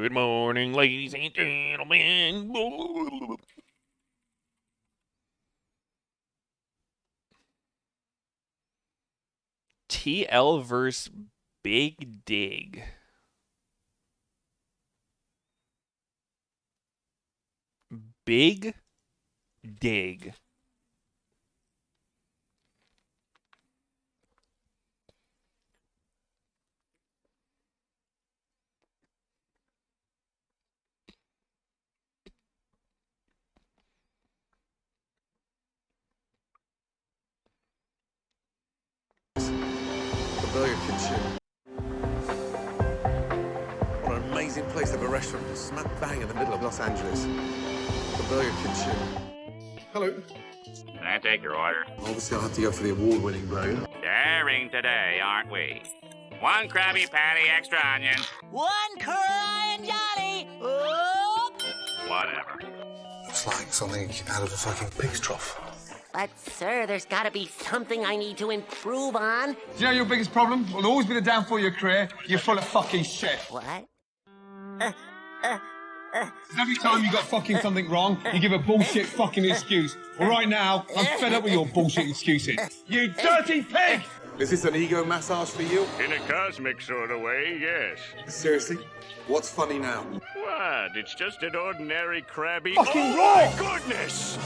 Good morning, ladies and gentlemen. TL versus Big Dig. Big Dig. The Burger Kitchen. What an amazing place of a restaurant, smack bang in the middle of Los Angeles. The Burger Kitchen. Hello. Can I take your order? Obviously, I'll have to go for the award-winning burger. Daring today, aren't we? One Krabby Patty, extra onion. One crying Johnny. Oh. Whatever. It's like something out of a fucking pig's trough. But, sir, there's got to be something I need to improve on. Do you know your biggest problem? Will always be the downfall of your career. You're full of fucking shit. What? Every time you got fucking something wrong, you give a bullshit fucking excuse. Well, right now, I'm fed up with your bullshit excuses. You dirty pig! Is this an ego massage for you? In a cosmic sort of way, yes. Seriously? What's funny now? What? It's just an ordinary Krabby. Fucking oh raw! my goodness!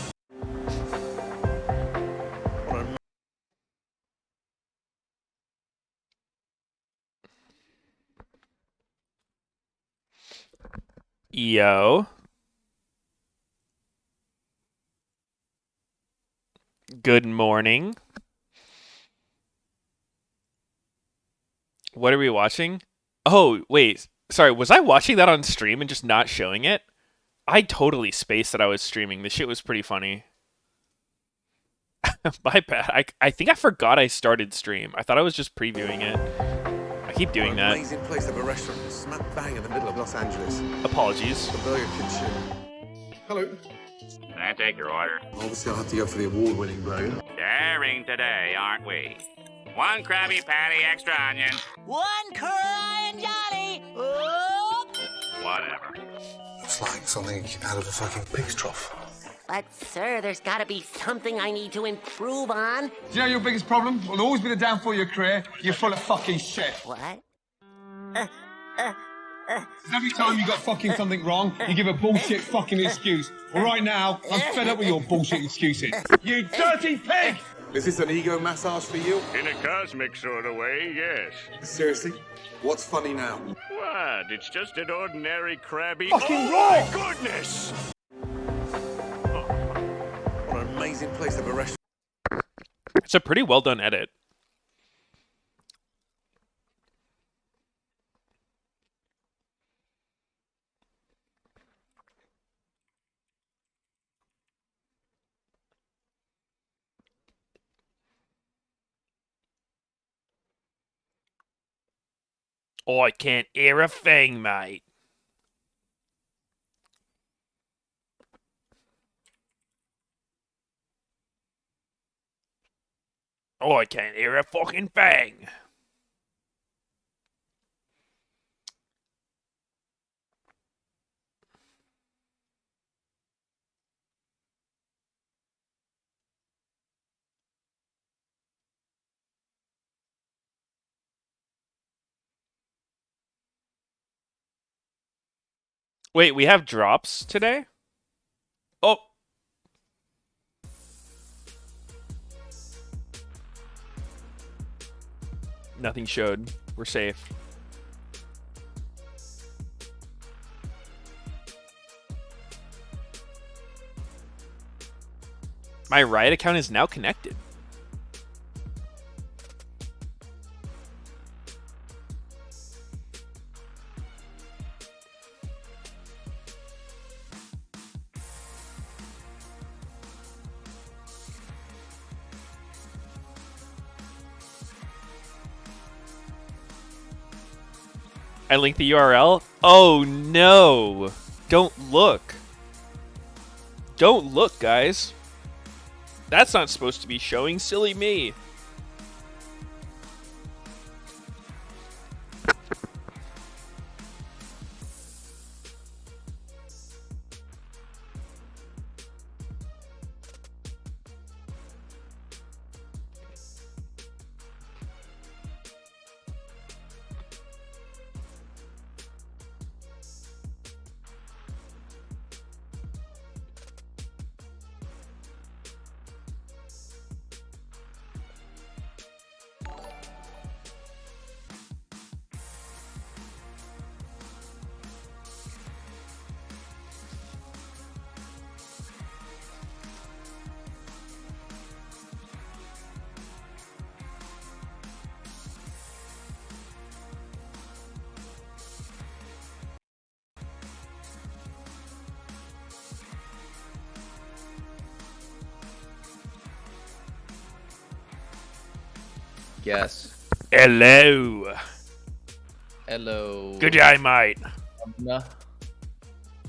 Yo. Good morning. What are we watching? Oh, wait. Sorry, was I watching that on stream and just not showing it? I totally spaced that I was streaming. This shit was pretty funny. My bad. I think I forgot I started stream. I thought I was just previewing it. I keep doing that. Amazing place of a restaurant, smack bang in the middle of Los Angeles. Apologies. The Burger Kitchen. Hello. Can I take your order? Obviously, I'll have to go for the award-winning burger. Daring today, aren't we? One Krabby Patty, extra onion. One crying Johnny. Oh. Whatever. It's like something out of a fucking pig's trough. But, sir, there's got to be something I need to improve on. Do you know your biggest problem? Will always be the downfall of your career. You're full of fucking shit. What? Every time you got fucking something wrong, you give a bullshit fucking excuse. Well, right now, I'm fed up with your bullshit excuses. You dirty pig! Is this an ego massage for you? In a cosmic sort of way, yes. Seriously? What's funny now? What? It's just an ordinary Krabby. Fucking oh raw! my goodness! What an amazing place of a restaurant. It's a pretty well done edit. I can't hear a thing, mate. I can't hear a fucking thing. Wait, we have drops today? Oh. Nothing showed. We're safe. My Riot account is now connected. I linked the URL. Oh no! Don't look. Don't look, guys. That's not supposed to be showing. Silly me. Guess. Hello. Hello. Good day, mate. Governor.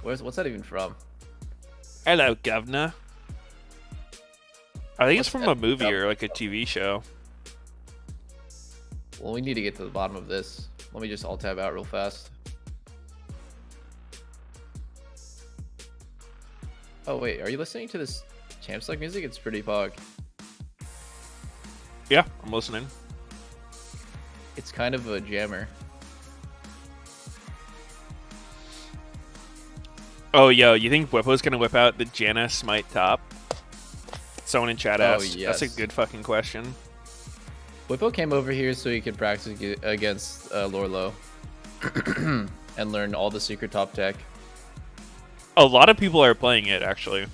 What's that even from? Hello, governor. I think it's What's from a that movie from? or like a TV show. Well, we need to get to the bottom of this. Let me just alt tab out real fast. Oh wait, are you listening to this champ select music? It's pretty pog. Yeah, I'm listening. It's kind of a jammer. Oh, yo, you think Whippo's gonna whip out the Janna Smite top? Someone in chat Oh, asked. yes. That's a good fucking question. Whippo came over here so he could practice against Lorlo and learn all the secret top tech. A lot of people are playing it, actually.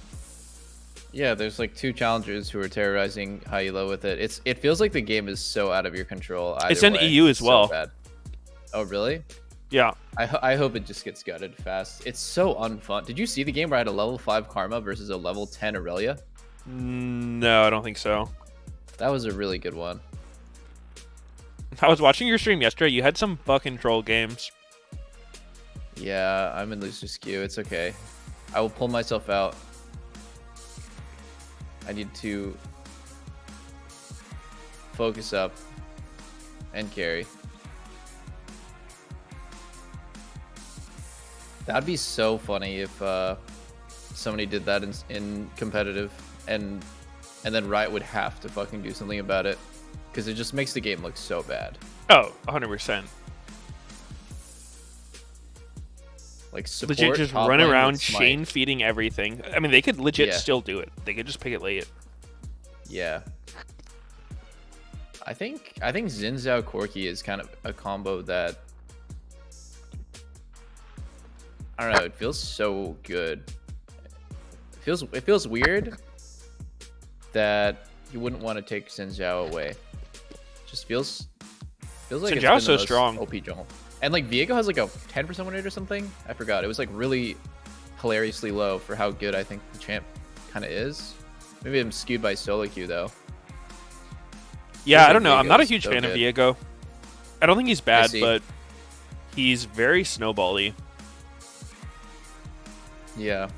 Yeah, there's like 2 challengers who are terrorizing Hyelo with it. It feels like the game is so out of your control. It's either in way. EU as So well. bad. Oh, really? Yeah. I hope it just gets gutted fast. It's so unfun. Did you see the game where I had a level 5 Karma versus a level 10 Aurelia? No, I don't think so. That was a really good one. I was watching your stream yesterday. You had some fucking troll games. Yeah, I'm in loser skew. It's okay. I will pull myself out. I need to focus up and carry. That'd be so funny if somebody did that in competitive, and then Riot would have to fucking do something about it, because it just makes the game look so bad. Oh, 100%. Like support Legit just top run lane around with Smite. chain feeding everything. I mean, they could legit Yeah. still do it. They could just pick it late. Yeah. I think Xin Zhao Corki is kind of a combo that, I don't know, it feels so good. It feels weird that you wouldn't want to take Xin Zhao away. Just feels like Xin it's Zhao's been so the most strong. OP jungle. And like Viego has like a 10% win rate or something. I forgot. It was like really hilariously low for how good I think the champ kind of is. Maybe I'm skewed by solo queue though. Yeah, Feels I don't like know. I'm not a Viego's huge so fan of good. Viego. I don't think he's bad, see. but he's very snowbally. Yeah.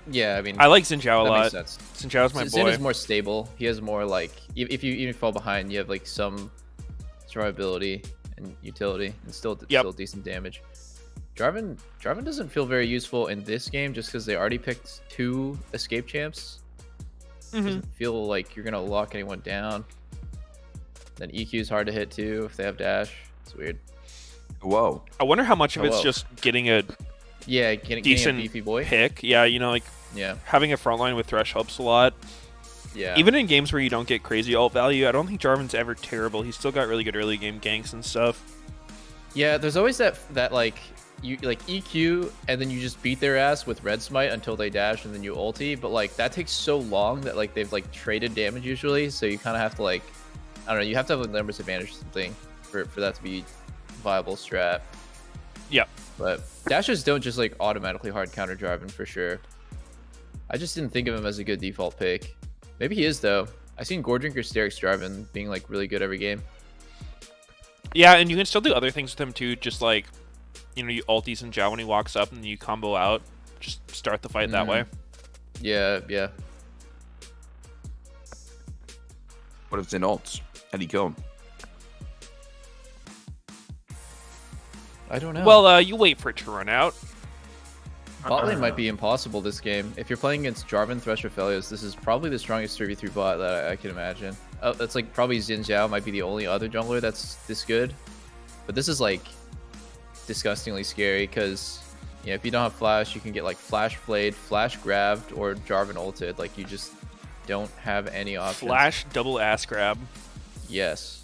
Yeah, I mean, I like Xin Zhao a that lot. makes sense. Xin Zhao's my Xin boy. is more stable. He has more like, if you even fall behind, you have like some survivability and utility, and still decent damage. Jarvan doesn't feel very useful in this game just because they already picked 2 escape champs. Doesn't feel like you're gonna lock anyone down. Then EQ is hard to hit too if they have dash. It's weird. Whoa. I wonder how much of Oh, it's whoa. just getting a Yeah, getting a decent beefy boy. pick. Yeah, you know, like Yeah, having a front line with Thresh helps a lot. yeah. Even in games where you don't get crazy ult value, I don't think Jarvan's ever terrible. He's still got really good early game ganks and stuff. Yeah, there's always that like you like EQ and then you just beat their ass with red smite until they dash and then you ulti, but like that takes so long that like they've like traded damage usually, so you kind of have to like, I don't know, you have to have a numbers advantage or something for that to be viable strat. Yeah. But dashers don't just like automatically hard counter Jarvan for sure. I just didn't think of him as a good default pick. Maybe he is though. I've seen Gordrinker Sterix Jarvan being like really good every game. Yeah, and you can still do other things with him too, just like, you know, you ulti Xin Zhao when he walks up and you combo out. Just start the fight that way. Yeah, yeah. What if it's in ults? How do you kill him? I don't know. Well, you wait for it to run out. Bot lane might be impossible this game. If you're playing against Jarvan, Thresh, or Felios, this is probably the strongest 3v3 bot that I can imagine. Oh, that's like probably Xin Zhao might be the only other jungler that's this good. But this is like disgustingly scary because, you know, if you don't have flash, you can get like flash flayed, flash grabbed, or Jarvan ulted. Like you just don't have any options. Flash double ass grab. Yes.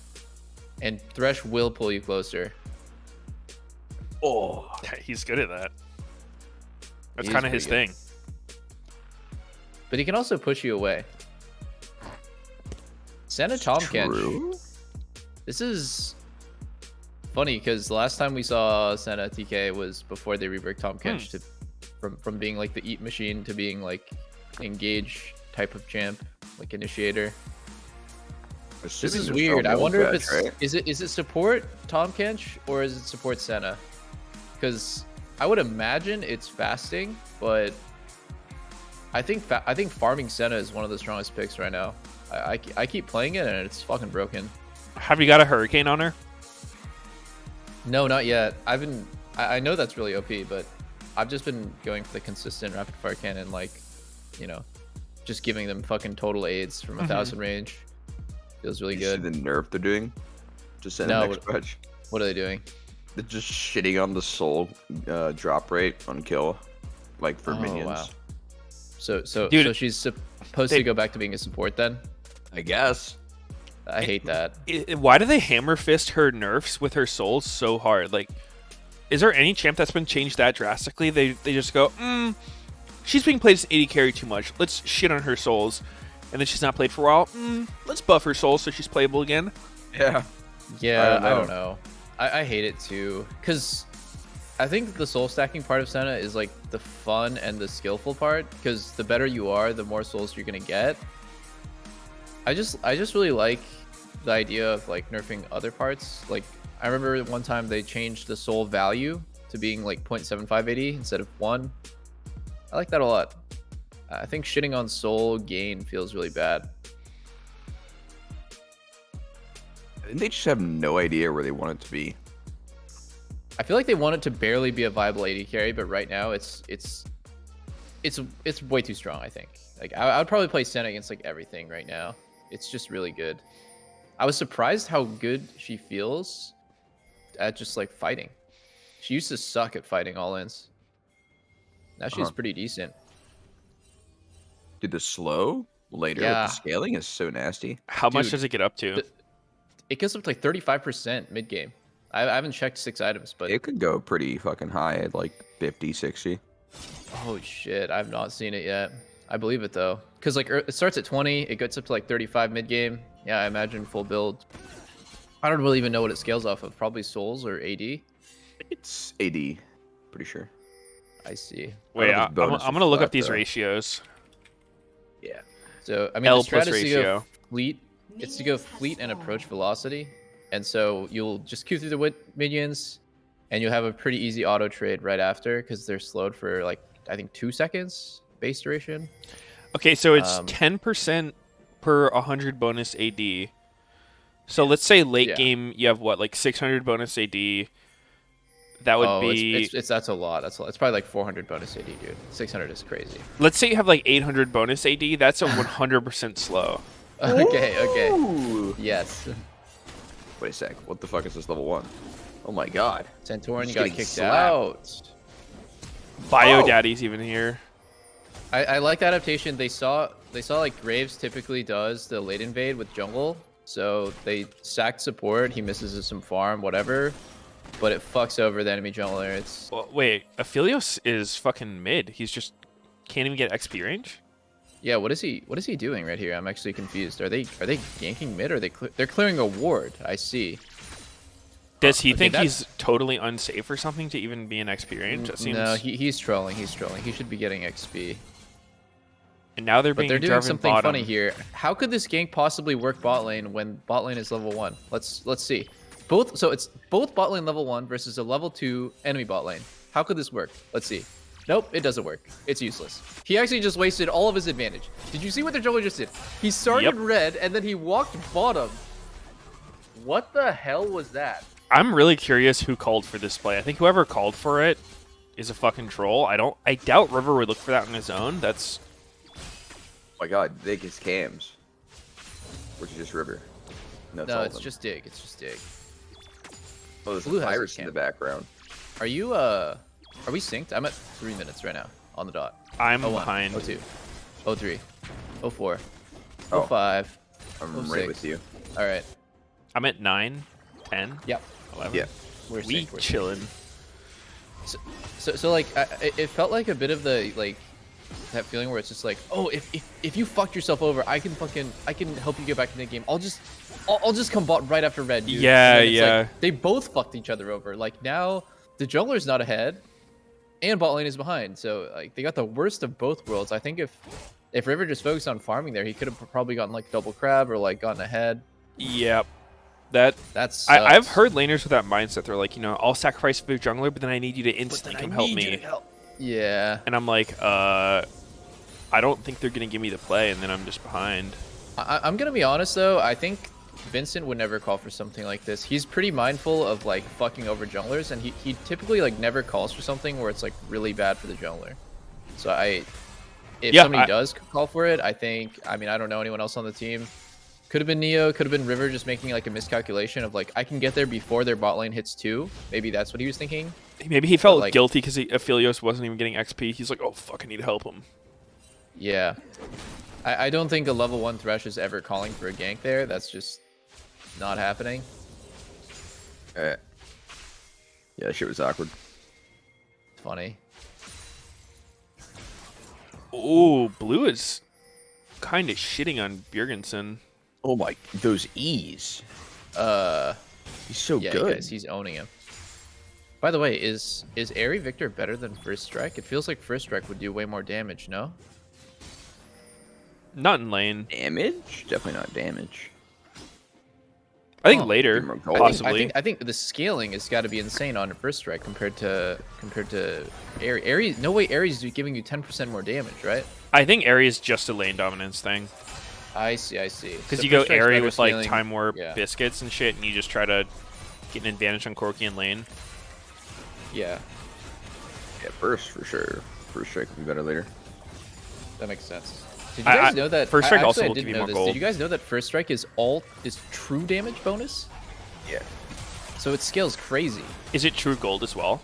And Thresh will pull you closer. Oh. Yeah, he's good at that. That's He is kind of his pretty thing. But he can also push you away. Senna Tom True. This is funny because the last time we saw Senna TK was before they reworked Tom Kench to from being like the eat machine to being like engage type of champ, like initiator. This Assuming is there's weird. no I wonder if patch, it's right? is it support Tom Kench or is it support Senna? Because I would imagine it's fasting, but I think farming Senna is one of the strongest picks right now. I keep playing it and it's fucking broken. Have you got a hurricane on her? No, not yet. I know that's really OP, but I've just been going for the consistent rapid fire cannon, like, you know, just giving them fucking total aids from 1,000 range. Feels really You good. see the nerf they're doing? Just in No, the next patch. What are they doing? They're just shitting on the soul drop rate on kill, like for minions. Wow. So Dude, she's supposed to go back to being a support then? I guess. I hate that. Why do they hammer fist her nerfs with her souls so hard? Like, is there any champ that's been changed that drastically? They just go, she's being played as 80 carry too much. Let's shit on her souls. And then she's not played for a while. Let's buff her souls so she's playable again. Yeah. Yeah, I don't know. I hate it too. Because I think the soul stacking part of Senna is like the fun and the skillful part. Because the better you are, the more souls you're going to get. I just really like the idea of like nerfing other parts. Like I remember one time they changed the soul value to being like 0.7580 instead of 1. I like that a lot. I think shitting on soul gain feels really bad. I think they just have no idea where they want it to be. I feel like they want it to barely be a viable 80 carry, but right now it's way too strong. I think like I would probably play Senna against like everything right now. It's just really good. I was surprised how good she feels at just like fighting. She used to suck at fighting all-ins. Now she's pretty decent. Dude, the slow later with the scaling is so nasty. How much Dude, does it get up to? It goes up to like 35% mid game. I haven't checked 6 items, but It could go pretty fucking high at like 50, 60. oh shit, I've not seen it yet. I believe it though, because like it starts at 20, it gets up to like 35 mid game. Yeah, I imagine full build. I don't really even know what it scales off of. Probably souls or AD. It's AD, pretty sure. I see. Wait, I I'm don't know if it's bonus going or to look flat, up these though. ratios. Yeah. So I mean, L the plus strat is to go ratio. fleet. It's to go fleet and approach velocity, and so you'll just queue through the minions, and you'll have a pretty easy auto trade right after because they're slowed for like I think 2 seconds base duration. Okay, so it's 10% per 100 bonus AD. So let's say late game you have what, like 600 bonus AD. That would be that's a lot. That's a lot. It's probably like 400 bonus AD, dude. 600 is crazy. Let's say you have like 800 bonus AD. That's a 100% slow. Okay. Ooh. Yes. Wait a sec. What the fuck is this level 1? Oh my god. Santorin He's got getting kicked slapped. out. Bio Daddy's even here. I like the adaptation. They saw like Graves typically does the late invade with jungle, so they sacked support. He misses some farm, whatever, but it fucks over the enemy jungler. It's Well, wait, Aphelios is fucking mid. He's just can't even get XP range. yeah. What is he doing right here? I'm actually confused. Are they ganking mid or they're clearing a ward? I see. Does he Okay, think that's- he's totally unsafe or something to even be in XP range? That seems... No, he's trolling. He's trolling. He should be getting XP. And now they're But being they're doing driven something bottom. funny here. How could this gank possibly work bot lane when bot lane is level 1? Let's see. It's both bot lane level 1 versus a level 2 enemy bot lane. How could this work? Let's see. Nope, it doesn't work. It's useless. He actually just wasted all of his advantage. Did you see what the jungler just did? He started red and then he walked bottom. What the hell was that? I'm really curious who called for this play. I think whoever called for it is a fucking troll. I doubt River would look for that on his own. That's... Oh my god, they get cams. Which is just River. No, It's just Dig. It's just Dig. Oh, there's Blue a has a virus in cam. the background. Are you are we synced? I'm at 3 minutes right now on the dot. I'm 01, behind. 02, 03, 04, Oh. 05. I'm 06. right with you. All right. I'm at 9, 10, Yep. 11. Yeah. We're We synced, we're synced. chilling. So like it felt like a bit of the like that feeling where it's just like, oh, if you fucked yourself over, I can help you get back in the game. I'll just come bot right after red, dude. Yeah, And then it's yeah. like, they both fucked each other over. Like now the jungler's not ahead and bot lane is behind. So like they got the worst of both worlds. I think if River just focused on farming there, he could have probably gotten like double crab or like gotten ahead. Yep. That's I've heard laners with that mindset. They're like, I'll sacrifice for jungler, but then I need you to instantly come help me. Yeah. And I'm like, I don't think they're gonna give me the play, and then I'm just behind. I'm gonna be honest though. I think Vincent would never call for something like this. He's pretty mindful of like fucking over junglers, and he typically like never calls for something where it's like really bad for the jungler. So if somebody does call for it, I mean, I don't know anyone else on the team. Could have been Neo, could have been River, just making like a miscalculation of like, I can get there before their bot lane hits 2. Maybe that's what he was thinking. Maybe he felt guilty because Aphelios wasn't even getting XP. He's like, oh fuck, I need to help him. Yeah. I don't think a level 1 Thresh is ever calling for a gank there. That's just not happening. Yeah, that shit was awkward. Funny. Ooh, Blue is kind of shitting on Bjergensen. Oh my, those E's. He's so good. Guys, he's owning him. By the way, is Airy Victor better than First Strike? It feels like First Strike would do way more damage, no? Not in lane. Damage? Definitely not damage. I think later, possibly. I think the scaling has got to be insane on First Strike compared to Airy. Airy, no way Airy's giving you 10% more damage, right? I think Airy is just a lane dominance thing. I see. Because you go Airy with like Time Warp biscuits and shit, and you just try to get an advantage on Corki in lane. Yeah. Yeah, burst for sure. First Strike will be better later. That makes sense. Did you guys know that First Strike also will give you more gold? Did you guys know that First Strike is true damage bonus? Yeah. So it scales crazy. Is it true gold as well?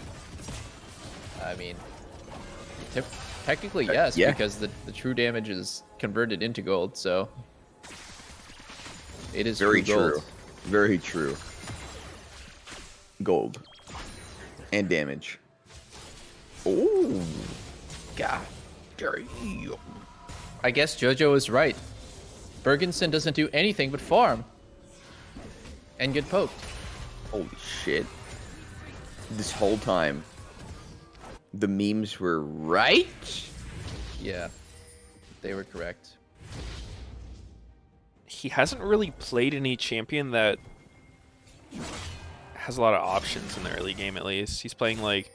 I mean, technically yes, because the true damage is converted into gold, so it is very true. Gold. Very true. Gold and damage. Oh, God, damn. I guess JoJo is right. Bjergensen doesn't do anything but farm and get poked. Holy shit. This whole time, the memes were right? Yeah, they were correct. He hasn't really played any champion that has a lot of options in the early game, at least. He's playing like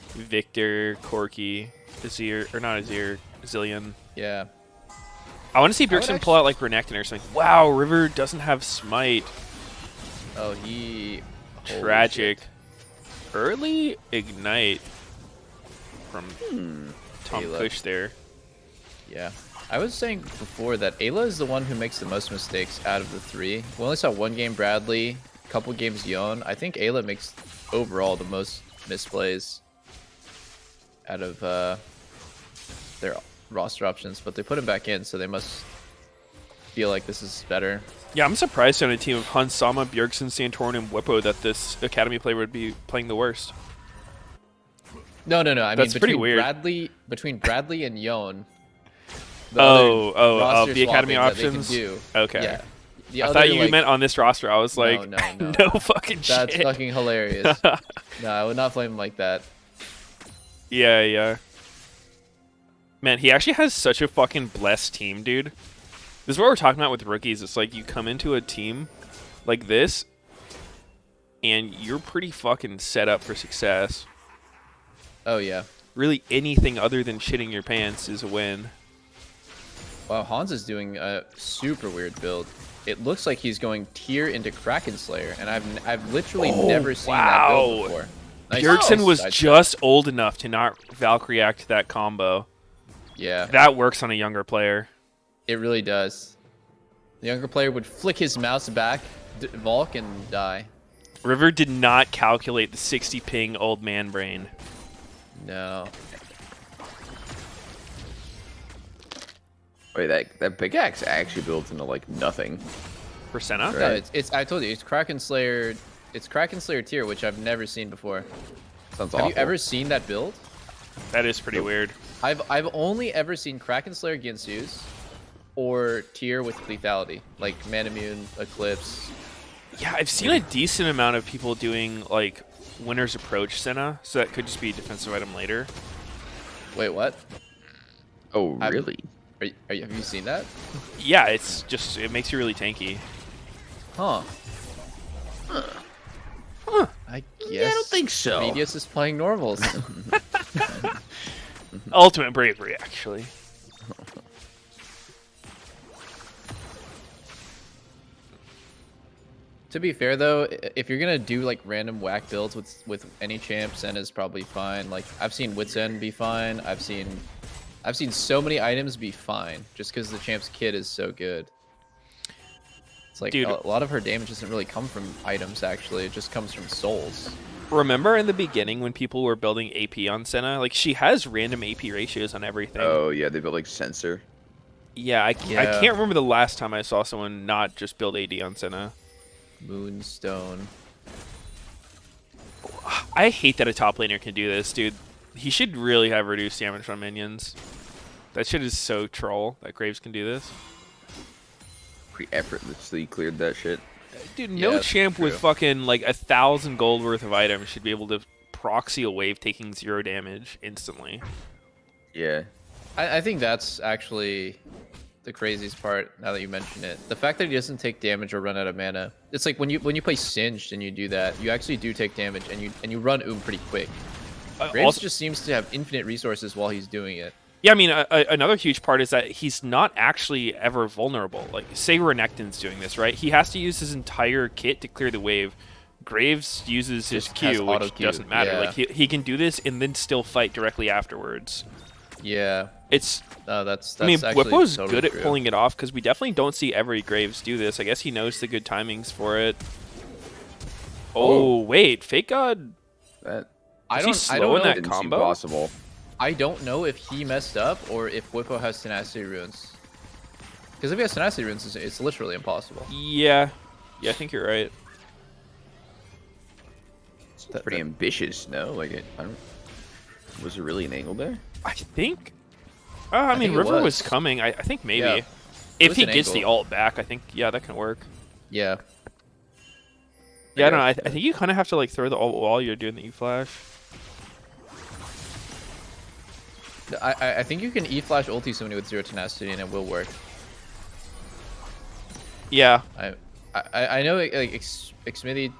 Victor, Corki, Azir, or not Azir, Zillion. Yeah. I want to see Bjergsen pull out like Renekton or something. Wow, River doesn't have Smite. Oh, he... Tragic. Early Ignite from Tom Ayla. Push there. Yeah. I was saying before that Ayla is the one who makes the most mistakes out of the 3. We only saw one game Bradley, a couple games Yon. I think Ayla makes overall the most misplays out of their roster options, but they put him back in, so they must feel like this is better. Yeah, I'm surprised on a team of Hans Sama, Bjergsen, Santorin, and Whippo that this Academy player would be playing the worst. No. I That's mean, pretty weird. Between Bradley and Yon. The Academy options? Okay. Yeah. I thought you meant on this roster. I was like, no. no fucking shit. That's fucking hilarious. No, I would not blame him like that. Yeah. Man, he actually has such a fucking blessed team, dude. This is what we're talking about with rookies. It's like you come into a team like this, and you're pretty fucking set up for success. Oh, yeah. Really, anything other than shitting your pants is a win. Wow, Hans is doing a super weird build. It looks like he's going tier into Kraken Slayer, and I've literally never seen that build before. Nice. Bjergsen was just old enough to not Valkyrie act that combo. Yeah. That works on a younger player. It really does. The younger player would flick his mouse back, Valk, and die. River did not calculate the 60 ping old man brain. No. Wait, that pickaxe actually builds into like nothing. For Senna? Right. No, it's I told you, it's Kraken Slayer. It's Kraken Slayer tier, which I've never seen before. Sounds Have awful. you ever seen that build? That is pretty weird. I've only ever seen Kraken Slayer Ginsu's or tier with lethality, like Manamune, Eclipse. Yeah, I've seen a decent amount of people doing like Winner's Approach Senna, so that could just be a defensive item later. Wait, what? Oh, really? Have you seen that? Yeah, it's just, it makes you really tanky. Huh. I guess. Yeah, I don't think so. Meteos is playing normals. Ultimate bravery, actually. To be fair though, if you're gonna do like random whack builds with any champ, Zen is probably fine. Like I've seen Wit Zen be fine. I've seen so many items be fine just because the champ's kit is so good. It's like Dude, a lot of her damage doesn't really come from items. Actually, it just comes from souls. remember in the beginning when people were building AP on Senna? Like, she has random AP ratios on everything. Oh, yeah, they built like sensor. Yeah, I can't remember the last time I saw someone not just build AD on Senna. Moonstone. I hate that a top laner can do this, dude. He should really have reduced damage on minions. That shit is so troll that Graves can do this. Pretty effortlessly cleared that shit. Dude, no champ with fucking like 1,000 gold worth of items should be able to proxy a wave taking 0 damage instantly. Yeah. I think that's actually the craziest part now that you mention it. The fact that he doesn't take damage or run out of mana. It's like when you play Singed and you do that, you actually do take damage and you run pretty quick. Graves just seems to have infinite resources while he's doing it. Yeah, I mean, another huge part is that he's not actually ever vulnerable. Like, say Renekton's doing this, right? He has to use his entire kit to clear the wave. Graves uses his Q, which doesn't matter. Yeah. Like, he can do this and then still fight directly afterwards. Yeah. It's... that's I mean, actually Whippo's totally good true. at pulling it off, because we definitely don't see every Graves do this. I guess he knows the good timings for it. Oh, wait. Fake God... That Is he slow I don't in know. that didn't combo? seem possible. I don't know if he messed up or if Whippo has tenacity runes. Because if he has tenacity runes, it's literally impossible. Yeah. Yeah, I think you're right. It's pretty ambitious, no? Like, I don't... Was there really an angle there? I think... I mean, think it River was was. coming. I think maybe. Yeah. It If was he an gets the angle. ult back, I think, yeah, that can work. Yeah. Yeah, I don't know. I think you kind of have to like throw the ult while you're doing the E-Flash. I think you can E-Flash ulti somebody with 0 tenacity and it will work. Yeah. I know like Xmithy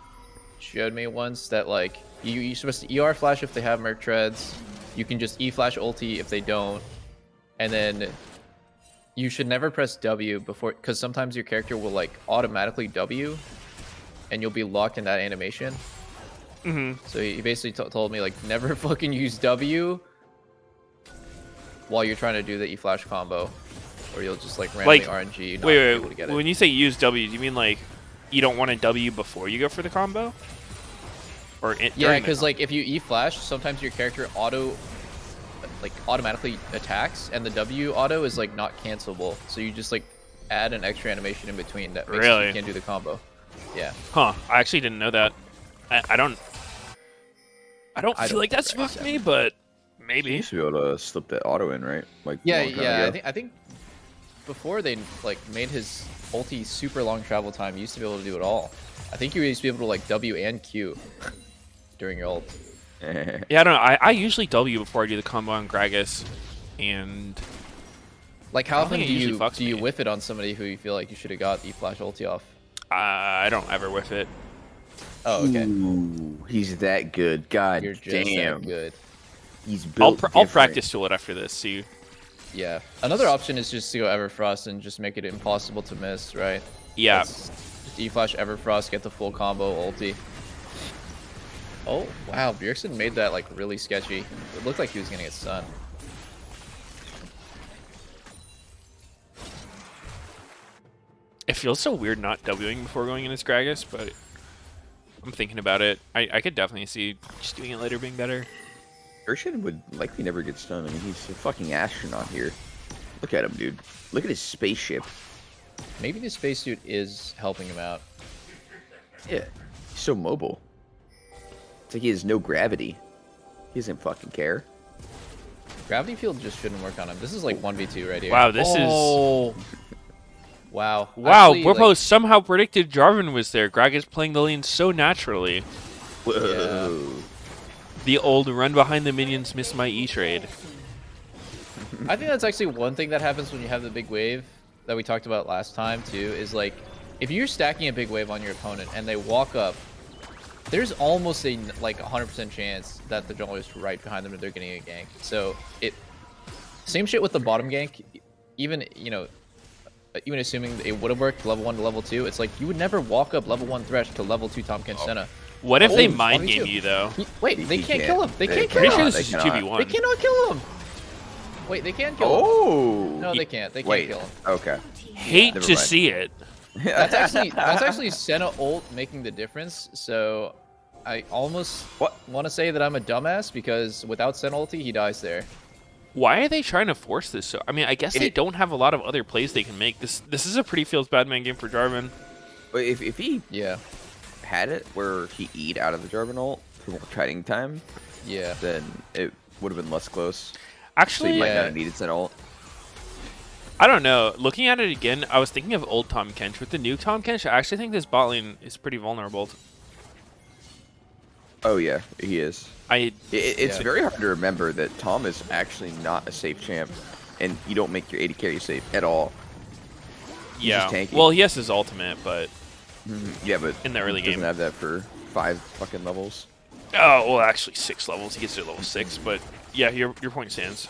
showed me once that like you're supposed to ER flash if they have Merc Treads. You can just E-Flash ulti if they don't. And then you should never press W before, because sometimes your character will like automatically W and you'll be locked in that animation. So he basically told me like never fucking use W while you're trying to do the E-Flash combo, or you'll just like randomly RNG. Not be able to get it. When you say use W, do you mean like you don't want a W before you go for the combo? Or Yeah, because like if you E-Flash, sometimes your character automatically attacks, and the W auto is like not cancelable. So you just like add an extra animation in between that makes Really? you can't do the combo. Yeah. Huh? I actually didn't know that. I don't feel like that's think fucked me, but You maybe. used to be able to slip that auto in, right? Like a Yeah, long time yeah. ago. I think before they like made his ulti super long travel time, you used to be able to do it all. I think you used to be able to like W and Q during your ult. Yeah, I don't know. I usually W before I do the combo on Gragas, and Like how I don't often think do it usually you fucks me. whiff it on somebody who you feel like you should have got E-Flash ulti off? I don't ever whiff it. Oh, okay. Ooh, he's that good. God You're just damn. that good. He's I'll built different. practice tool it after this. See. Yeah. Another option is just to go Everfrost and just make it impossible to miss, right? Yeah. Just E-Flash Everfrost, get the full combo ulti. Oh, wow. Bjergsen made that like really sketchy. It looked like he was gonna get stunned. It feels so weird not Wing before going into Gragas, but I'm thinking about it. I could definitely see just doing it later being better. Urshan would likely never get stunned. I mean, he's a fucking astronaut here. Look at him, dude. Look at his spaceship. Maybe the spacesuit is helping him out. Yeah, he's so mobile. It's like he has no gravity. He doesn't fucking care. Gravity field just shouldn't work on him. This is like 1v2 right here. Wow, this is... Wow. Wow, Actually, Whippo like, somehow predicted Jarvan was there. Gragas playing the lane so naturally. Whoa. The old run behind the minions, miss my E-trade. I think that's actually one thing that happens when you have the big wave that we talked about last time too, is like if you're stacking a big wave on your opponent and they walk up, there's almost a like 100% chance that the jungler is right behind them and they're getting a gank. So same shit with the bottom gank. Even even assuming it would have worked level 1 to level 2, it's like you would never walk up level 1 Thresh to level 2 Tahm Kench Senna. What if they mind game you though? Wait, they can't kill him. They can't kill Pretty him. sure this is 2v1. They cannot kill him. Wait, they can kill him. Oh. No, they can't. They can't Wait. kill him. Okay. Hate Never to mind. see it. That's actually Senna ult making the difference. So I almost want to say that I'm a dumbass because without Senna ulti, he dies there. Why are they trying to force this? So I mean, I guess they don't have a lot of other plays they can make. This is a pretty feels bad man game for Jarvan. But if he Yeah. had it where he eat out of the Jarvan ult for more kiting time, Yeah. then it would have been less close. So Actually, he might not have needed Senna ult. I don't know. Looking at it again, I was thinking of old Tahm Kench. With the new Tahm Kench, I actually think this bot lane is pretty vulnerable. Oh yeah, he is. It's Yeah. very hard to remember that Tom is actually not a safe champ, and you don't make your AD carry safe at all. He's Yeah. just tanky. Well, he has his ultimate, but Yeah, but in the early he doesn't game. have that for 5 fucking levels. Oh, well, actually 6 levels. He gets to level 6, but yeah, your point stands.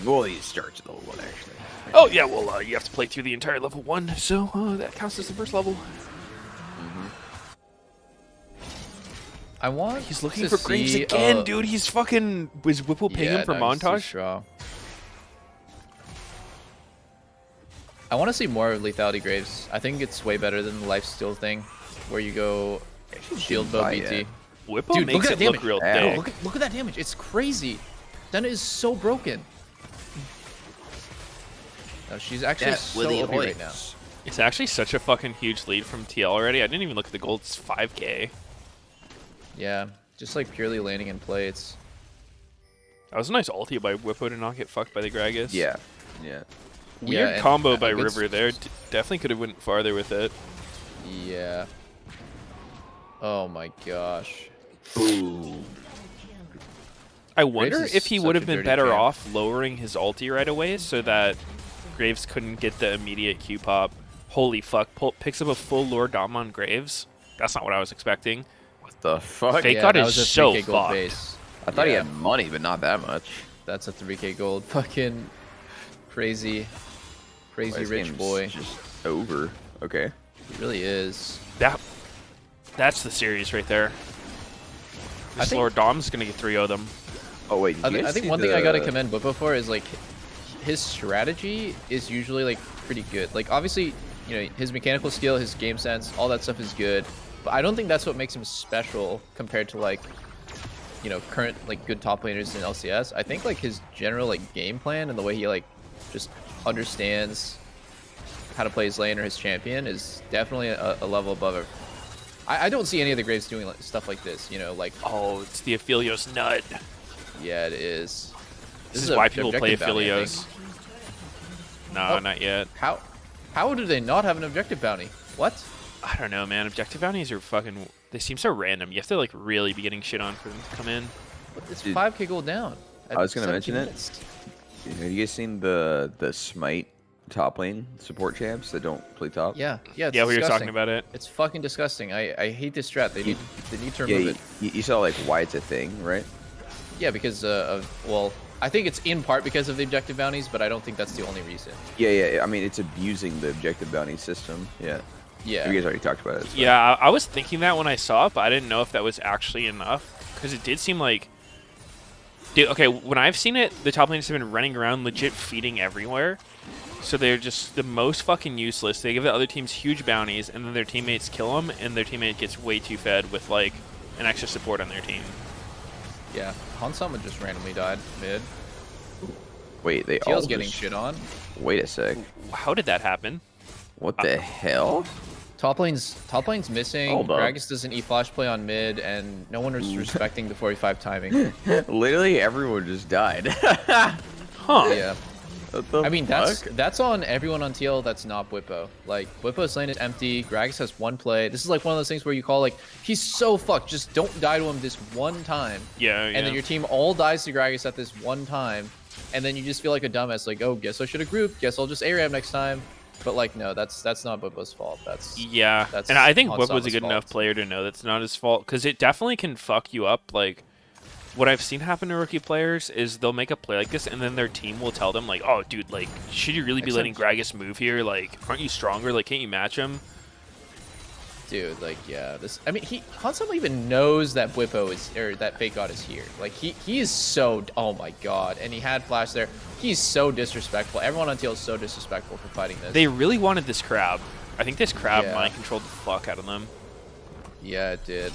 Well, he starts at level 1 actually. Oh yeah, well, you have to play through the entire level 1, so that counts as the first level. I want. He's looking to for Graves see, again, dude. He's fucking. Was Whipple paying him for no, he's too montage? strong. I want to see more of lethality Graves. I think it's way better than the lifesteal thing, where you go shield bow buy BT. it. Whipple Dude, makes look it at that look damage. real Yeah. thick. Look at that damage. It's crazy. Senna is so broken. No, she's actually so OP right now. It's actually such a fucking huge lead from TL already. I didn't even look at the gold. It's 5k. Yeah, just like purely landing in plates. That was a nice ulti by Whippo to not get fucked by the Gragas. Yeah, yeah. Weird and combo a by good River there. Definitely could have went farther with it. Yeah. Oh my gosh. Ooh. I wonder Graves is if he such would a have been dirty better champ. off lowering his ulti right away so that Graves couldn't get the immediate Q pop. Holy fuck. Picks up a full Lord Dom on Graves. That's not what I was expecting. What the fuck? Fake Yeah, God that is was a so 3K gold fucked. base. I thought he Yeah. had money, but not that much. That's a 3K gold. Fucking crazy Why, this rich game's boy. just over. Okay. He really is. That's the series right there. I This think- Lord Dom's gonna get 3 of them. Oh wait, did I, you guys I think see one thing I gotta the- commend Bubba for is like his strategy is usually like pretty good. Like obviously, you know, his mechanical skill, his game sense, all that stuff is good. But I don't think that's what makes him special compared to like, you know, current like good top laners in LCS. I think like his general like game plan and the way he like just understands how to play his lane or his champion is definitely a level above it. I don't see any of the Graves doing like, stuff like this. You know, like Oh, it's the Aphelios nut. yeah, it is. This is a why people play objective bounty, I Aphelios. think. Nah, Oh. not yet. How do they not have an objective bounty? What? I don't know, man. Objective bounties are fucking. They seem so random. You have to like really be getting shit on for them to come in. It's Dude, 5k gold down. I was gonna 17 mention it. minutes. Have you guys seen the Smite top lane support champs that don't play top? Yeah, yeah. It's Yeah, we were disgusting. talking about it. It's fucking disgusting. I hate this strat. They need to Yeah, remove you, it. you saw like why it's a thing, right? Yeah, because of well, I think it's in part because of the objective bounties, but I don't think that's the only reason. Yeah. I mean, it's abusing the objective bounty system. Yeah. Yeah. You guys already talked about it. so- Yeah, I was thinking that when I saw it, but I didn't know if that was actually enough because it did seem like. Dude, okay, when I've seen it, the top laners have been running around legit feeding everywhere. So they're just the most fucking useless. They give the other teams huge bounties, and then their teammates kill them, and their teammate gets way too fed with, like, an extra support on their team. Yeah. Hansama just randomly died mid. Wait, they all TL's getting just- shit on. Wait a sec. How did that happen? What the hell? Top lane's missing. Hold up. Gragas does an E-flash play on mid, and no one is respecting the 45 timing. Literally everyone just died. Huh. Yeah. What the I mean, fuck? that's on everyone on TL that's not Whippo. Like, Whippo's lane is empty. Gragas has one play. This is like one of those things where you call, like, he's so fucked. Just don't die to him this one time. Yeah, And then your team all dies to Gragas at this one time. And then you just feel like a dumbass. Like, oh, guess I should have grouped. Guess I'll just ARAM next time. But like, no, that's not Bwipo's fault. That's Yeah, that's and I think Hansama's Whip was a good enough fault. player to know that's not his fault, because it definitely can fuck you up. Like, what I've seen happen to rookie players is they'll make a play like this, and then their team will tell them, like, oh, dude, like, should you really be letting Gragas move here? Like, aren't you stronger? Like, can't you match him? Dude, like, yeah, this. I mean, Hansama even knows that Bwipo is, or that Fake God is here. Like, he is so. Oh my god, and he had Flash there. He's so disrespectful. Everyone on TL is so disrespectful for fighting this. They really wanted this crab. I think this crab Yeah. mind controlled the fuck out of them. Yeah, it did.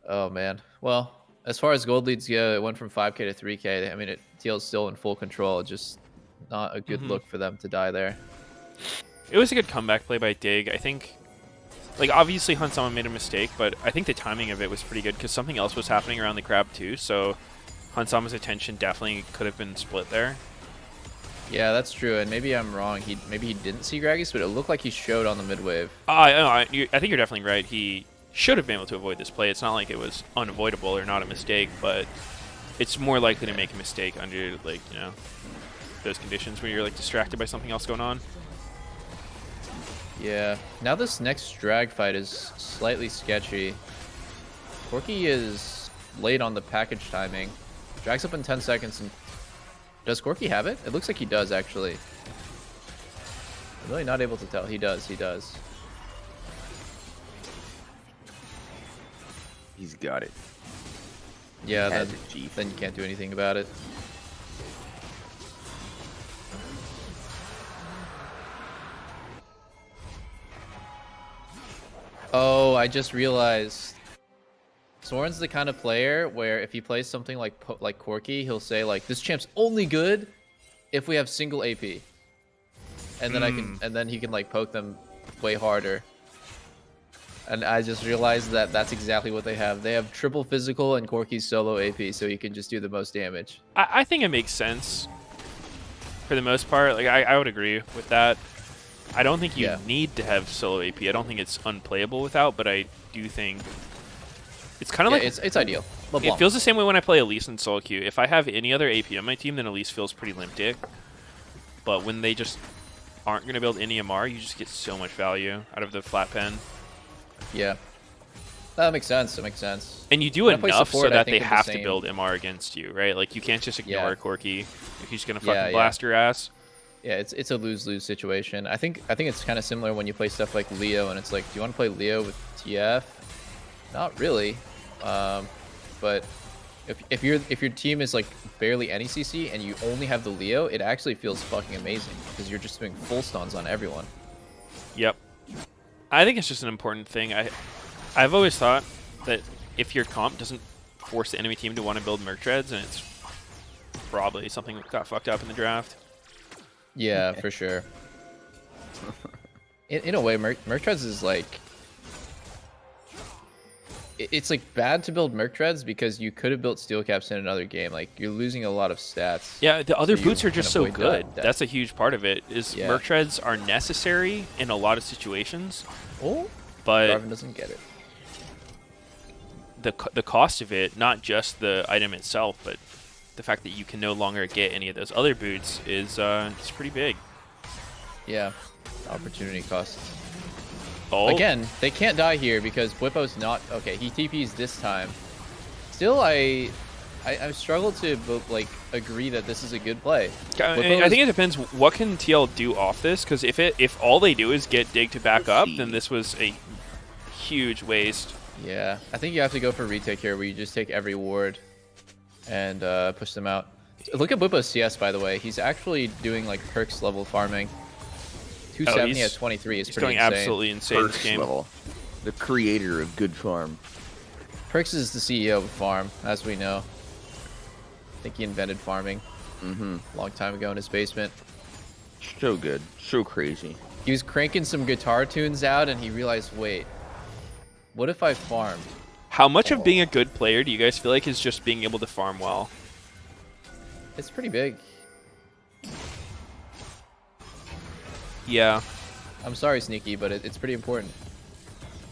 Oh man. Well, as far as gold leads go, it went from 5k to 3k. I mean, TL's still in full control. Just not a good look for them to die there. It was a good comeback play by Dig. I think, like, obviously Hansama made a mistake, but I think the timing of it was pretty good because something else was happening around the crab too. So Hansama's attention definitely could have been split there. Yeah, that's true. And maybe I'm wrong. Maybe he didn't see Gragas, but it looked like he showed on the mid wave. I think you're definitely right. He should have been able to avoid this play. It's not like it was unavoidable or not a mistake, but it's more likely to make a mistake under, like, you know, those conditions when you're, like, distracted by something else going on. Yeah. Now this next drag fight is slightly sketchy. Corki is late on the package timing. Drags up in 10 seconds. And does Corki have it? It looks like he does, actually. I'm really not able to tell. He does. He does. He's got it. Yeah, Has then, it, Chief. then you can't do anything about it. Oh, I just realized. Soren's the kind of player where if he plays something like Corki, he'll say like, "This champ's only good if we have single AP," and then then he can like poke them way harder. And I just realized that that's exactly what they have. They have triple physical and Corki's solo AP, so you can just do the most damage. I think it makes sense for the most part. Like, I would agree with that. I don't think you need to have solo AP. I don't think it's unplayable without, but I do think it's kind of like it's ideal. It feels the same way when I play Elise in solo queue. If I have any other AP on my team, then Elise feels pretty limp dick. But when they just aren't going to build any MR, you just get so much value out of the flat pen. Yeah, that makes sense. That makes sense. And you do enough so that they have to build MR against you, right? Like, you can't just ignore Corki if he's going to fucking blast your ass. Yeah, it's a lose-lose situation. I think it's kind of similar when you play stuff like Leo, and it's like, do you want to play Leo with TF? Not really, but if your team is like barely any CC and you only have the Leo, it actually feels fucking amazing because you're just doing full stuns on everyone. Yep. I think it's just an important thing. I've always thought that if your comp doesn't force the enemy team to want to build Merc Treads, and it's probably something that got fucked up in the draft. Yeah, for sure. In a way, Merc Treads is like... It's like bad to build Merc Treads because you could have built Steel Caps in another game. Like, you're losing a lot of stats. Yeah, the other boots are just so good. That. That's a huge part of it. Merc Treads are necessary in a lot of situations. Oh, but Darwin doesn't get it. The cost of it, not just the item itself, but the fact that you can no longer get any of those other boots is it's pretty big. Yeah, opportunity cost. Oh. Again, they can't die here because Bwipo's not... Okay, he TPs this time. Still, I struggle to like agree that this is a good play. I think it depends. What can TL do off this? Because if all they do is get Dig to back up, then this was a huge waste. Yeah, I think you have to go for retake here, where you just take every ward and push them out. Look at Bwipo's CS, by the way. He's actually doing like Perks level farming. 270 at 23 is pretty going insane. Absolutely insane Perks this game. level. The creator of good farm. Perks is the CEO of farm, as we know. I think he invented farming a long time ago in his basement. So good. So crazy. He was cranking some guitar tunes out and he realized, wait, what if I farmed? How much of being a good player do you guys feel like is just being able to farm well? It's pretty big. Yeah. I'm sorry, Sneaky, but it's pretty important.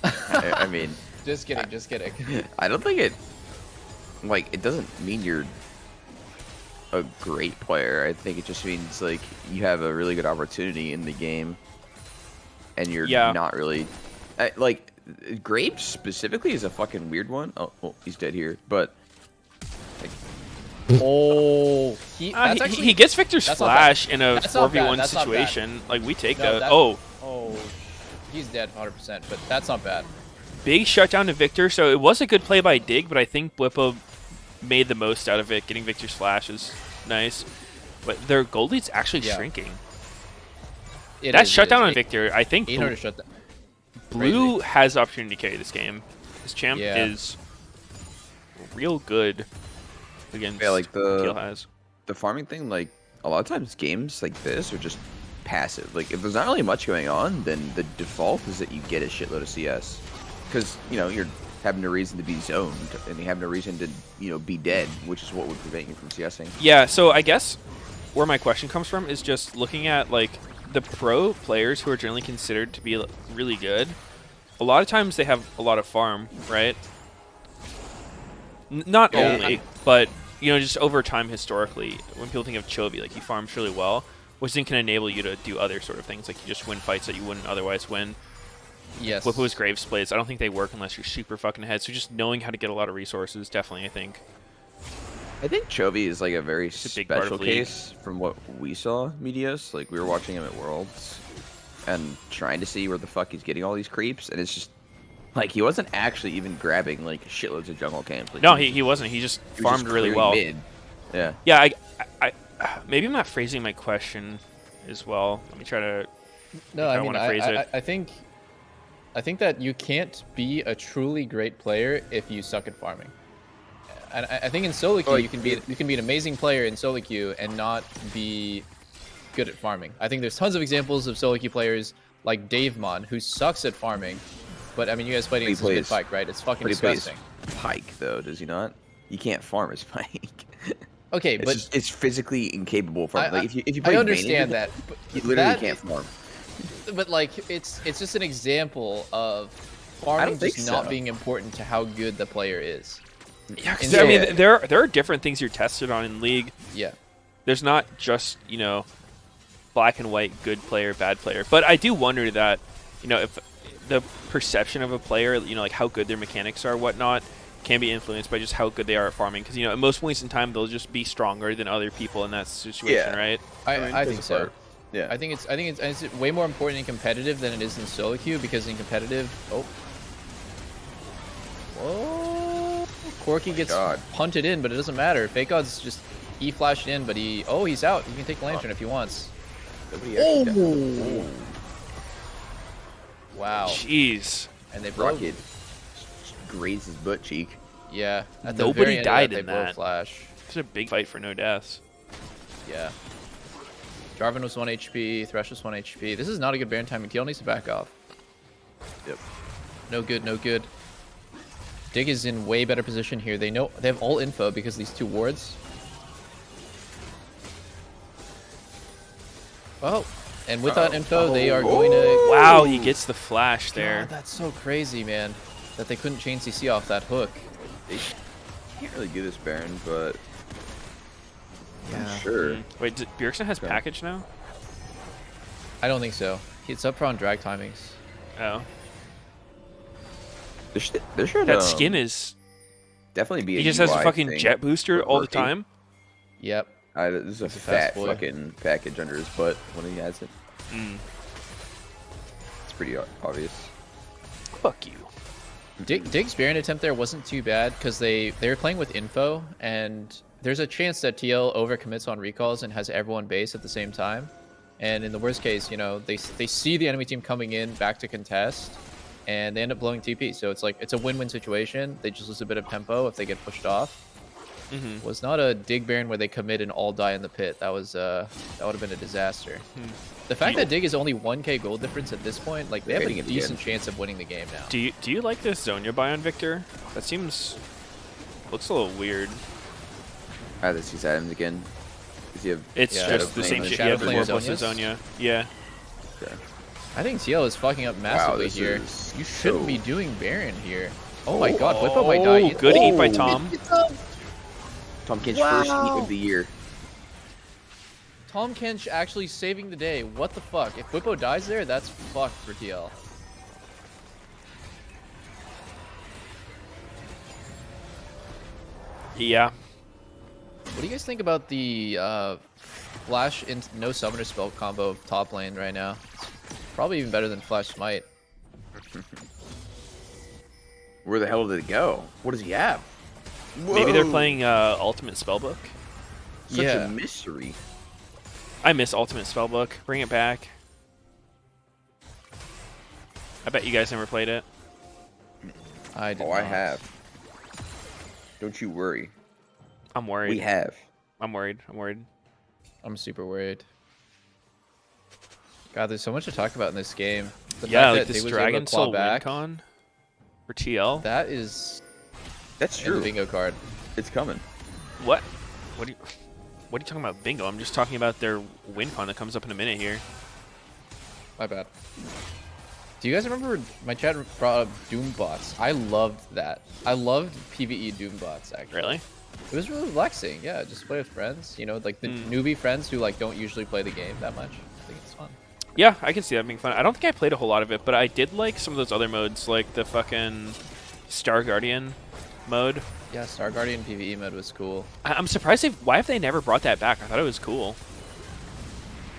I mean... Just kidding, just kidding. I don't think it... Like, it doesn't mean you're a great player. I think it just means like you have a really good opportunity in the game, and you're not really like Graves specifically is a fucking weird one. Oh, well, he's dead here, but like, he gets Victor's flash in a 4v1 situation. Like we take that. Oh, he's dead 100%, but that's not bad. Big shutdown to Victor. So it was a good play by Dig, but I think Blippo made the most out of it. Getting Victor's flash is nice, but their gold lead's actually shrinking. That shutdown on Victor, I think Blue has the opportunity to carry this game. This champ is real good against like Teal has. The farming thing, like a lot of times games like this are just passive. Like if there's not really much going on, then the default is that you get a shitload of CS, because you're having no reason to be zoned, and you have no reason to be dead, which is what would prevent you from CSing. Yeah, so I guess where my question comes from is just looking at like the pro players who are generally considered to be really good. A lot of times they have a lot of farm, right? Not only, but just over time historically, when people think of Chovy, like he farms really well, which then can enable you to do other sort of things, like you just win fights that you wouldn't otherwise win. Yes. Blippo's Graves plays, I don't think they work unless you're super fucking ahead. So just knowing how to get a lot of resources, definitely, I think Chovy is like a very special case from what we saw. Meteos, like we were watching him at Worlds and trying to see where the fuck he's getting all these creeps, and it's just like he wasn't actually even grabbing like shitloads of jungle camps. Like, no, he wasn't. He just farmed really well. Mid. Yeah. Yeah. I maybe I'm not phrasing my question as well. Let me try to. No, I mean, I think that you can't be a truly great player if you suck at farming. And I think in solo queue you can be an amazing player in solo queue and not be good at farming. I think there's tons of examples of solo queue players like Davemon who sucks at farming, but I mean you guys played against his Pike, right? It's fucking disgusting. Pike though, does he not? You can't farm as Pike. Okay, but it's physically incapable of farming. Like if you play I understand that, but you literally can't farm. But like it's just an example of farming just not being important to how good the player is. Yeah, because I mean, there are different things you're tested on in League. Yeah. There's not just, black and white, good player, bad player. But I do wonder that, if the perception of a player, like how good their mechanics are, whatnot, can be influenced by just how good they are at farming. Because, at most points in time, they'll just be stronger than other people in that situation, right? I think so. Yeah. I think it's way more important in competitive than it is in solo queue, because in competitive, Corki gets punted in, but it doesn't matter. Fake God's just E-flashed in, but he's out. He can take Lantern if he wants. Wow. Jeez. And they Rocket grazed his butt cheek. Yeah. Nobody died in that. Flash. It's a big fight for no deaths. Yeah. Jarvan was 1 HP. Thresh was 1 HP. This is not a good Baron time, and Teal needs to back off. Yep. No good, no good. Dig is in way better position here. They have all info because of these two wards. Oh, and with that info, they are going to... Wow, he gets the flash there. God, that's so crazy, man. That they couldn't chain CC off that hook. They can't really do this Baron, but... Yeah. I'm sure. Wait, Bjergsen has package now? I don't think so. It's up for on drag timings. Oh. There should that skin is definitely be. He just has a fucking jet booster all the time. Yep. There's a fat fucking package under his butt when he has it. It's pretty obvious. Fuck you. Dig's Baron attempt there wasn't too bad because they were playing with info, and there's a chance that TL overcommits on recalls and has everyone base at the same time. And in the worst case, they see the enemy team coming in back to contest, and they end up blowing TP. So it's a win-win situation. They just lose a bit of tempo if they get pushed off. Was not a Dig Baron where they commit and all die in the pit. That would have been a disaster. The fact that Dig is only 1k gold difference at this point, like they have a decent chance of winning the game now. Do you like this Zhonya buy on Victor? That looks a little weird. This he's items again. Does he have it's just the same shit. He had 4 plus Zhonya. Yeah. Okay. I think TL is fucking up massively here. You shouldn't be doing Baron here. Oh my god, Blippo might die. Good eat by Tom. Tom Kinch first eat of the year. Tom Kench actually saving the day. What the fuck? If Whippo dies there, that's fucked for TL. Yeah. What do you guys think about the flash into no summoner spell combo of top lane right now? It's probably even better than flash smite. Where the hell did it go? What does he have? Maybe they're Whoa. playing Ultimate Spellbook. Such Yeah. a mystery. I miss Ultimate Spellbook. Bring it back. I bet you guys never played it. I did Oh, I not. have. Don't you worry. I'm worried. We have. I'm worried. I'm worried. I'm super worried. God, there's so much to talk about in this game. The Yeah, fact like that they this was Dragon able to claw Soul back, WinCon for TL. that is That's in true. the bingo card. It's coming. What? What are you talking about, bingo? I'm just talking about their WinCon that comes up in a minute here. My bad. Do you guys remember my chat brought up Doom bots? I loved that. I loved PvE Doom bots, actually. Really? It was really relaxing. Yeah, just play with friends. You know, like the newbie friends who like don't usually play the game that much. I think it's fun. Yeah, I can see that being fun. I don't think I played a whole lot of it, but I did like some of those other modes, like the fucking Star Guardian mode. Yeah, Star Guardian PvE mode was cool. I'm surprised why have they never brought that back? I thought it was cool.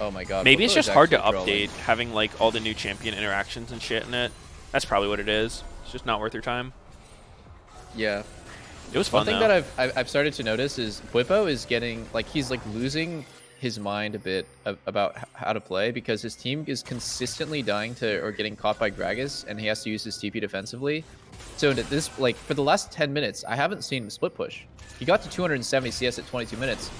Oh my god. Maybe it's Whippo just is hard to actually update, trolling. having like all the new champion interactions and shit in it. That's probably what it is. It's just not worth your time. Yeah. It was fun One thing though. that I've started to notice is Whippo is getting like he's like losing his mind a bit about how to play because his team is consistently dying to or getting caught by Gragas and he has to use his TP defensively. So this like for the last 10 minutes I haven't seen him split push. He got to 270 CS at 22 minutes,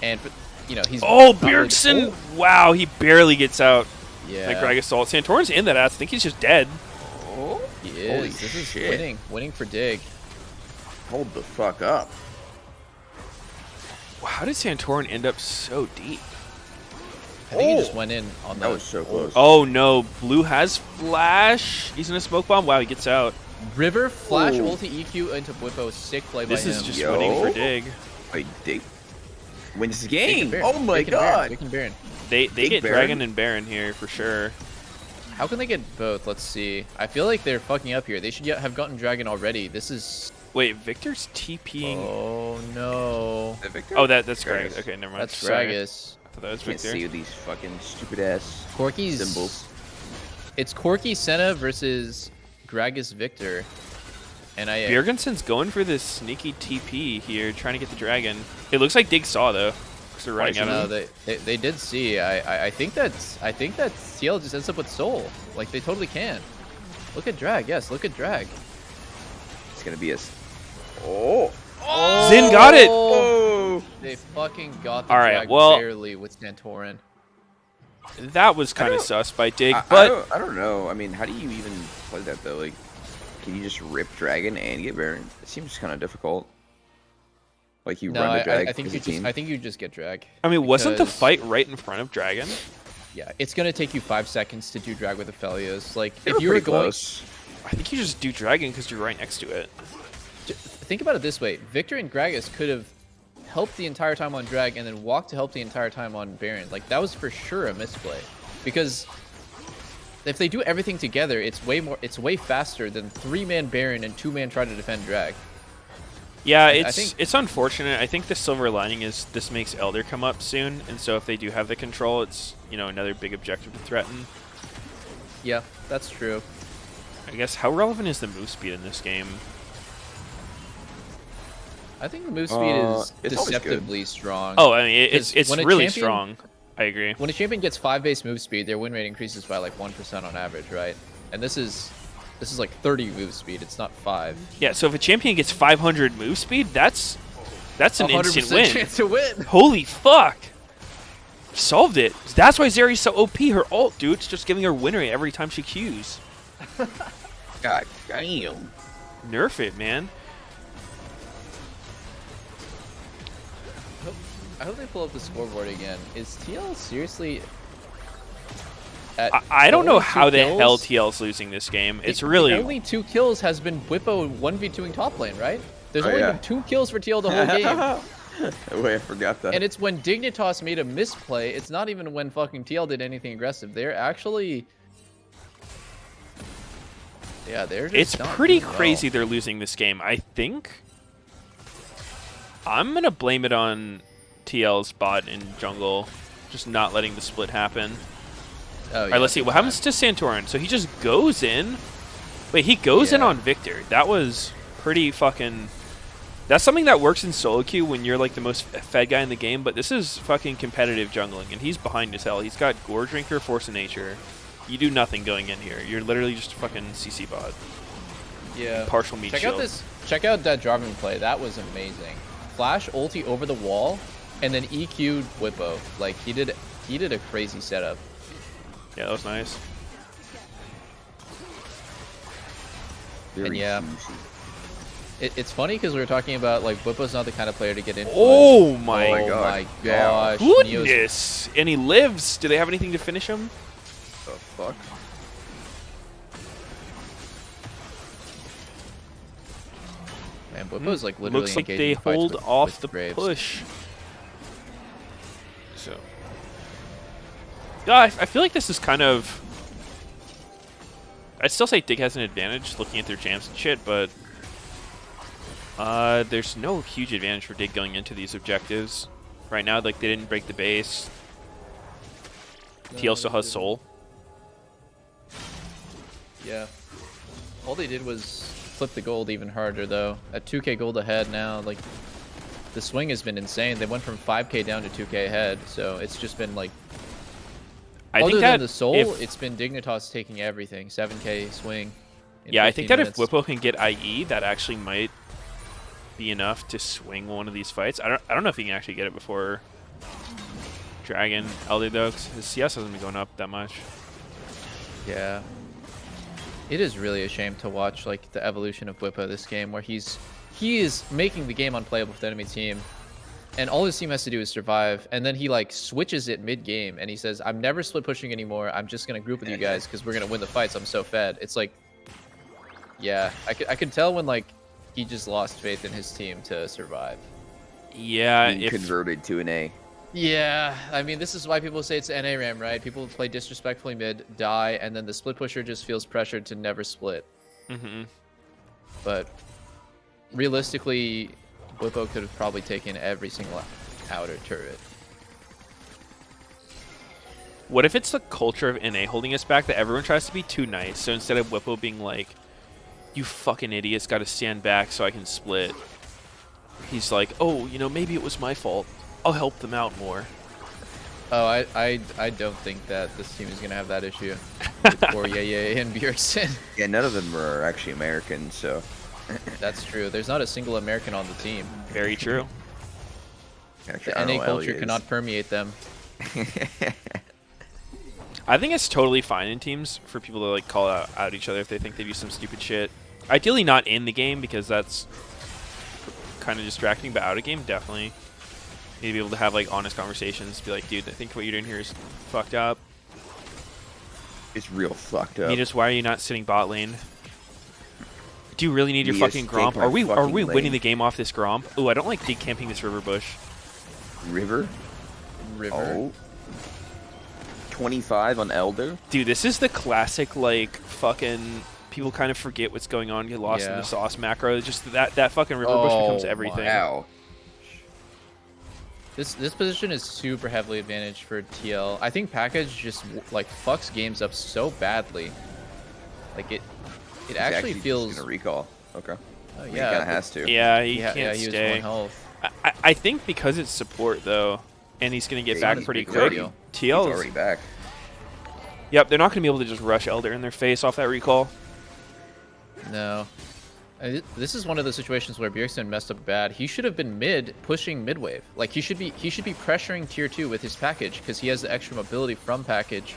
and you know he's Oh, not really- Bjergsen! Wow, he barely gets out. Yeah, Like Gragas Salt. Santorin's in that ass. I think he's just dead. Oh, he holy is. This is shit. winning for Dig. Hold the fuck up. Wow, how did Santorin end up so deep? I think he just went in on That the was so close. Oh no, Blue has flash. He's in a smoke bomb. Wow, he gets out. River flash Ooh. ulti EQ into Whippo. Sick play This by is him. just Yo. winning for Dig. Wait, Dig wins the Dig and game. Baron. Oh my Dig and Baron. god. Dig and Baron. They Big get Baron. Dragon and Baron here for sure. How can they get both? Let's see. I feel like they're fucking up here. They should have gotten Dragon already. This is... Wait, Victor's TPing. Oh, no. Is that Victor? Oh, that's Gragas. Gragas. Okay, never mind. That's Sorry. Gragas. I thought that was Can't Victor. see these fucking stupid ass Corky's... symbols. It's Corky Senna versus Gragas Victor. And Bjergensen's going for this sneaky TP here, trying to get the dragon. It looks like Dig saw though, because they're running out No, of it. they did see. I think that TL just ends up with Soul. Like, they totally can. Look at Drag. Yes, look at Drag. It's gonna be a. Oh. Zin got it! Oh. They fucking got the All right, Drag well- barely with Santorin. That was kind of don't- sus by Dig, I but don't know. I mean, how do you even play that though? Like, can you just rip Dragon and get Baron? It seems kind of difficult. Like you No, run the Drag I think as you a team. I think you just get Drag. I mean, wasn't the because- fight right in front of Dragon? Yeah, it's gonna take you 5 seconds to do Drag with Aphelios. Like, They if you were pretty going, close. I think you just do Dragon because you're right next to it. think about it this way: Victor and Gragas could have helped the entire time on Drag and then walked to help the entire time on Baron. Like, that was for sure a misplay, because if they do everything together, it's way faster than 3-man Baron and 2-man try to defend Drag. Yeah, I it's think- it's unfortunate. I think the silver lining is this makes Elder come up soon, and so if they do have the control, it's another big objective to threaten. Yeah, that's true. I guess how relevant is the move speed in this game? I think the move speed is it's always good. deceptively strong. Oh, I mean it's 'Cause when a really champion- strong. I agree. When a champion gets 5 base move speed, their win rate increases by like 1% on average, right? And this is like 30 move speed. It's not 5. Yeah, so if a champion gets 500 move speed, that's an instant win. chance to win. Holy fuck! Solved it. That's why Zeri's so OP. Her ult, dude, it's just giving her win rate every time she Qs. God damn. Nerf it, man. I hope they pull up the scoreboard again. Is TL seriously? I don't know only 2 how the kills? hell TL's losing this game. It's The really only 2 kills has been Whippo 1v2ing top lane, right? There's Oh, only yeah. been 2 kills for TL the whole game. Wait, I forgot that. And it's when Dignitas made a misplay. It's not even when fucking TL did anything aggressive. They're actually... Yeah, they're just It's not pretty doing crazy well. they're losing this game. I think I'm going to blame it on TL's bot in jungle, just not letting the split happen. Oh, All right, let's see. What happens to Santorin? So he just goes in. Wait, he goes in on Victor. That was pretty fucking... That's something that works in solo queue when you're like the most fed guy in the game, but this is fucking competitive jungling, and he's behind as hell. He's got Gore Drinker, Force of Nature. You do nothing going in here. You're literally just a fucking CC bot. Yeah. Partial meat Check shield. out this. Check out that Jarvan play. That was amazing. Flash ulti over the wall, and then EQ'd Whippo. Like he did a crazy setup. Yeah, that was nice. And yeah, it's funny because we were talking about like Whippo's not the kind of player to get into. Oh my Oh God. my gosh. goodness! And he lives. Do they have anything to finish him? The fuck? Man, Whippo's like literally Looks like engaging they in fights hold with, off with the Graves. push. So, yeah, I feel like this is kind of. I'd still say Dig has an advantage looking at their champs and shit, but there's no huge advantage for Dig going into these objectives right now. Like they didn't break the base. TL still has Soul. Yeah. All they did was flip the gold even harder though. At 2k gold ahead now, like the swing has been insane. They went from 5k down to 2k ahead, so it's just been like I other think than that the soul, if, it's been Dignitas taking everything. 7k swing. in yeah, I think that 15 if minutes. Whippo can get IE, that actually might be enough to swing one of these fights. I don't know if he can actually get it before Dragon Elder though, 'cause his CS hasn't been going up that much. Yeah. It is really a shame to watch like the evolution of Whippo this game, where he is making the game unplayable for the enemy team, and all his team has to do is survive, and then he like switches it mid-game and he says, I'm never split pushing anymore, I'm just gonna group with you guys because we're gonna win the fights, I'm so fed. It's like, yeah, I could tell when like he just lost faith in his team to survive. Yeah, Being if converted to an A. Yeah, I mean, this is why people say it's NA RAM, right? People play disrespectfully mid, die, and then the split pusher just feels pressured to never split. mhm. But realistically, Whippo could have probably taken every single outer turret. What if it's the culture of NA holding us back that everyone tries to be too nice? So instead of Whippo being like, you fucking idiots got to stand back so I can split, he's like, oh, you know, maybe it was my fault. I'll help them out more. Oh, I don't think that this team is going to have that issue with Yeye and Bjergsen. Yeah, none of them are actually American, so. That's true. There's not a single American on the team. Very true. Actually, The I don't know NA what culture Elliot is. cannot permeate them. I think it's totally fine in teams for people to like call out each other if they think they do some stupid shit. Ideally not in the game because that's kind of distracting, but out of game, definitely. You need to be able to have like honest conversations. Be like, dude, I think what you're doing here is fucked up. It's real fucked up. Meteos, why are you not sitting bot lane? Do you really need your Meteos, fucking take Gromp? my Are we fucking winning lane. the game off this Gromp? Ooh, I don't like decamping this river bush. River? River. Oh. 25 on Elder? Dude, this is the classic like fucking people kind of forget what's going on, get lost in Yeah. the sauce macro. Just that fucking river bush becomes Oh everything. Wow. This position is super heavily advantaged for TL. I think package just like fucks games up so badly. Like it He's actually just feels. gonna recall. Okay. Oh, He yeah, kind of but- has to. Yeah, he Yeah, can't he was stay. one health. I think because it's support though, and he's gonna get Yeah, back he's pretty big quick. already. He's TL is, already back. yep, they're not gonna be able to just rush Elder in their face off that recall. No. This is one of the situations where Bjergsen messed up bad. He should have been mid, pushing mid wave. Like he should be pressuring tier 2 with his package because he has the extra mobility from package.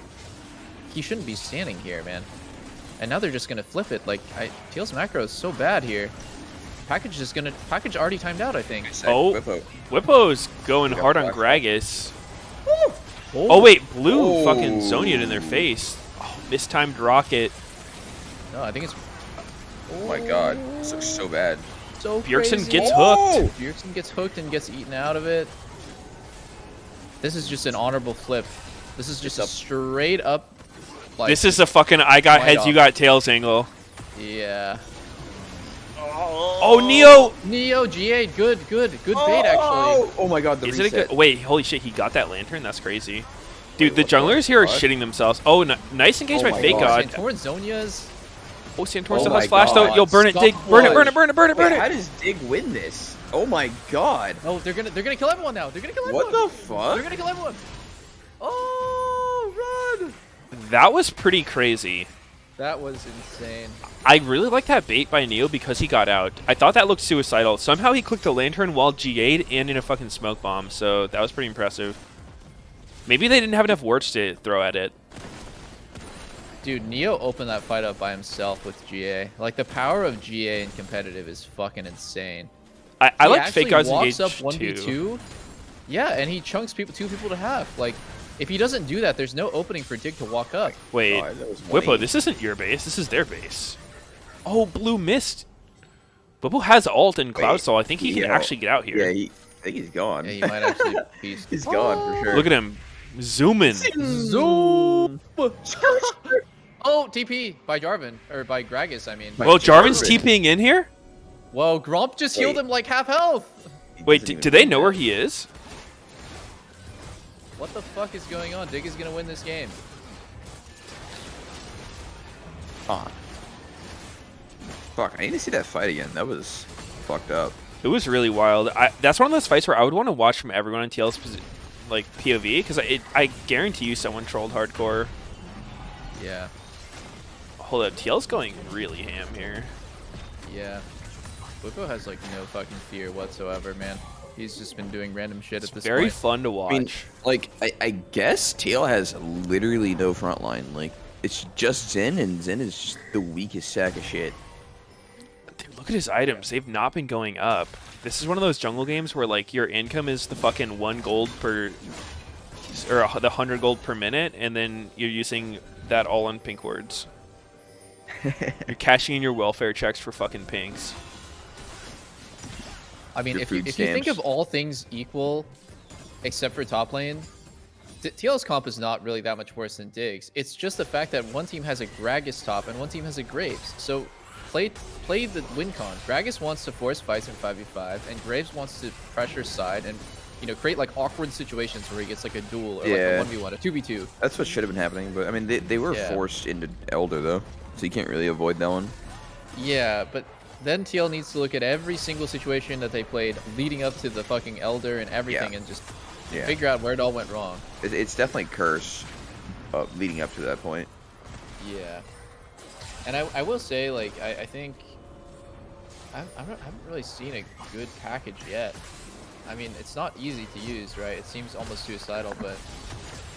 He shouldn't be standing here, man. And now they're just gonna flip it. Like TL's macro is so bad here. Package already timed out, I think. Oh, Whippo. Whippo's going Got hard on flash. Gragas. Oh wait, Blue fucking Zonia'd in their face. Oh, mistimed rocket. No, I think it's. Oh my god. This looks so bad. So Bjergsen crazy. gets hooked. Bjergsen gets hooked and gets eaten out of it. This is just an honorable flip. This is just a straight up. Like, This is a fucking I got Right heads, off. you got tails angle. Yeah. Oh, Neo! Neo GA, good bait actually. Oh my god, the Is it a reset. good? Wait, holy shit, he got that lantern? That's crazy. Dude, the Wait, what the junglers here are fuck? shitting themselves. Oh, nice engaged Oh by my Fake God. God. Santorin Zonia's. Oh, Santorin Oh still my has flash though. God. Yo, burn it, Dig. Stop Burn it, one. burn it, burn it, burn it, burn Wait, how it. does Dig win this? Oh my god. Oh, they're gonna kill everyone now. They're gonna kill everyone. What the fuck? They're gonna kill everyone. Oh, run! That was pretty crazy. That was insane. I really like that bait by Neo because he got out. I thought that looked suicidal. Somehow he clicked the lantern while GA'd and in a fucking smoke bomb, so that was pretty impressive. Maybe they didn't have enough wards to throw at it. Dude, Neo opened that fight up by himself with GA. Like, the power of GA in competitive is fucking insane. I He like actually Fake God's walks engaged up 1v2. too. Yeah, and he chunks two people to half. Like, if he doesn't do that, there's no opening for Dig to walk up. Wait, God, that was Whippo, lame. this isn't your base. This is their base. Oh, Blue missed. Whippo has ult and Cloud Soul. I think he can actually get out here. Yeah, I think he's gone. Yeah, he might actually beast. He's gone for sure. Look at him zooming. Zoom! Oh, TP by Jarvan. Or by Gragas, I mean. Well, Jarvan's Jarvan. TPing in here? Whoa, Gromp just healed Wait. him like half health. He Wait, doesn't do even they do know that. where he is? What the fuck is going on? Dig is gonna win this game. Ah. Fuck, I need to see that fight again. That was fucked up. It was really wild. That's one of those fights where I would want to watch from everyone on TL's like POV because I guarantee you someone trolled hardcore. Yeah. Hold up, TL's going really ham here. Yeah. Whippo has like no fucking fear whatsoever, man. He's just been doing random shit It's at this very point. fun to watch. I mean, like, I guess Tail has literally no front line. Like, it's just Zen, and Zen is just the weakest sack of shit. Dude, look at his items. They've not been going up. This is one of those jungle games where like your income is the fucking 1 gold per, or the 100 gold per minute, and then you're using that all on pink words. You're cashing in your welfare checks for fucking pinks. I mean, Your if you food think of stamps. all things equal, except for top lane, TL's comp is not really that much worse than Diggs. It's just the fact that one team has a Gragas top and one team has a Graves. So play the win con. Gragas wants to force fights in 5v5, and Graves wants to pressure side and, you know, create like awkward situations where he gets like a duel or Yeah. like a 1v1, a 2v2. That's what should have been happening, but I mean, they were Yeah. forced into Elder, though, so you can't really avoid that one. Yeah, but then TL needs to look at every single situation that they played leading up to the fucking Elder and everything Yeah. and just Yeah. figure out where it all went wrong. It's definitely Curse leading up to that point. Yeah. And I will say, like, I think I haven't really seen a good package yet. I mean, it's not easy to use, right? It seems almost suicidal, but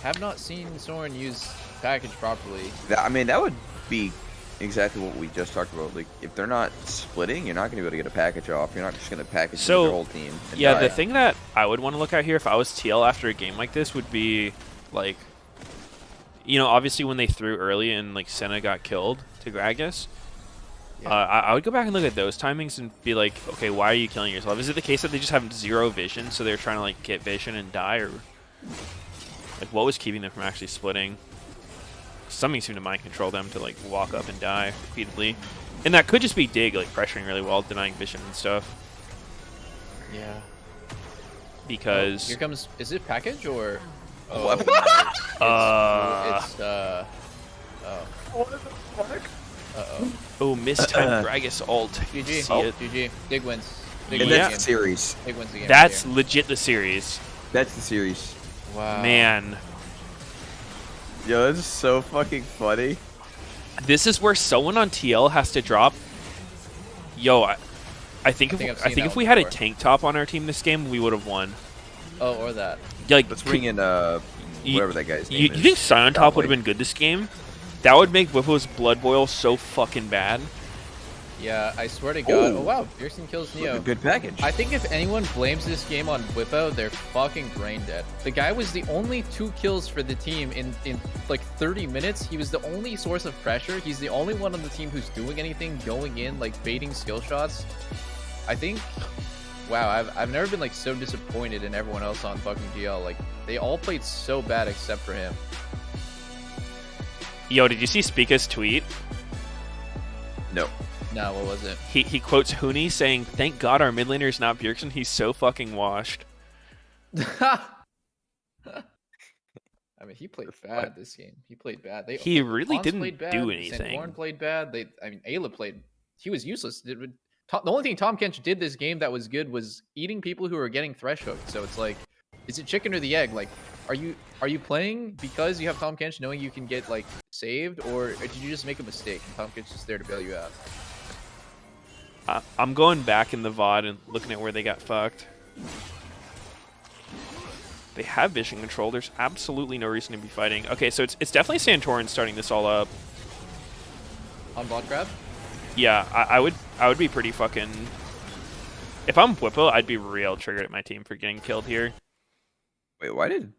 have not seen Soren use package properly. I mean, that would be exactly what we just talked about. Like, if they're not splitting, you're not going to be able to get a package off. You're not just going to package So, their whole team. And Yeah, die. the thing that I would want to look at here if I was TL after a game like this would be, like, you know, obviously when they threw early and, like, Senna got killed to Gragas, Yeah. I would go back and look at those timings and be like, okay, why are you killing yourself? Is it the case that they just have 0 vision, so they're trying to, like, get vision and die, or, like, what was keeping them from actually splitting? Something seemed to mind control them to, like, walk up and die repeatedly. And that could just be Dig, like, pressuring really well, denying vision and stuff. Yeah. Because Here comes. Is it package or? Oh, What? no. It's oh. What the fuck? oh, mistimed Gragas ult. GG. See Oh, it. GG. Dig wins. Dig And wins that's the the game. series. Dig wins the game. That's right legit the series. That's the series. here. Wow. Man, Yo, that's so fucking funny. this is where someone on TL has to drop. Yo, I think think I've if seen that we one had a before. tank top on our team this game, we would have won. Oh, or that. Yeah, like, Let's bring in whatever that guy's name You is. think Sion top would have Probably. been good this game? That would make Whippo's blood boil so fucking bad. Yeah, I swear to God. Ooh. Oh wow, Pearson kills Neo. A good package. I think if anyone blames this game on Whippo, they're fucking brain dead. The guy was the only 2 kills for the team in like 30 minutes. He was the only source of pressure. He's the only one on the team who's doing anything, going in, like baiting skill shots. I think, wow, I've never been like so disappointed in everyone else on fucking GL. Like they all played so bad except for him. Yo, did you see Spica's tweet? No. No, what was it? He quotes Huni saying, "Thank God our mid laner is not Bjergsen. He's so fucking washed." I mean, he played bad this game. He played bad. He really Hans didn't played bad, do anything. Santorin played bad. I mean, Ayla played. He was useless. The only thing Tom Kench did this game that was good was eating people who were getting thresh hooked. So it's like, is it chicken or the egg? Like, are you playing because you have Tom Kench knowing you can get like saved, or did you just make a mistake and Tom Kench is there to bail you out? I'm going back in the VOD and looking at where they got fucked. They have vision control. There's absolutely no reason to be fighting. Okay, so it's definitely Santorin starting this all up. On bot grab? Yeah, I would be pretty fucking... If I'm Whippo, I'd be real triggered at my team for getting killed here. Wait, why did...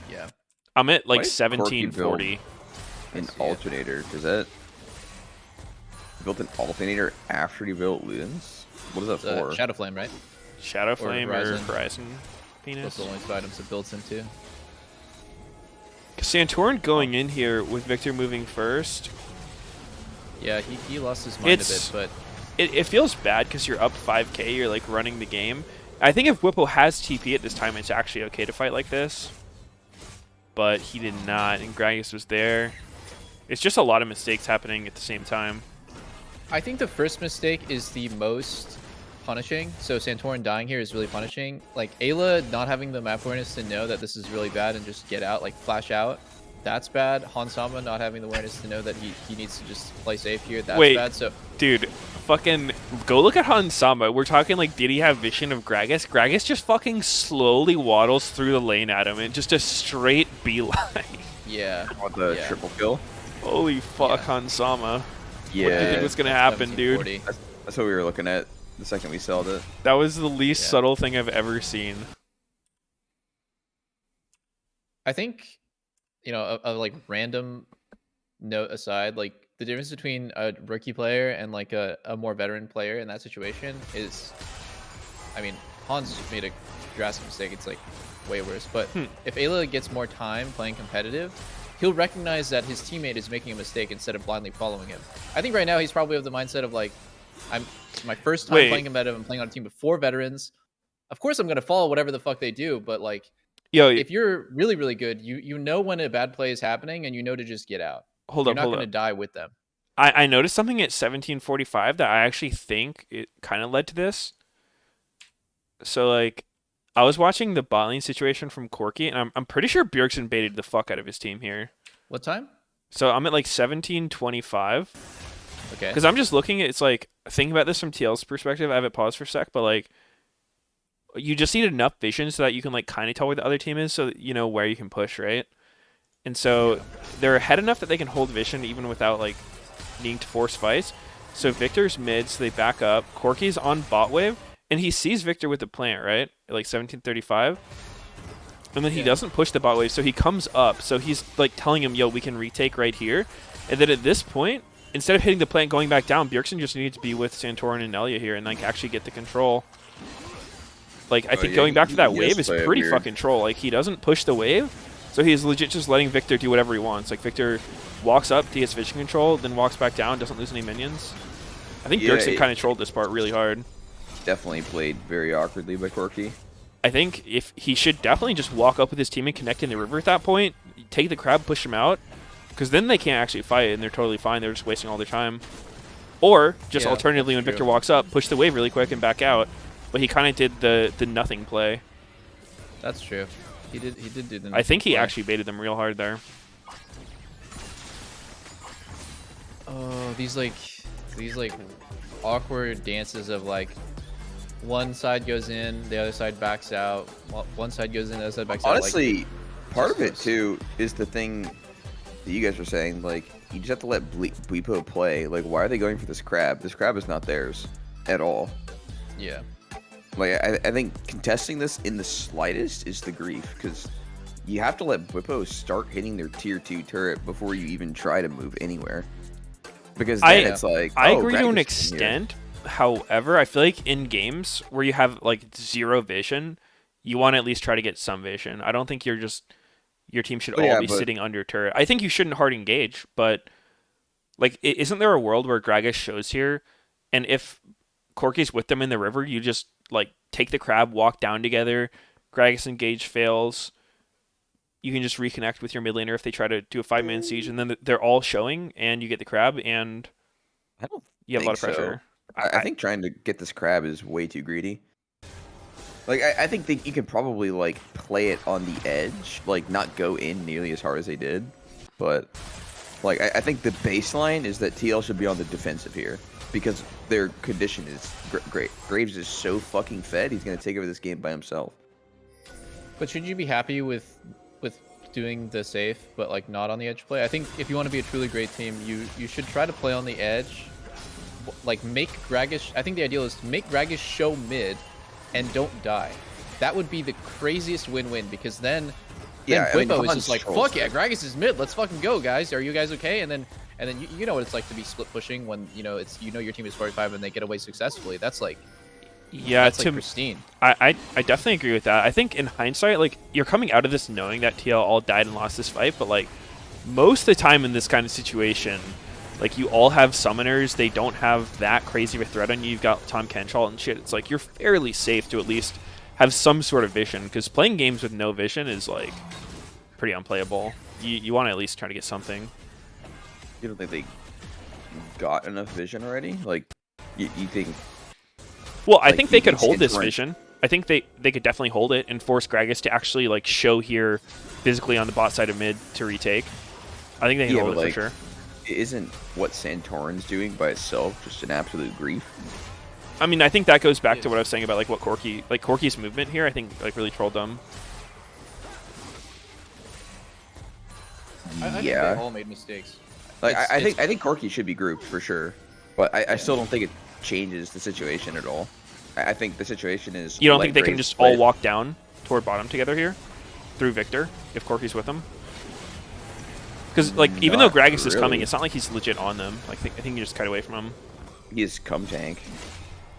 Yeah. I'm at like Why did Corky 1740. an alternator? Does that... You built an alternator after you built Luden's? What is that for? Shadow Flame, right? Shadow Flame or Horizon. Horizon Those Penis. are the only two items it builds into. Santorin going in here with Victor moving first. Yeah, he lost his mind a bit, but it feels bad because you're up 5k, you're like running the game. I think if Whippo has TP at this time, it's actually okay to fight like this. But he did not, and Gragas was there. It's just a lot of mistakes happening at the same time. I think the first mistake is the most punishing. So Santorin dying here is really punishing. Like Ayla not having the map awareness to know that this is really bad and just get out, like flash out. That's bad. Hansama not having the awareness to know that he needs to just play safe here. That's bad. So dude, fucking go look at Hansama. We're talking like, did he have vision of Gragas? Gragas just fucking slowly waddles through the lane at him and just a straight beeline. Yeah. Want the triple kill? Holy fuck, Yeah. Hansama. Yeah. What do you think was gonna happen, dude? 1740. That's what we were looking at the second we sold it. That was the least Yeah. subtle thing I've ever seen. I think, you know, a like random note aside, like the difference between a rookie player and like a more veteran player in that situation is, I mean, Hans made a drastic mistake. It's like way worse. But if Ayla gets more time playing competitive, he'll recognize that his teammate is making a mistake instead of blindly following him. I think right now he's probably of the mindset of like, it's my first time playing competitive. I'm playing on a team with 4 veterans. Of course I'm going to follow whatever the fuck they do, but like, Yo, if you're really, really good, you know when a bad play is happening and you know to just get out. hold You're up, not hold going to up. die with them. I noticed something at 1745 that I actually think it kind of led to this. So like, I was watching the bot lane situation from Corky, and I'm pretty sure Bjergsen baited the fuck out of his team here. What time? So I'm at like 1725. Okay. Because I'm just looking at, it's like, thinking about this from TL's perspective, I have it paused for a sec, but like, you just need enough vision so that you can like kind of tell where the other team is, so that you know where you can push, right? And so they're ahead enough that they can hold vision even without like needing to force fights. So Victor's mid, so they back up. Corky's on bot wave, and he sees Victor with the plant, right? At like 1735. And then he doesn't push the bot wave, so he comes up. So he's like telling him, yo, we can retake right here. And then at this point, instead of hitting the plant going back down, Bjergsen just needs to be with Santorin and Nelia here and like actually get the control. Like, I think going back to that wave is pretty fucking troll. Like, he doesn't push the wave, so he's legit just letting Victor do whatever he wants. Like, Victor walks up, he gets vision control, then walks back down, doesn't lose any minions. I think Bjergsen kind of trolled this part really hard. Definitely played very awkwardly by Corky. I think if he should definitely just walk up with his team and connect in the river at that point, take the crab, push him out, because then they can't actually fight and they're totally fine. They're just wasting all their time. Or just alternatively, when Victor walks up, push the wave really quick and back out. But he kind of did the nothing play. That's true. He did do the I think he play. actually baited them real hard there. Oh, these awkward dances of like one side goes in, the other side backs out. One side goes in, the other side backs out. Honestly, part of it too is the thing that you guys were saying. Like, you just have to let Bwipo play. Like, why are they going for this crab? This crab is not theirs at all. Yeah. Like, I think contesting this in the slightest is the grief, because you have to let Bwipo start hitting their tier 2 turret before you even try to move anywhere. Because then it's like, I agree to Gragas an is in here. extent, However, I feel like in games where you have like zero vision, you want to at least try to get some vision. I don't think your team should Oh, all yeah, be but sitting under turret. I think you shouldn't hard engage, but like, isn't there a world where Gragas shows here, and if Corki's with them in the river, you just like take the crab, walk down together. Gragas engage fails. You can just reconnect with your mid laner if they try to do a 5-man siege, and then they're all showing, and you get the crab, and I don't you have a lot think of so. pressure. I think trying to get this crab is way too greedy. Like, I think that you could probably, like, play it on the edge. Like, not go in nearly as hard as they did. But, like, I think the baseline is that TL should be on the defensive here. Because their condition is great. Graves is so fucking fed, he's going to take over this game by himself. But should you be happy with doing the safe, but like not on the edge play? I think if you want to be a truly great team, you should try to play on the edge. Like, make Gragas. I think the ideal is to make Gragas show mid, and don't die. That would be the craziest win-win, because then Bwipo is just like, fuck yeah, Gragas is mid. Let's fucking go, guys. Are you guys okay? And then you know what it's like to be split pushing when your team is 45 and they get away successfully. That's like. Yeah, that's like pristine. I definitely agree with that. I think in hindsight, like, you're coming out of this knowing that TL all died and lost this fight, but like most of the time in this kind of situation, like, you all have summoners. They don't have that crazy of a threat on you. You've got Tom Kenchall and shit. It's like you're fairly safe to at least have some sort of vision, because playing games with no vision is like pretty unplayable. You want to at least try to get something. You don't think they got enough vision already? Like, you think... Well, I think they could hold this vision. I think they could definitely hold it and force Gragas to actually like show here physically on the bot side of mid to retake. I think they can hold it for sure. Isn't what Santorin's doing by itself just an absolute grief? I mean, I think that goes back to what I was saying about like what Corki's movement here. I think like really trolled them. I think they all made mistakes. Like, I think Corki should be grouped for sure, but I still don't think it changes the situation at all. I think the situation is... You don't think they can just all walk down toward bottom together here? Through Victor, if Corki's with them? Because, like, even though Gragas is coming, it's not like he's legit on them. Like, I think you just cut away from him. He is cum tank.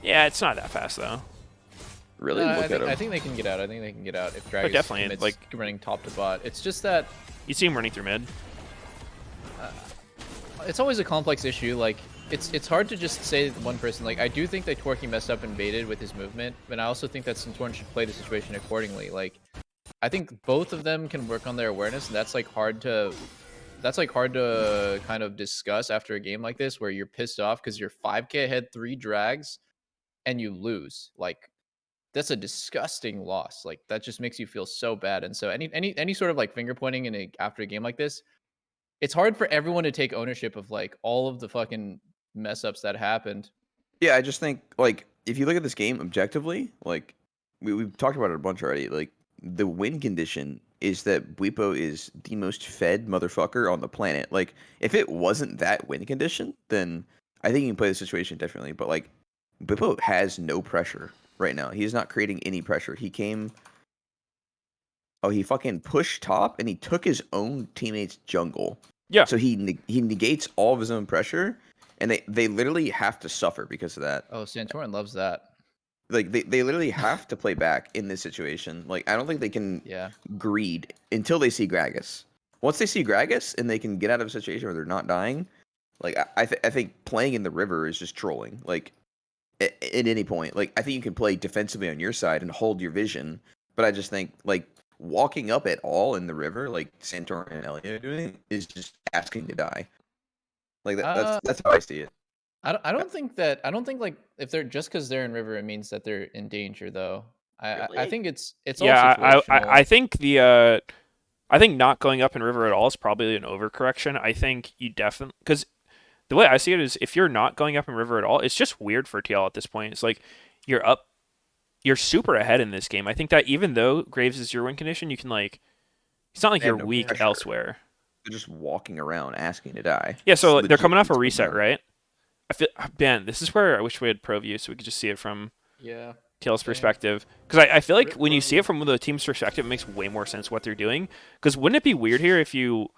Yeah, it's not that fast, though. Really? Look at him. I think they can get out. I think they can get out if Gragas definitely, like, running top to bot. It's just that... You see him running through mid. It's always a complex issue. Like, it's hard to just say one person. Like, I do think that Corki messed up and baited with his movement, and I also think that Santorin should play the situation accordingly. Like, I think both of them can work on their awareness, and that's hard to kind of discuss after a game like this, where you're pissed off because you're 5k ahead 3 drags and you lose. Like, that's a disgusting loss. Like, that just makes you feel so bad. And so any sort of like finger pointing after a game like this, it's hard for everyone to take ownership of like all of the fucking mess ups that happened. Yeah, I just think, like, if you look at this game objectively, like, we've talked about it a bunch already, like, the win condition is that Bwipo is the most fed motherfucker on the planet. Like, if it wasn't that win condition, then I think you can play the situation differently. But, like, Bwipo has no pressure right now. He's not creating any pressure. He came... Oh, he fucking pushed top, and he took his own teammate's jungle. Yeah. So he negates all of his own pressure, and they literally have to suffer because of that. Oh, Santorin loves that. Like, they literally have to play back in this situation. Like, I don't think they can greed until they see Gragas. Once they see Gragas and they can get out of a situation where they're not dying, like, I think playing in the river is just trolling. Like, at any point. Like, I think you can play defensively on your side and hold your vision, but I just think, like, walking up at all in the river, like Santorin and Elliot are doing, is just asking to die. Like, that's how I see it. I don't think like if they're just because they're in river, it means that they're in danger though. I think it's yeah. All I think I think not going up in river at all is probably an overcorrection. I think you definitely, because the way I see it is, if you're not going up in river at all, it's just weird for TL at this point. It's like you're up. You're super ahead in this game. I think that even though Graves is your win condition, you can, like, it's not like you're weak elsewhere. They're just walking around asking to die. Yeah, so like, they're coming off a reset, right? I feel, Ben, this is where I wish we had pro view so we could just see it from TL's perspective. Because I feel like when you see it from the team's perspective, it makes way more sense what they're doing. Because wouldn't it be weird here if you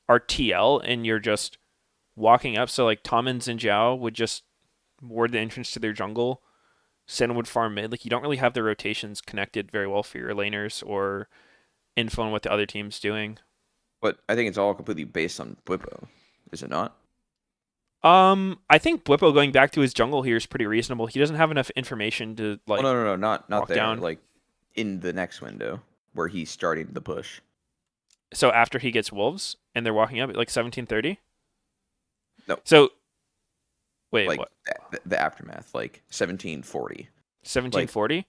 are TL and you're just walking up? So like Tom and Xin Zhao would just ward the entrance to their jungle, Sin would farm mid. Like you don't really have the rotations connected very well for your laners or info on what the other team's doing. But I think it's all completely based on Bwipo, is it not? I think Blippo going back to his jungle here is pretty reasonable. He doesn't have enough information to Oh like no, not walk there. down. Like in the next window where he's starting the push. So after he gets wolves and they're walking up at like 1730. No. So wait, like what? the aftermath, like 1740. 1740?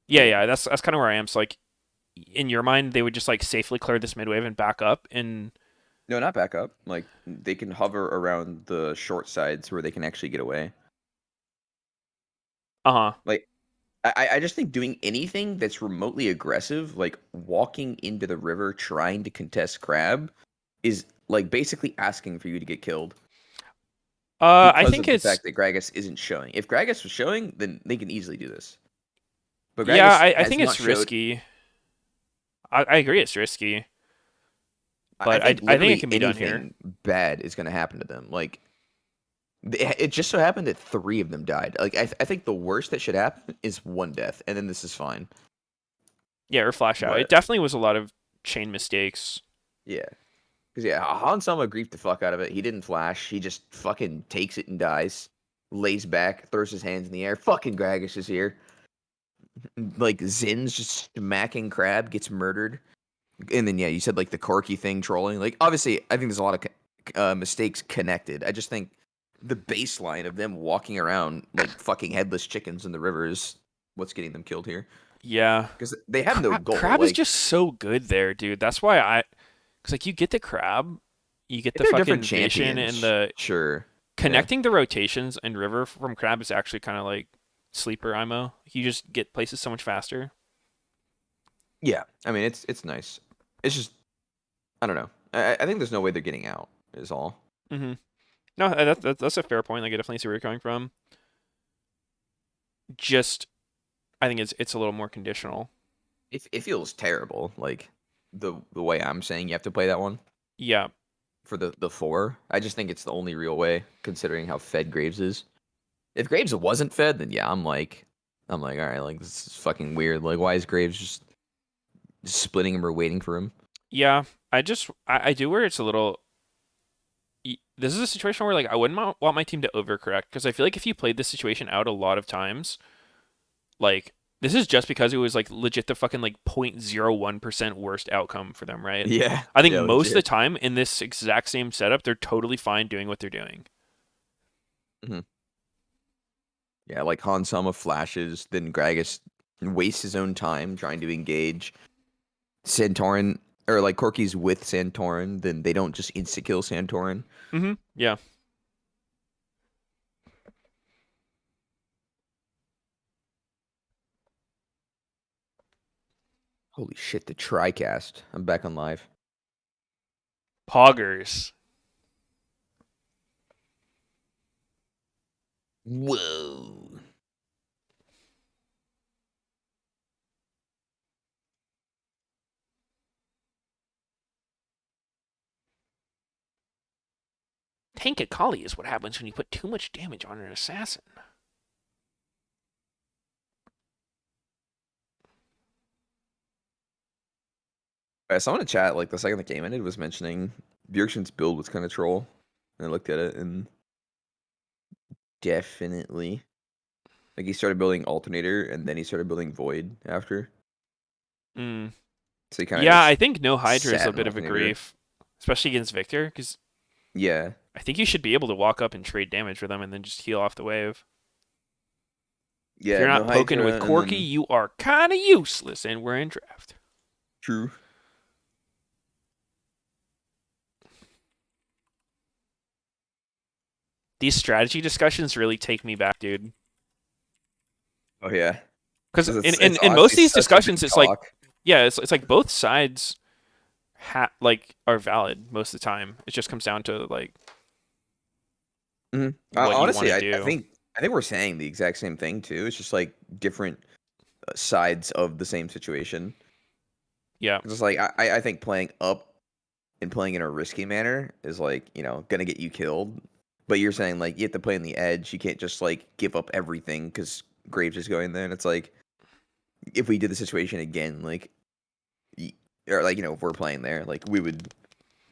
Yeah, that's kind of where I am. So like in your mind, they would just like safely clear this mid wave and back up and No, not back up. Like they can hover around the short sides where they can actually get away. uh-huh. Like I just think doing anything that's remotely aggressive, like walking into the river trying to contest crab, is like basically asking for you to get killed. I Because think of the it's fact that Gragas isn't showing. If Gragas was showing, then they can easily do this. But yeah, Gragas I has think not it's showed- risky. I agree it's risky. But I think literally it can be done here. anything bad is going to happen to them. Like it just so happened that 3 of them died. Like I think the worst that should happen is 1 death, and then this is fine. Yeah, or flash out. But- It definitely was a lot of chain mistakes. Yeah. Because, Han Sama griefed the fuck out of it. He didn't flash. He just fucking takes it and dies. Lays back, throws his hands in the air. Fucking Gragas is here. Like, Zin's just smacking Crab, gets murdered. And then, yeah, you said, like, the Corky thing trolling. Like, obviously, I think there's a lot of mistakes connected. I just think the baseline of them walking around like fucking headless chickens in the river is what's getting them killed here. Yeah. Because they have no goal. Crab like, is just so good there, dude. That's why because like you get the crab, you get the they're fucking different vision champions. and the Sure. connecting the rotations and river from crab is actually kind of like sleeper IMO. You just get places so much faster. Yeah, I mean it's nice. It's just I don't know. I think there's no way they're getting out. Is all. Mm-hmm. No, that's a fair point. Like I definitely see where you're coming from. Just, I think it's a little more conditional. It feels terrible. Like the way I'm saying you have to play that one. Yeah. For the 4, I just think it's the only real way, considering how fed Graves is. If Graves wasn't fed, then yeah, I'm like, all right, like this is fucking weird. Like, why is Graves just splitting him or waiting for him? Yeah, I do where it's a little. This is a situation where like I wouldn't want my team to overcorrect because I feel like if you played this situation out a lot of times, like this is just because it was like legit the fucking like 0.01% worst outcome for them, right? Yeah, I think yeah, most of the legit. time in this exact same setup, they're totally fine doing what they're doing. Mm-hmm. Yeah, like Han Sama flashes, then Gragas wastes his own time trying to engage Santorin, or like Corky's with Santorin, then they don't just insta-kill Santorin. Mm-hmm. Yeah. Holy shit, the TriCast. I'm back on live. Poggers. Whoa. Tank Akali is what happens when you put too much damage on an assassin. Someone in chat, like the second the game ended, was mentioning Bjergsen's build was kind of troll. And I looked at it and definitely. Like he started building Alternator and then he started building Void after. Mm. So he kind of Yeah, I think no Hydra is sat a in bit of a Alternator. grief, especially against Victor, because Yeah. I think you should be able to walk up and trade damage for them and then just heal off the wave. Yeah. If you're not no poking Hydra, with and Corky, then- you are kind of useless, and we're in draft. True. These strategy discussions really take me back, dude. Oh yeah. Because It's in most of honestly these such a discussions, big it's like, talk. yeah, it's like both sides are valid most of the time. It just comes down to like Mhm. what you Honestly, wanna I do. think we're saying the exact same thing too. It's just like different sides of the same situation. Yeah. 'Cause it's like I think playing up and playing in a risky manner is like, gonna get you killed. But you're saying like you have to play on the edge. You can't just like give up everything because Graves is going there. And it's like if we did the situation again, like or like if we're playing there, like we would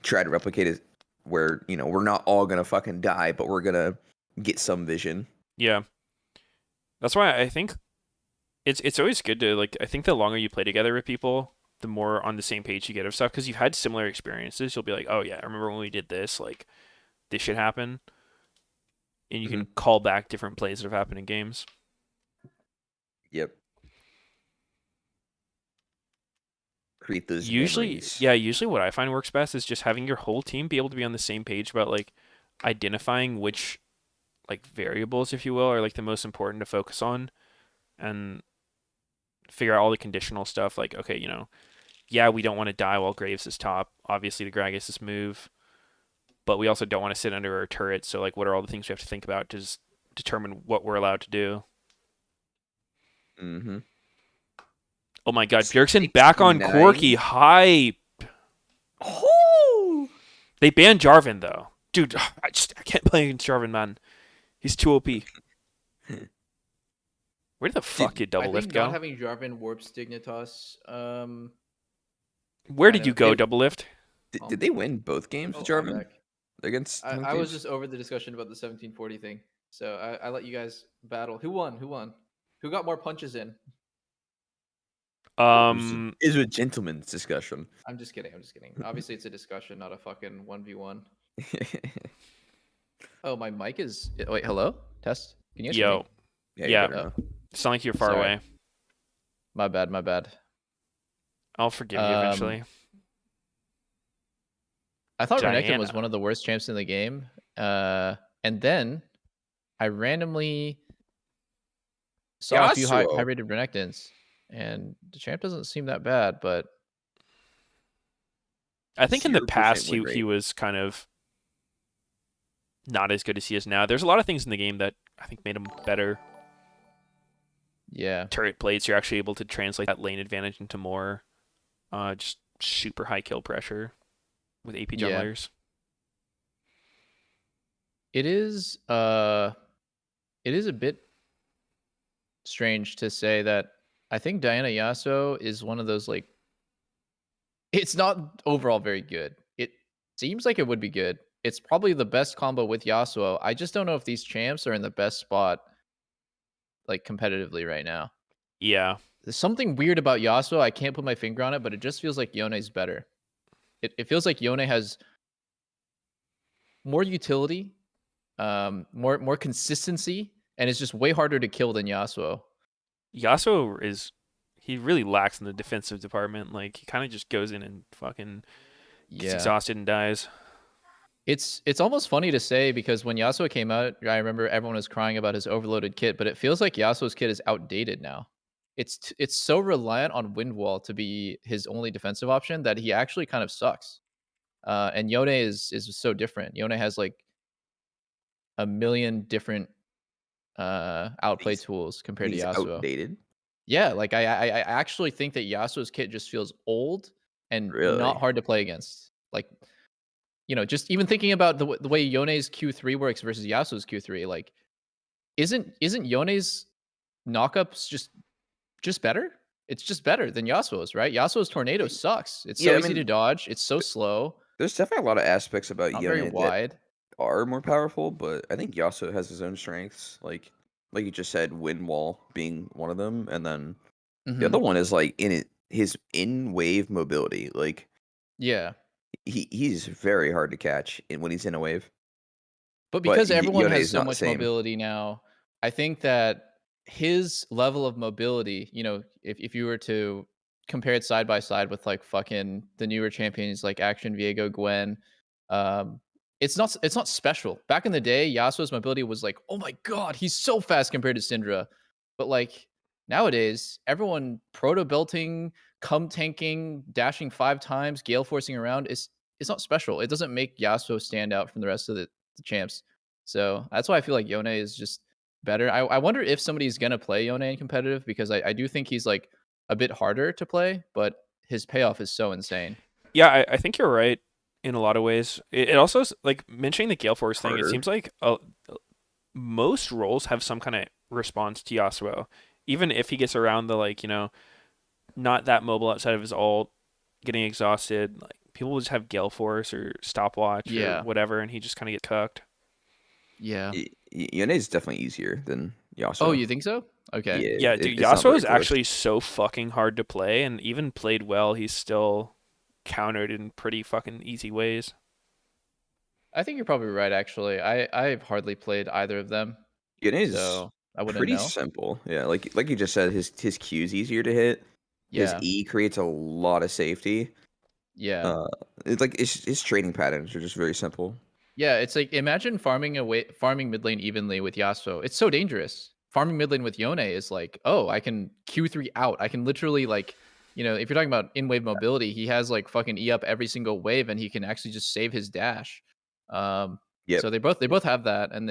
try to replicate it where we're not all gonna fucking die, but we're gonna get some vision. Yeah. That's why I think it's always good to like. I think the longer you play together with people, the more on the same page you get of stuff because you've had similar experiences. You'll be like, oh yeah, I remember when we did this. Like this should happen, and you can call back different plays that have happened in games. Yep. Create those Usually, memories. yeah. Usually, what I find works best is just having your whole team be able to be on the same page about like identifying which like variables, if you will, are like the most important to focus on, and figure out all the conditional stuff. Like, okay, yeah, we don't want to die while Graves is top. Obviously, the Gragas is move, but we also don't want to sit under our turret. So, like, what are all the things we have to think about to just determine what we're allowed to do? Mm-hmm. Oh my God, Bjergsen back on 69. Corki, hype. Oh! They banned Jarvan though, dude. I can't play against Jarvan, man. He's too OP. Where the fuck did Double Lift go? Not having Jarvan warps Dignitas. Where did you go, Double Lift? Did they win both games with Jarvan against? I was just over the discussion about the 1740 thing, so I let you guys battle. Who won? Who got more punches in? Is a gentleman's discussion. I'm just kidding. Obviously, it's a discussion, not a fucking 1v1. Oh, my mic is. Wait, hello? Test? Can you guys hear me? Yeah. Sound like you're far away. My bad. I'll forgive you eventually. I thought Renekton was one of the worst champs in the game. And then I randomly saw a few high-rated Renektons. And the champ doesn't seem that bad, but I think in the past he was kind of not as good as he is now. There's a lot of things in the game that I think made him better. Yeah. Turret plates, you're actually able to translate that lane advantage into more just super high kill pressure with AP junglers. It is a bit strange to say that I think Diana Yasuo is one of those, like, it's not overall very good. It seems like it would be good. It's probably the best combo with Yasuo. I just don't know if these champs are in the best spot, like, competitively right now. Yeah. There's something weird about Yasuo. I can't put my finger on it, but it just feels like Yone's better. It feels like Yone has more utility, more consistency, and it's just way harder to kill than Yasuo. Yasuo he really lacks in the defensive department. Like, he kind of just goes in and fucking gets exhausted and dies. It's almost funny to say because when Yasuo came out, I remember everyone was crying about his overloaded kit, but it feels like Yasuo's kit is outdated now. It's so reliant on Wind Wall to be his only defensive option that he actually kind of sucks. And Yone is so different. Yone has like a million different outplay tools compared to Yasuo. Outdated. Yeah, like I actually think that Yasuo's kit just feels old and not hard to play against. Like, just even thinking about the way Yone's Q3 works versus Yasuo's Q3, like, isn't Yone's knockups just better? It's just better than Yasuo's, right? Yasuo's Tornado sucks. It's so easy to dodge. It's so slow. There's definitely a lot of aspects about Not Yone very wide. that are more powerful, but I think Yasuo has his own strengths. Like you just said, Wind Wall being one of them, and then the other one is like his in wave mobility. Like, yeah, he's very hard to catch when he's in a wave. But because everyone Yone has so much mobility now, I think that his level of mobility, if you were to compare it side by side with like fucking the newer champions like Action, Viego, Gwen, it's not special. Back in the day, Yasuo's mobility was like, oh my god, he's so fast compared to Syndra. But like nowadays, everyone proto belting, cum tanking, dashing 5 times, gale forcing around it's not special. It doesn't make Yasuo stand out from the rest of the champs. So that's why I feel like Yone is just better. I wonder if somebody's gonna play Yone in competitive because I do think he's like a bit harder to play, but his payoff is so insane. Yeah, I think you're right. in a lot of ways. It also is, like mentioning the Gale Force thing. It Harder. seems like most roles have some kind of response to Yasuo, even if he gets around the like not that mobile outside of his ult, getting exhausted. Like people will just have Gale Force or Stopwatch or Yeah. whatever, and he just kind of gets cucked. Yeah. Yone is definitely easier than Yasuo. Oh, you think so? Okay. Yeah, Yeah, dude, it's not Yasuo very is close. actually so fucking hard to play, and even played well, he's still countered in pretty fucking easy ways. I think you're probably right. Actually, I've hardly played either of them, Yone is so I wouldn't pretty know. simple. Yeah, like you just said, his Q is easier to hit. His Yeah. E creates a lot of safety. Yeah. Uh, it's like his trading patterns are just very simple. Yeah, it's like imagine farming mid lane evenly with Yasuo. It's so dangerous. Farming mid lane with Yone is like, oh, I can Q3 out. I can literally like, if you're talking about in wave mobility, he has like fucking E up every single wave, and he can actually just save his dash. Yep. So they both have that, and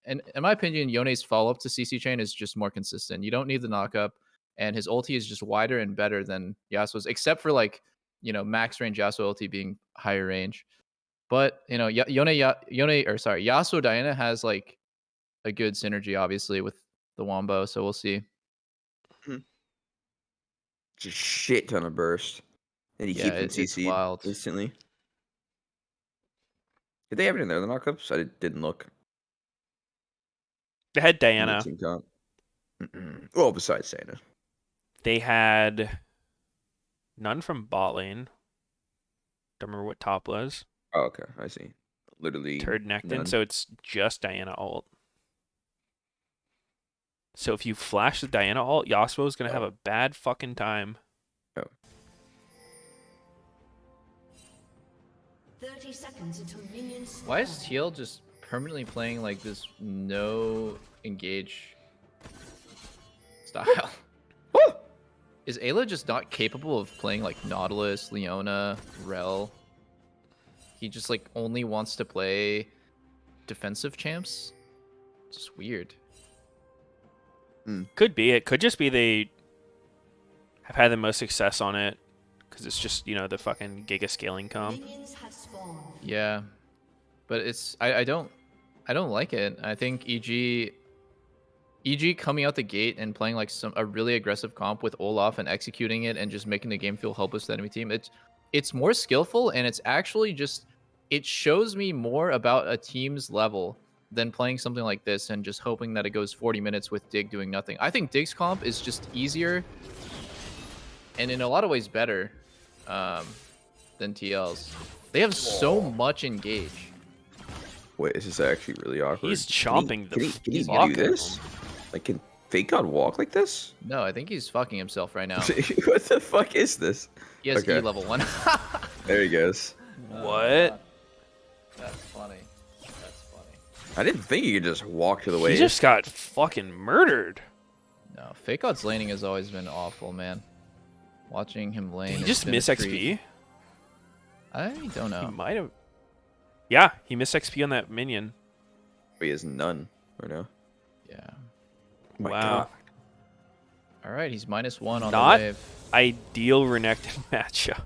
and in my opinion, Yone's follow up to CC chain is just more consistent. You don't need the knockup, and his ulti is just wider and better than Yasuo's, except for like max range Yasuo ulti being higher range. But Yasuo Diana has like a good synergy, obviously, with the Wombo. So we'll see. Just shit ton of burst, and he Yeah, keeps them it's CC'd wild. instantly. Did they have it in there, the knockups? Didn't look. They had In the Diana. team comp. Well, besides Sana. They had none from bot lane. Don't remember what top was. Oh, okay, I see. Literally Turd Nectin, none. so it's just Diana ult. So if you flash the Diana ult, Yasuo is gonna have a bad fucking time. Oh. 30 seconds until minions. Why is TL just permanently playing like this no engage style? Is Ayla just not capable of playing like Nautilus, Leona, Rel? He just like only wants to play defensive champs? It's just weird. Could be. It could just be they have had the most success on it because it's just the fucking giga scaling comp. Minions have spawned. Yeah, but it's I don't like it. I think EG coming out the gate and playing like a really aggressive comp with Olaf and executing it and just making the game feel helpless to the enemy team. It's more skillful, and it's actually just it shows me more about a team's level than playing something like this and just hoping that it goes 40 minutes with Dig doing nothing. I think Dig's comp is just easier and in a lot of ways better than TL's. They have so much engage. Wait, is this actually really awkward? He's chomping Can he fuck do this? Like, can Fake God walk like this? No, I think he's fucking himself right now. What the fuck is this? He has Okay. E level 1. There he goes. What? That's funny. That's funny. I didn't think you could just walk to the wave. He just got fucking murdered. No, Fake God's laning has always been awful, man. Watching him lane. Did he has just been a miss treat. XP? I don't He know. might have. Yeah, he missed XP on that minion. He has none right now. Yeah. Oh my Wow. God. All right, he's -1 on Not the wave. ideal Renekton matchup.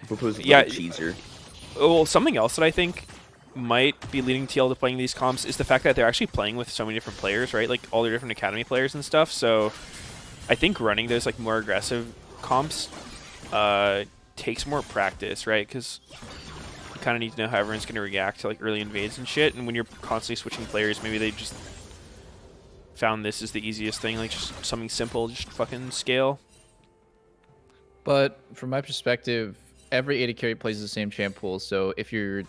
Proposing Yeah, cheeser. Well, something else that I think might be leading TL to playing these comps is the fact that they're actually playing with so many different players, right? Like all their different academy players and stuff. So I think running those like more aggressive comps takes more practice, right? Because you kind of need to know how everyone's going to react to like early invades and shit. And when you're constantly switching players, maybe they just found this is the easiest thing, like just something simple, just fucking scale. But from my perspective, every AD carry plays the same champ pool. So if you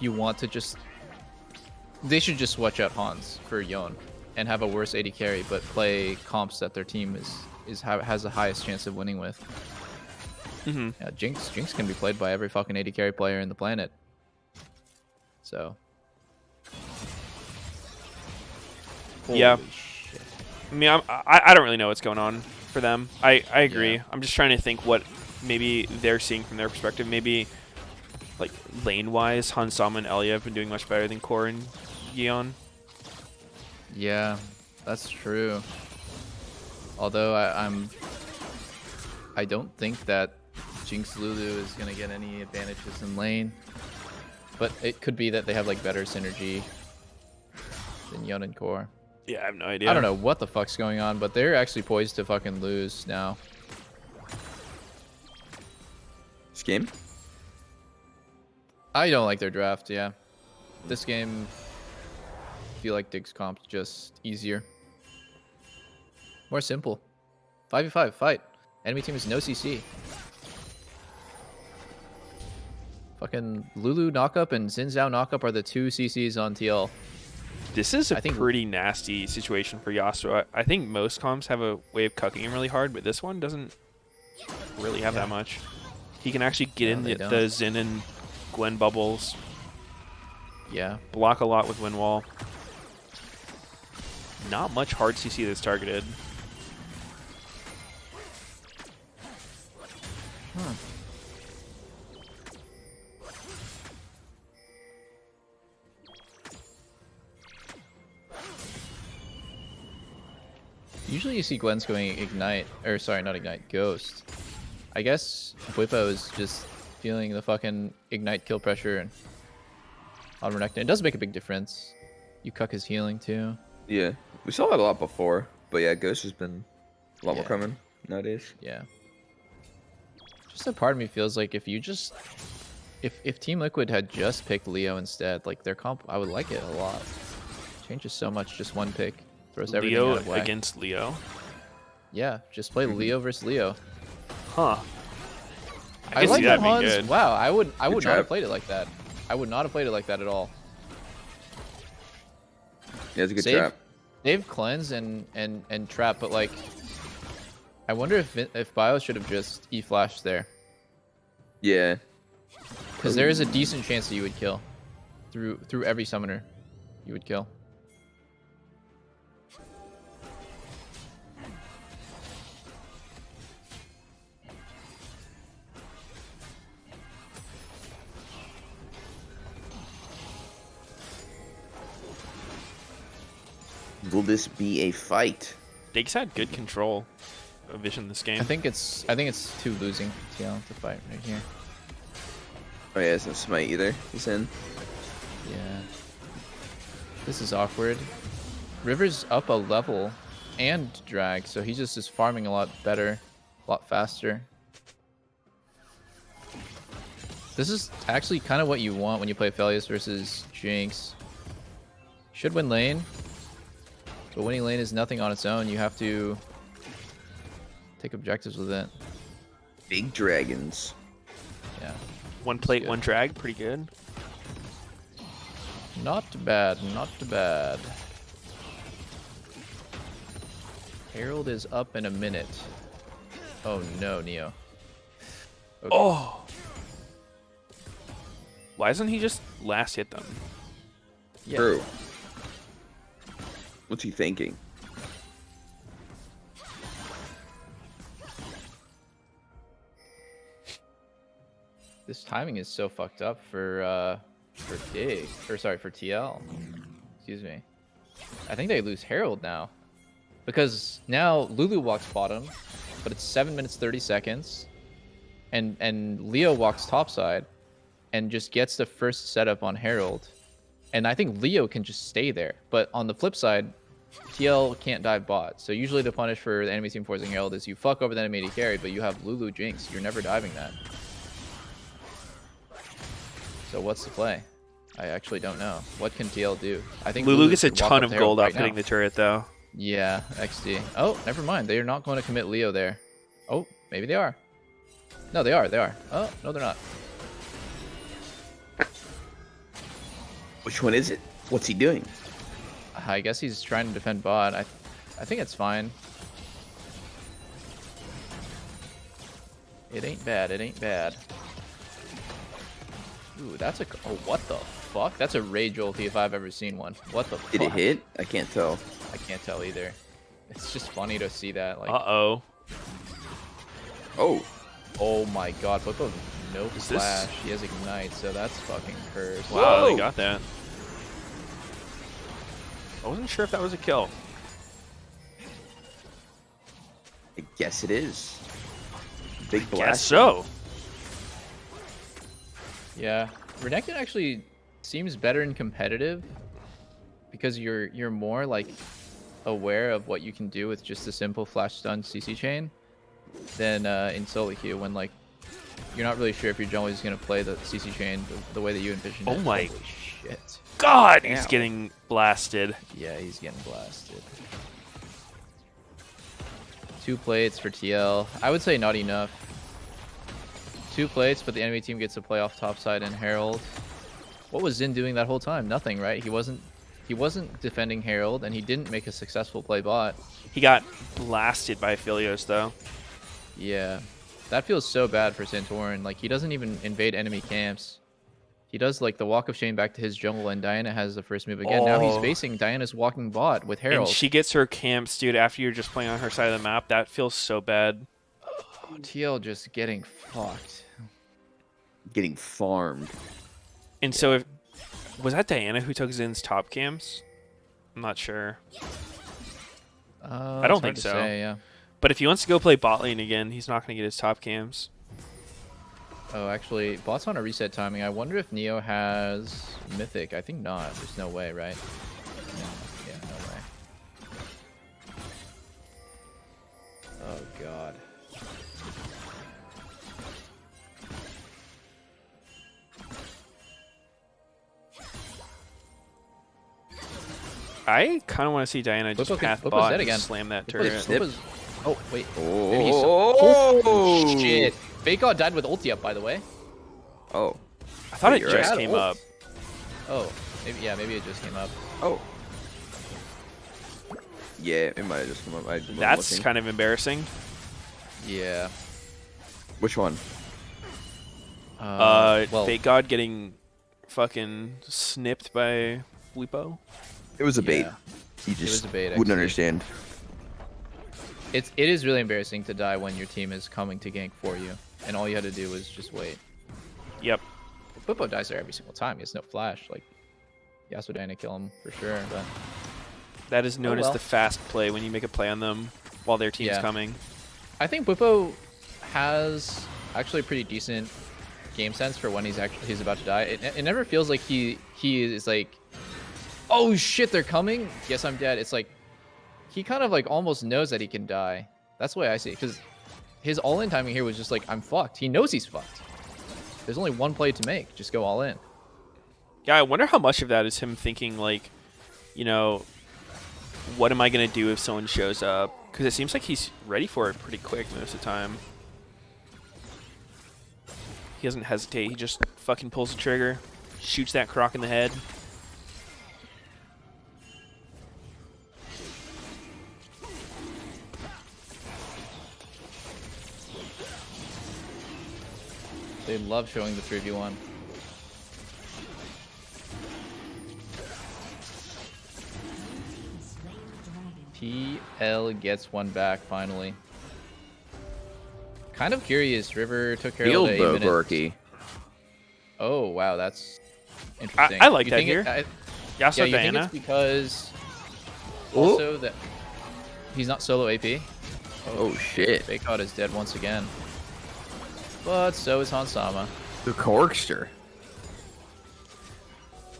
want to just, they should just switch out Hans for Yon and have a worse AD carry, but play comps that their team has the highest chance of winning with. Mm-hmm. Yeah, Jinx can be played by every fucking AD carry player in the planet. So. Yeah. Holy shit. I mean, I don't really know what's going on for them. I agree. Yeah. I'm just trying to think what maybe they're seeing from their perspective. Maybe, like, lane-wise, Hansama and Elia have been doing much better than Core and Yeon. Yeah, that's true. Although I don't think that Jinx Lulu is gonna get any advantages in lane, but it could be that they have like better synergy than Yun and Core. Yeah, I have no idea. I don't know what the fuck's going on, but they're actually poised to fucking lose now. This game? I don't like their draft, yeah. This game, I feel like Dig's comp's just easier. More simple. 5v5, fight. Enemy team is no CC. Fucking Lulu knockup and Xin Zhao knockup are the 2 CCs on TL. This is a I think- pretty nasty situation for Yasuo. I think most comps have a way of cucking him really hard, but this one doesn't really have that much. He can actually get in they the don't. Xin and Gwen bubbles, Yeah. block a lot with Wind Wall. Not much hard CC that's targeted. Usually you see Gwen's going Ignite, or sorry, not Ignite, Ghost. I guess Bwipo is just feeling the fucking Ignite kill pressure and on Renekton. It does make a big difference. You cuck his healing too. Yeah. We saw that a lot before, but yeah, Ghost has been a lot more Yeah. common nowadays. Yeah. Just a part of me feels like if you just... If Team Liquid had just picked Leo instead, like their comp, I would like it a lot. Changes so much, just one pick. Throws everything Leo out of whack. against Leo. Yeah, just play Leo versus Leo. Huh. I can like see that that being Hans. good. Wow, I would not trap. have played it like that. I would not have played it like that at all. Yeah, it's a good Save, trap. Save cleanse and trap, but like, I wonder if Bio should have just E-flashed there, Yeah. because there is a decent chance that you would kill through every summoner. You would kill. Will this be a fight? Diggs had good control of Vision this game. I think it's 2 losing TL to fight right here. Oh yeah, it's no smite either. He's in. Yeah. This is awkward. River's up a level and drag, so he just is farming a lot better, a lot faster. This is actually kind of what you want when you play Felius versus Jinx. Should win lane, but winning lane is nothing on its own. You have to take objectives with it. Big dragons. Yeah. One plate, good. one drag, pretty good. Not bad, not bad. Herald is up in a minute. Oh no, Neo. Okay. Oh! Why doesn't he just last hit them? Yeah. True. What's he thinking? This timing is so fucked up for Dig, or sorry, for TL. Excuse me. I think they lose Herald now, because now Lulu walks bottom, but it's 7 minutes 30 seconds, and Leo walks topside, and just gets the first setup on Herald, and I think Leo can just stay there. But on the flip side, TL can't dive bot, so usually the punish for the enemy team forcing Herald is you fuck over the enemy to carry, but you have Lulu Jinx. You're never diving that. So what's the play? I actually don't know. What can TL do? I think Lulu gets a should walk ton up of to Herald gold off right hitting now. the turret, though. Yeah, XD. Oh, never mind. They are not going to commit Leo there. Oh, maybe they are. No, they are. They are. Oh, no, they're not. Which one is it? What's he doing? I guess he's trying to defend bot. I think it's fine. It ain't bad. It ain't bad. Ooh, that's a... Oh, what the fuck? That's a rage ulti if I've ever seen one. What the fuck? Did it hit? I can't tell. I can't tell either. It's just funny to see that. Like, Uh-oh. Oh. oh my god, Bwipo no Is this- flash. He has ignite, so that's fucking cursed. Wow, Whoa. they got that. I wasn't sure if that was a kill. I guess it is. Big blast. Guess so. Yeah, Renekton actually seems better in competitive because you're more like aware of what you can do with just a simple flash stun CC chain than in solo queue when like you're not really sure if your jungler is gonna play the CC chain the way that you envision it. Oh my Holy shit! God, he's Ow. getting blasted. Yeah, he's getting blasted. 2 plates for TL. I would say not enough. 2 plates, but the enemy team gets to play off top side and Herald. What was Xin doing that whole time? Nothing, right? He wasn't defending Herald, and he didn't make a successful play bot. He got blasted by Philios though. Yeah, that feels so bad for Santorin. Like he doesn't even invade enemy camps. He does like the walk of shame back to his jungle, and Diana has the first move again. Now he's Oh. facing Diana's walking bot with Herald. And she gets her camps, dude, after you're just playing on her side of the map. That feels so bad. Oh, TL just getting fucked. Getting farmed. And so if was that Diana who took Zin's top camps? I'm not sure. I don't think so. Yeah. But if he wants to go play bot lane again, he's not going to get his top camps. Oh, actually, bot's on a reset timing. I wonder if Neo has Mythic. I think not. There's no way, right? No. Yeah, no way. Oh, God. I kind of want to see Diana just path Bubba's bot dead and again. slam that Bubba's- turret. Bubba's- Oh, wait. Oh, Maybe he's oh, shit. Fake God died with ulti up, by the way. Oh, I thought it You're just right. came up. Oh, maybe, yeah, maybe it just came up. oh. Yeah, it might have just come up. I wasn't That's looking. kind of embarrassing. Yeah. Which one? Well, Fake God getting fucking snipped by Blupo. It was a bait. yeah. You just was a bait, wouldn't actually. understand. It is really embarrassing to die when your team is coming to gank for you, and all you had to do was just wait. Yep. Bubba dies there every single time. He has no flash. Like, Yasuo Diana kill him for sure, but That is known well. as the fast play when you make a play on them while their team's Yeah. coming. I think Bwipo has actually pretty decent game sense for when he's about to die. It never feels like he is like, oh shit, they're coming. Yes, I'm dead. It's like he kind of like almost knows that he can die. That's the way I see it, because his all-in timing here was just like, I'm fucked. He knows he's fucked. There's only one play to make. Just go all in. Yeah, I wonder how much of that is him thinking like, you know, what am I gonna do if someone shows up? Because it seems like he's ready for it pretty quick most of the time. He doesn't hesitate. He just fucking pulls the trigger, shoots that croc in the head. They love showing the 3v1. TL gets one back finally. Kind of curious. River took care of Field the 8 bow minutes. Gorky. Oh wow, that's interesting. I like You that think here. Yasuo Yasuo you think Diana. it's because also that he's not solo AP. Oh shit. Fake God is dead once again. But so is Hansama. The Corkster.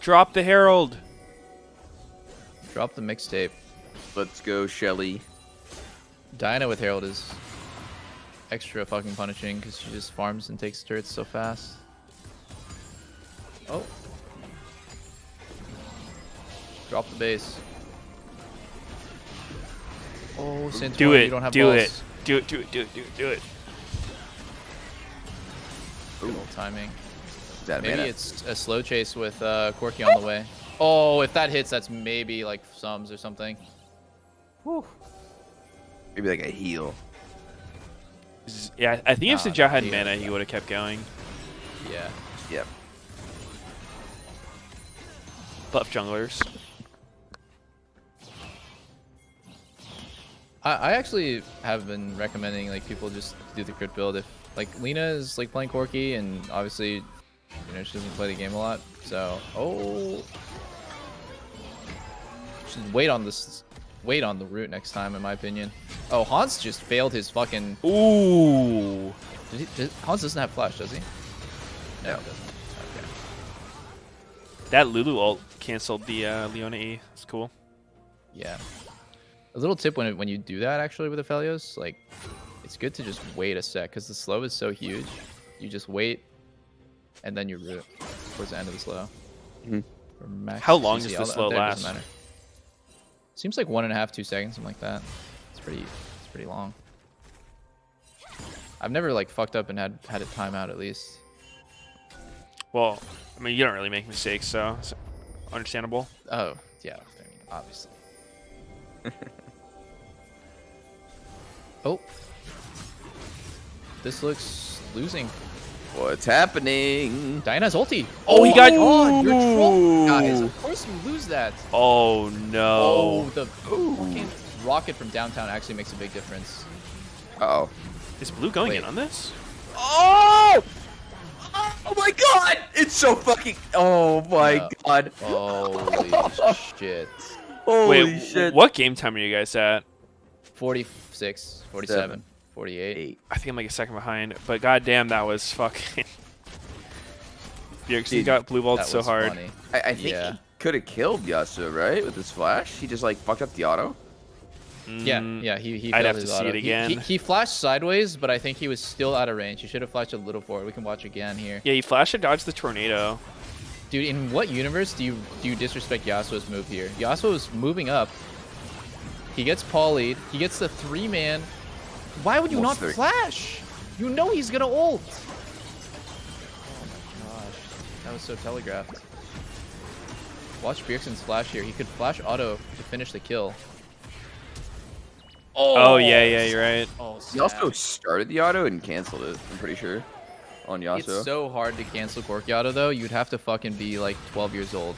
Drop the Herald. Drop the mixtape. Let's go, Shelly. Diana with Herald is extra fucking punishing because she just farms and takes turrets so fast. Oh. Drop the base. Oh, Santorin, Do it. you don't have Do balls. it. Do it. Do it. Do it. Do it. Do it. Good old timing. Is that a Maybe mana? it's a slow chase with Corky on the way. Oh, if that hits, that's maybe like sums or something. Maybe like a heal. Yeah, I think if Nah, Sajah had the- mana, he would have kept going. Yeah. Yep. Buff junglers. I actually have been recommending like people just do the crit build if like Lena is like playing Corky and obviously you know she doesn't play the game a lot, so just wait on this wait on the root next time, in my opinion. Oh, Hans just failed his fucking... Ooh. Hans doesn't have flash, does he? No, he doesn't. Okay. That Lulu ult canceled the Leona E. It's cool. Yeah. A little tip when you do that, actually, with Aphelios, like, it's good to just wait a sec, because the slow is so huge. You just wait, and then you root towards the end of the slow. How long does the slow last? Seems like 1.5, 2 seconds, something like that. It's pretty long. I've never like fucked up and had a timeout at least. Well, I mean, you don't really make mistakes, so it's understandable. Oh yeah, I mean, obviously. Oh, this looks losing. What's happening? Diana's ulti. Oh, he got. God, you're trolling, guys. Of course you lose that. Oh no. Oh, the fucking rocket from downtown actually makes a big difference. Uh-oh. Is Blue going in on this? Oh! Oh my god! It's so fucking... Oh my god. Holy shit. Holy Wait, shit. What game time are you guys at? 46, 47, 48. I think I'm like a second behind, but goddamn, that was fucking... Bjergsen got blue vault so hard. Funny. I think he could have killed Yasuo, right? With his flash? He just like fucked up the auto? Yeah, he I'd failed have to his see auto. it again. He flashed sideways, but I think he was still out of range. He should have flashed a little forward. We can watch again here. Yeah, he flashed and dodged the tornado. Dude, in what universe do you disrespect Yasuo's move here? Yasuo's moving up. He gets poly'd. He gets the 3-man. Why would you not flash? You know he's gonna ult. Oh my gosh, that was so telegraphed. Watch Bjergsen's flash here. He could flash auto to finish the kill. Oh yeah, you're right. Oh, he also started the auto and canceled it, I'm pretty sure. On Yasuo. It's so hard to cancel Corki auto though. You'd have to fucking be like 12 years old.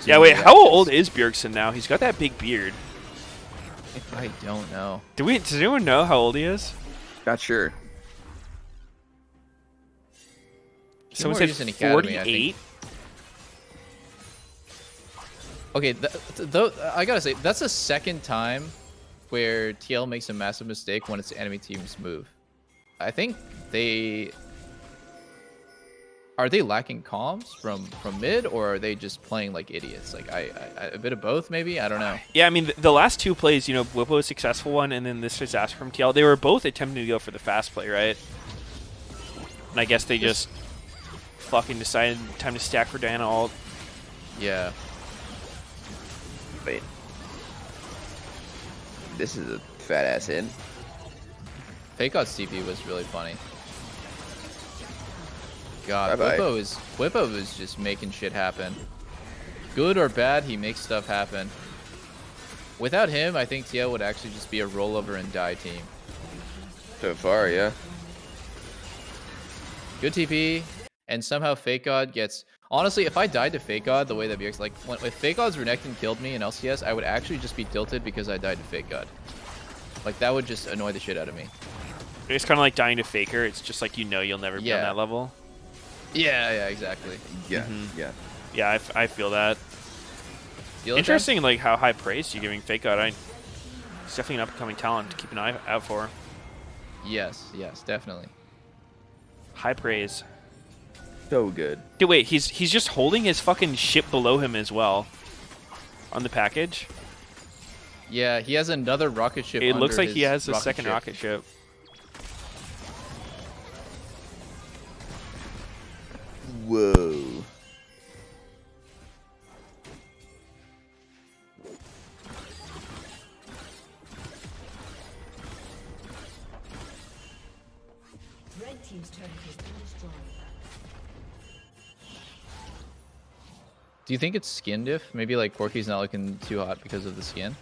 Yeah, wait, how old is Bjergsen now? He's got that big beard. I don't know. Does anyone know how old he is? Not sure. Someone said 48. Okay, I gotta say, that's the second time where TL makes a massive mistake when it's the enemy team's move. I think are they lacking comms from mid, or are they just playing like idiots? Like a bit of both, maybe. I don't know. Yeah, I mean the last two plays, Whippo was a successful one, and then this disaster from TL. They were both attempting to go for the fast play, right? And I guess they just fucking decided time to stack for Diana ult. Yeah. Wait. This is a fat ass hit. Fake out CP was really funny. God, Bye-bye. Whippo is just making shit happen. Good or bad, he makes stuff happen. Without him, I think TL would actually just be a rollover and die team. So far, yeah. Good TP, and somehow Fake God gets... Honestly, if I died to Fake God the way that BX... Like, if Fake God's Renekton killed me in LCS, I would actually just be tilted because I died to Fake God. Like, that would just annoy the shit out of me. It's kind of like dying to Faker. It's just like you'll never be on that level. Yeah, exactly. Yeah, yeah. Yeah, I feel that. Feel Interesting, like how high praise you're giving Fake God. It's definitely an up-and-coming talent to keep an eye out for. Yes, definitely. High praise. So good. Dude, wait, he's just holding his fucking ship below him as well. On the package. Yeah, he has another rocket ship. It looks under like he his has a second rocket ship. Whoa. Red team's turret has been destroyed. Do you think it's skin diff? Maybe like Corki's not looking too hot because of the skin.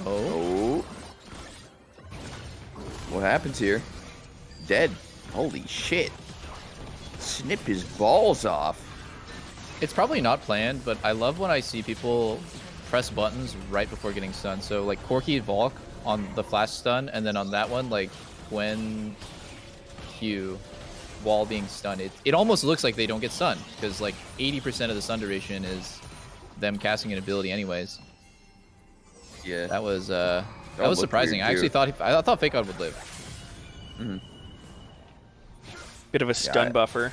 Oh. What happens here? Dead. Holy shit. Snip his balls off. It's probably not planned, but I love when I see people press buttons right before getting stunned. So like Corki Volk on the flash stun, and then on that one, like when Q while being stunned, it almost looks like they don't get stunned because like 80% of the stun duration is them casting an ability anyways. Yeah. That was looked surprising. weird, I actually too. I thought Fake Out would live. Bit of a stun I- buffer.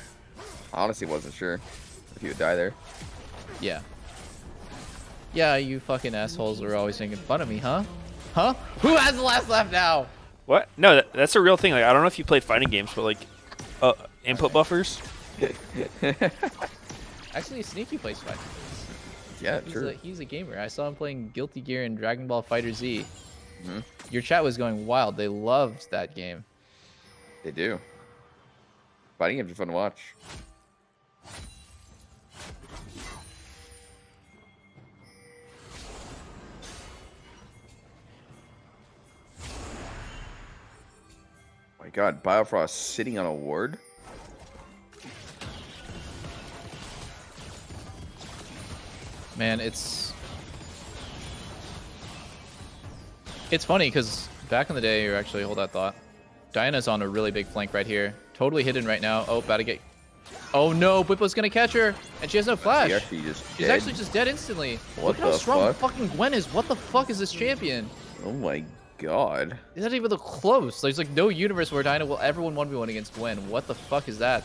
Honestly, wasn't sure if he would die there. Yeah. Yeah, you fucking assholes are always making fun of me, huh? Huh? Who has the last laugh now? What? No, that's a real thing. Like, I don't know if you played fighting games, but like, input buffers. Actually, Sneaky plays fighting. Yeah, He's, true. he's a gamer. I saw him playing Guilty Gear and Dragon Ball Fighter Z. Mm-hmm. Your chat was going wild. They loved that game. They do. Fighting games are fun to watch. My God, Biofrost sitting on a ward. Man, it's funny because back in the day, or actually, hold that thought. Diana's on a really big flank right here. Totally hidden right now. Oh, about to get... Oh no, Bwipo's gonna catch her, and she has no flash. She's actually just dead instantly. Look at how strong fucking Gwen is. What the fuck is this champion? Oh my God. Is that even the close? There's like no universe where Diana will ever win 1v1 against Gwen. What the fuck is that?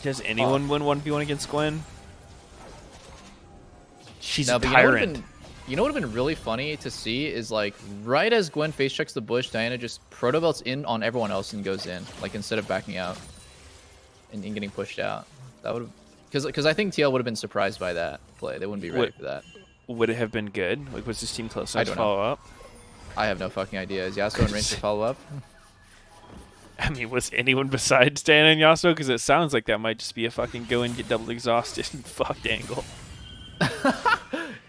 Does anyone win 1v1 against Gwen? She's Now, a but tyrant. You know what would have been really funny to see is like right as Gwen face checks the bush, Diana just proto belts in on everyone else and goes in, like instead of backing out and getting pushed out. That would have, because I think TL would have been surprised by that play. They wouldn't be ready for that. Would it have been good? Like, was this team close I enough to don't know. follow up? I have no fucking idea. Is Yasuo in range to follow up? I mean, was anyone besides Diana and Yasuo? Because it sounds like that might just be a fucking go and get double exhausted and fucked angle.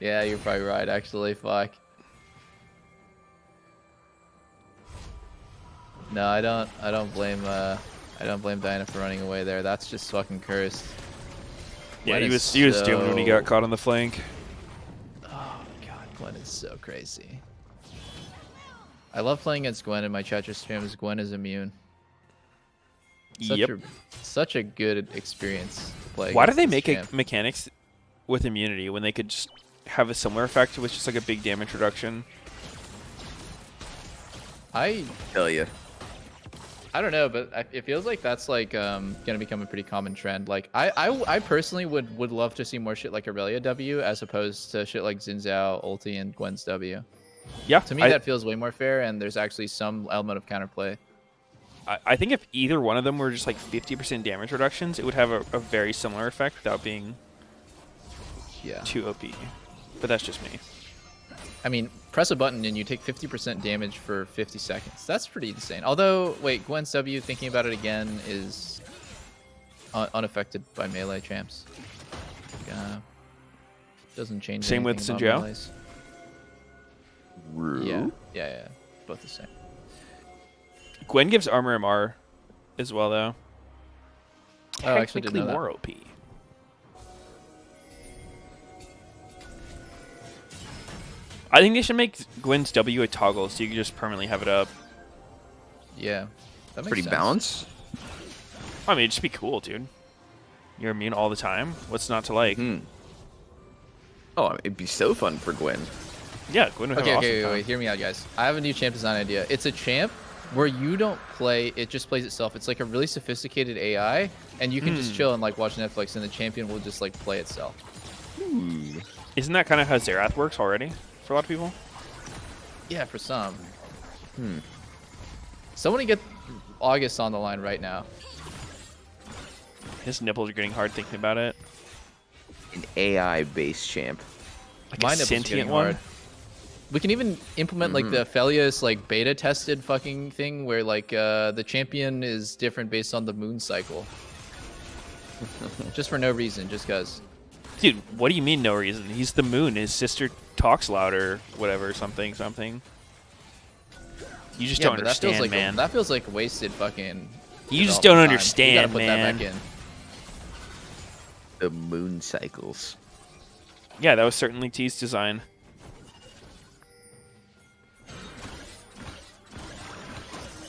Yeah, you're probably right. Actually, fuck. No, I don't blame Diana for running away there. That's just fucking cursed. Yeah, Gwen he is was doomed when he got so- caught on the flank. Oh god, Gwen is so crazy. I love playing against Gwen, and my chat just spams Gwen is immune. Such a good experience to play. Why do they against make this a champ. mechanics with immunity when they could just have a similar effect with just like a big damage reduction? I Hell yeah. don't know, but it feels like that's like gonna become a pretty common trend. Like I personally would love to see more shit like Aurelia W as opposed to shit like Xin Zhao ulti and Gwen's W. Yeah, To me, that feels way more fair, and there's actually some element of counterplay. I think if either one of them were just like 50% damage reductions, it would have a very similar effect without being too OP. But that's just me. I mean, press a button and you take 50% damage for 50 seconds. That's pretty insane. Although, wait, Gwen's W, thinking about it again, is unaffected by melee champs. Doesn't change Same with anything Xin about Zhao? melees. Rue. Yeah. Both the same. Gwen gives armor MR as well, though. Oh, I actually didn't Technically know that. more OP. I think they should make Gwen's W a toggle so you can just permanently have it up. Yeah. That makes Pretty sense. balanced. I mean, it'd just be cool, dude. You're immune all the time. What's not to like? Oh, it'd be so fun for Gwen. Yeah, Gwen would have Okay, an awesome okay, time. wait, hear me out, guys. I have a new champ design idea. It's a champ where you don't play, it just plays itself. It's like a really sophisticated AI, and you can just chill and like watch Netflix, and the champion will just like play itself. Isn't that kind of how Zerath works already for a lot of people? Yeah, for some. Somebody get August on the line right now. His nipples are getting hard thinking about it. An AI-based champ. Like My a nipples are sentient getting one. hard. We can even implement like the Felius like beta tested fucking thing where like the champion is different based on the moon cycle. Just for no reason, just cause. Dude, what do you mean no reason? He's the moon. His sister talks louder, whatever, something. You just don't but understand, that feels like man. that feels like wasted fucking. You just development don't time. understand, You gotta put man. that back in. The moon cycles. Yeah, that was certainly T's design.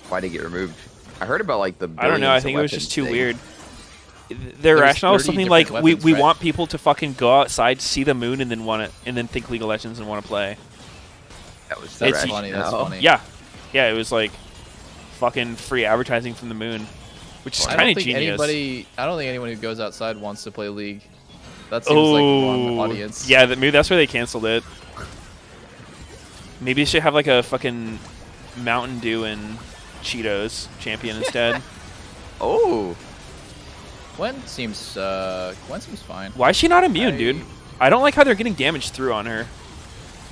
Why'd it get removed? I heard about like the. I don't know. I billions of think it was just weapons too thing. weird. their There's rationale was 30 something like different we weapons, right? want people to fucking go outside, see the moon, and then think League of Legends and want to play. That was It's That's funny. That's funny. Yeah, yeah, it was like fucking free advertising from the moon, which is I kind don't of think genius. I don't think anyone who goes outside wants to play League. That seems like the wrong audience. Yeah, maybe that's why they canceled it. Maybe they should have like a fucking Mountain Dew and Cheetos champion instead. Oh. Gwen seems fine. Why is she not immune, dude? I don't like how they're getting damage through on her.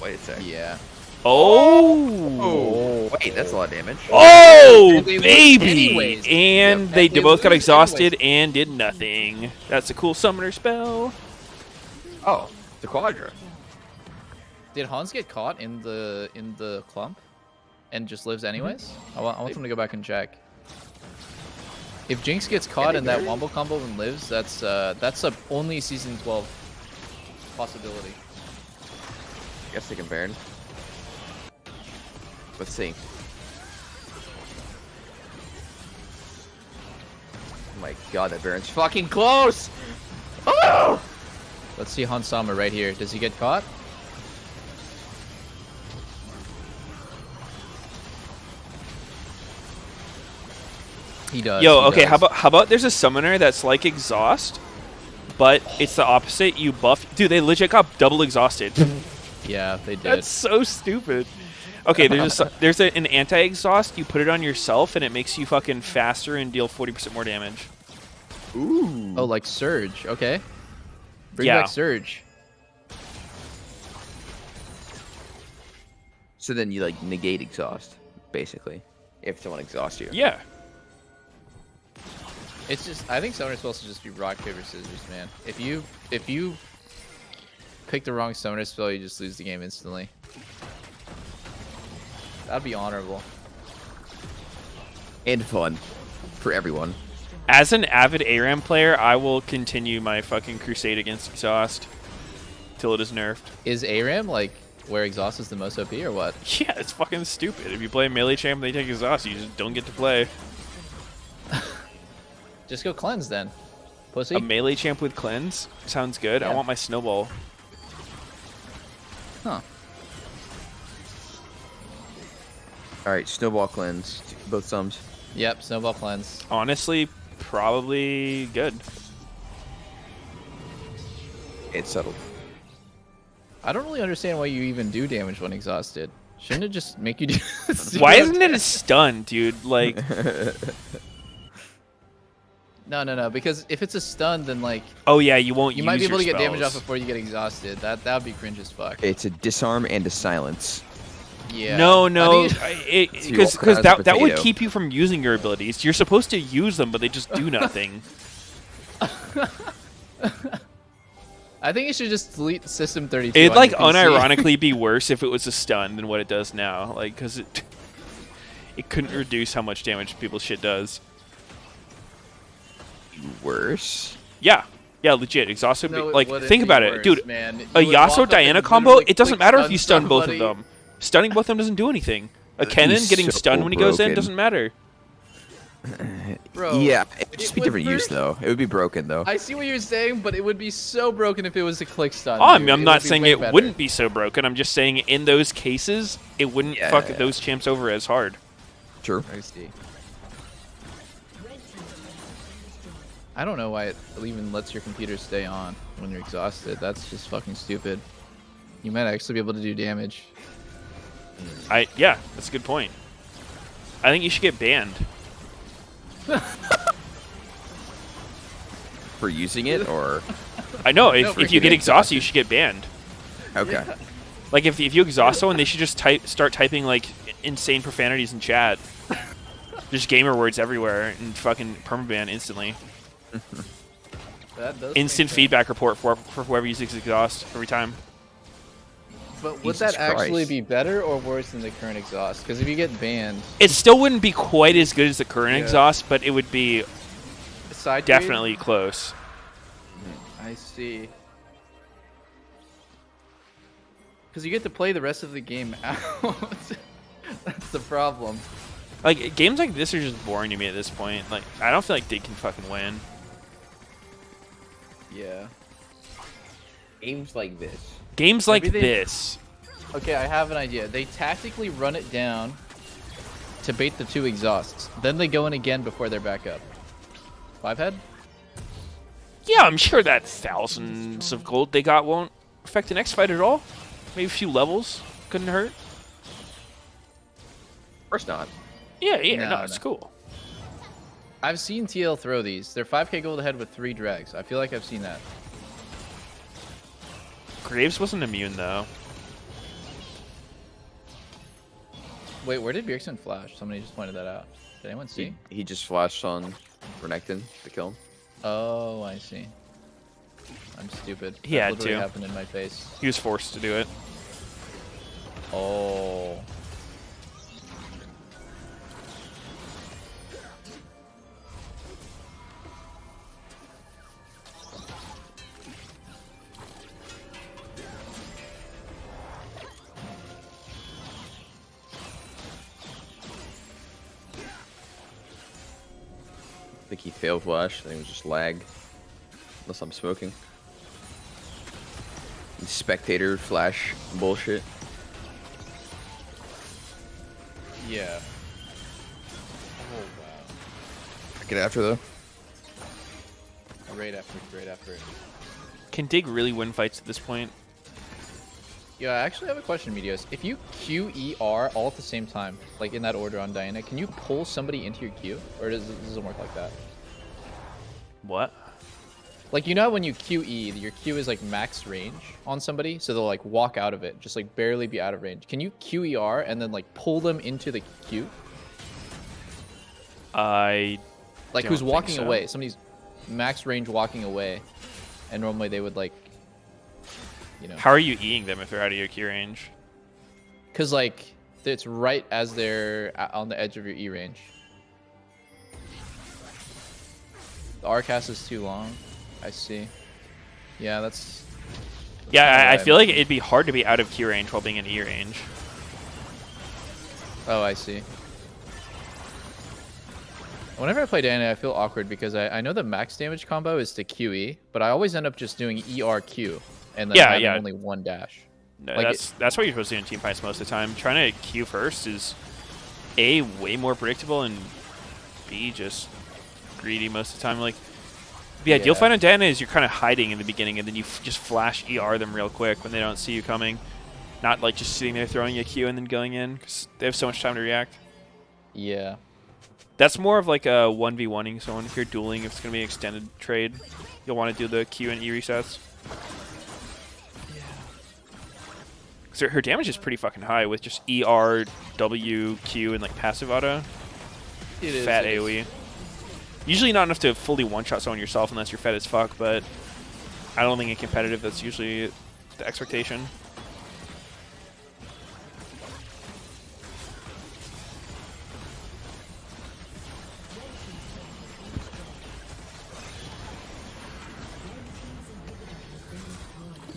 Wait a sec. Yeah. Oh. Wait, that's a lot of damage. Oh, They lose baby! anyways. And Yep, they they both got lose exhausted and did nothing. That's a cool summoner spell. Oh, the Quadra. Did Hans get caught in the clump, and just lives anyways? I want them to go back and check. If Jinx gets caught in that wombo combo and lives, that's a only season 12 possibility. I guess they can Baron. Let's see. Oh my god, that Baron's fucking close! Oh! Let's see Hans Sama right here. Does he get caught? He does. Yo, he okay, does. how about there's a summoner that's like exhaust, but it's the opposite. You buff, dude. They legit got double exhausted. Yeah, they did. That's so stupid. Okay, there's an anti-exhaust. You put it on yourself, and it makes you fucking faster and deal 40% more damage. Ooh. Oh, like Surge. Okay. Bring Yeah. back Surge. So then you like negate exhaust, basically, if someone exhausts you. Yeah. It's just, I think summoner spells should just be rock paper scissors, man. If you pick the wrong summoner spell, you just lose the game instantly. That'd be honorable. And fun for everyone. As an avid ARAM player, I will continue my fucking crusade against exhaust till it is nerfed. Is ARAM like where exhaust is the most OP or what? Yeah, it's fucking stupid. If you play melee champ and they take exhaust, you just don't get to play. Just go cleanse then. Pussy. A melee champ with cleanse sounds good. I Yeah. want my snowball. Huh. Alright, snowball cleanse. Both sums. Yep, snowball cleanse. Honestly, probably good. It's settled. I don't really understand why you even do damage when exhausted. Shouldn't it just make you do Why isn't it a stun, dude? Like, No, because if it's a stun, then like oh yeah, you won't. you use might be able to your get damage off spells. before you get exhausted. That would be cringe as fuck. It's a disarm and a silence. Yeah. No, I think because walk around as a that would potato. keep you from using your abilities. You're supposed to use them, but they just do nothing. I think it should just delete System 32. It'd on like your PC. unironically be worse if it was a stun than what it does now. Like, because it couldn't reduce how much damage people's shit does. Worse? Yeah, legit. Exhaust would No, be it like, wouldn't think be about it, worse, dude. man. You A would walk Yasuo up Diana and combo, literally it doesn't click matter if stun you stun both of somebody. them. Stunning both of them doesn't do anything. A Kennen He's getting so stunned when he goes in broken. doesn't matter. Bro, Yeah, it would just it be would different use, burn- though. It would be broken, though. I see what you're saying, but it would be so broken if it was a click stun. Oh, dude. I'm It not would be saying way it better. wouldn't be so broken. I'm just saying in those cases, it wouldn't fuck Yeah. those champs over as hard. True. I see. I don't know why it even lets your computer stay on when you're exhausted. That's just fucking stupid. You might actually be able to do damage. Yeah, that's a good point. I think you should get banned. For using it, or... I know, No, if for you get getting exhausted, you should get banned. Okay. Like, if you exhaust someone, they should just start typing, like, insane profanities in chat. Just gamer words everywhere and fucking permaban instantly. That does Instant make sense. feedback report for whoever uses exhaust every time. But would Jesus that actually Christ. be better or worse than the current exhaust? Because if you get banned, It still wouldn't be quite as good as the current Yeah. exhaust, but it would be side grade? definitely close. I see. Because you get to play the rest of the game out. That's the problem. Like, games like this are just boring to me at this point. Like, I don't feel like they can fucking win. Yeah. Games like this. Games like Maybe they- this. Okay, I have an idea. They tactically run it down to bait the 2 exhausts. Then they go in again before they're back up. 5 head? Yeah, I'm sure that thousands of gold they got won't affect the next fight at all. Maybe a few levels couldn't hurt. Of course not. Yeah, No, no, it's cool. I've seen TL throw these. They're 5k gold ahead with 3 drags. I feel like I've seen that. Graves wasn't immune though. Wait, where did Bjergsen flash? Somebody just pointed that out. Did anyone see? He just flashed on Renekton to kill him. Oh, I see. I'm stupid. He That had literally to. happened in my face. He was forced to do it. Oh. I think he failed flash. I think it was just lag. Unless I'm smoking. Spectator flash bullshit. Yeah. Oh, wow. Get after though. Right after it. Can Dig really win fights at this point? Yeah, I actually have a question, Meteos. If you QER all at the same time, like in that order on Diana, can you pull somebody into your Q? Or doesn't work like that? What? Like, you know how when you QE, your Q is like max range on somebody, so they'll like walk out of it, just like barely be out of range. Can you QER and then like pull them into the Q? I Like don't who's think walking so. away? Somebody's max range walking away, and normally they would like, you know. How are you Eing them if they're out of your key range? Because like it's right as they're on the edge of your E range. The R cast is too long. I see. Yeah, that's Yeah, I what feel like imagine. it'd be hard to be out of Q range while being in E range. Oh, I see. Whenever I play Diana, I feel awkward because I know the max damage combo is to QE, but I always end up just doing ERQ and then having only one dash. No, Like that's what you're supposed to do in team fights most of the time. Trying to Q first is A, way more predictable, and B, just greedy most of the time. Like, the ideal fight on Diana is you're kind of hiding in the beginning, and then you just flash ER them real quick when they don't see you coming. Not like just sitting there throwing a Q and then going in, because they have so much time to react. Yeah. That's more of like a 1v1ing someone. If you're dueling, if it's going to be an extended trade, you'll want to do the Q and E resets. Because her damage is pretty fucking high with just ER, W, Q, and like passive auto. It is. Fat it is. AoE. Usually not enough to fully one-shot someone yourself unless you're fed as fuck, but I don't think in competitive that's usually the expectation.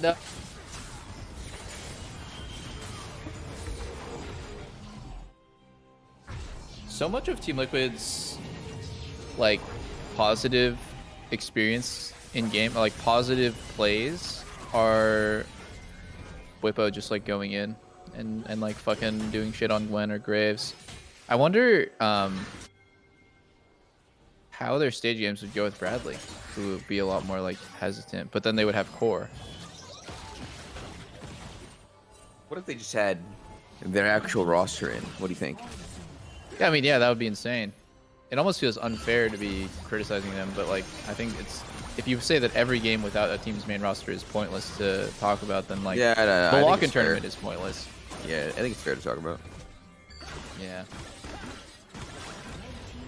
No. So much of Team Liquid's like positive experience in game, like positive plays, are Whippo just like going in and like fucking doing shit on Gwen or Graves. I wonder how their stage games would go with Bradley, who would be a lot more like hesitant, but then they would have core. What if they just had their actual roster in? What do you think? Yeah, I mean, yeah, that would be insane. It almost feels unfair to be criticizing them, but like, I think it's, if you say that every game without a team's main roster is pointless to talk about, then like, Yeah, no, the I think lock-in it's fair. tournament is pointless. Yeah, I think it's fair to talk about. Yeah.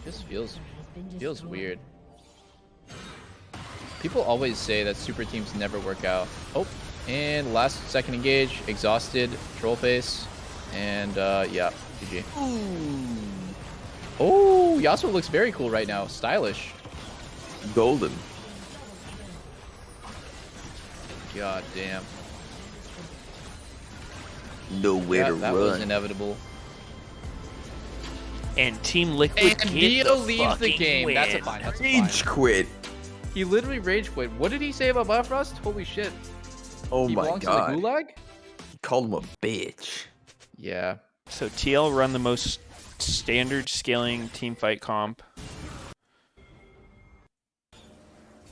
This feels weird. People always say that super teams never work out. Oh, and last second engage, exhausted, troll face, and yeah, GG. Oh, Yasuo looks very cool right now. Stylish. Golden. God damn. Nowhere to That run. was inevitable. And Team Liquid And get Neo the leaves the fucking game. win. That's a fine. That's a Rage fine. quit. He literally rage quit. What did he say about Bifrost? Holy shit. Oh He my belongs god. to the gulag? Called him a bitch. Yeah. So TL run the most standard scaling team fight comp.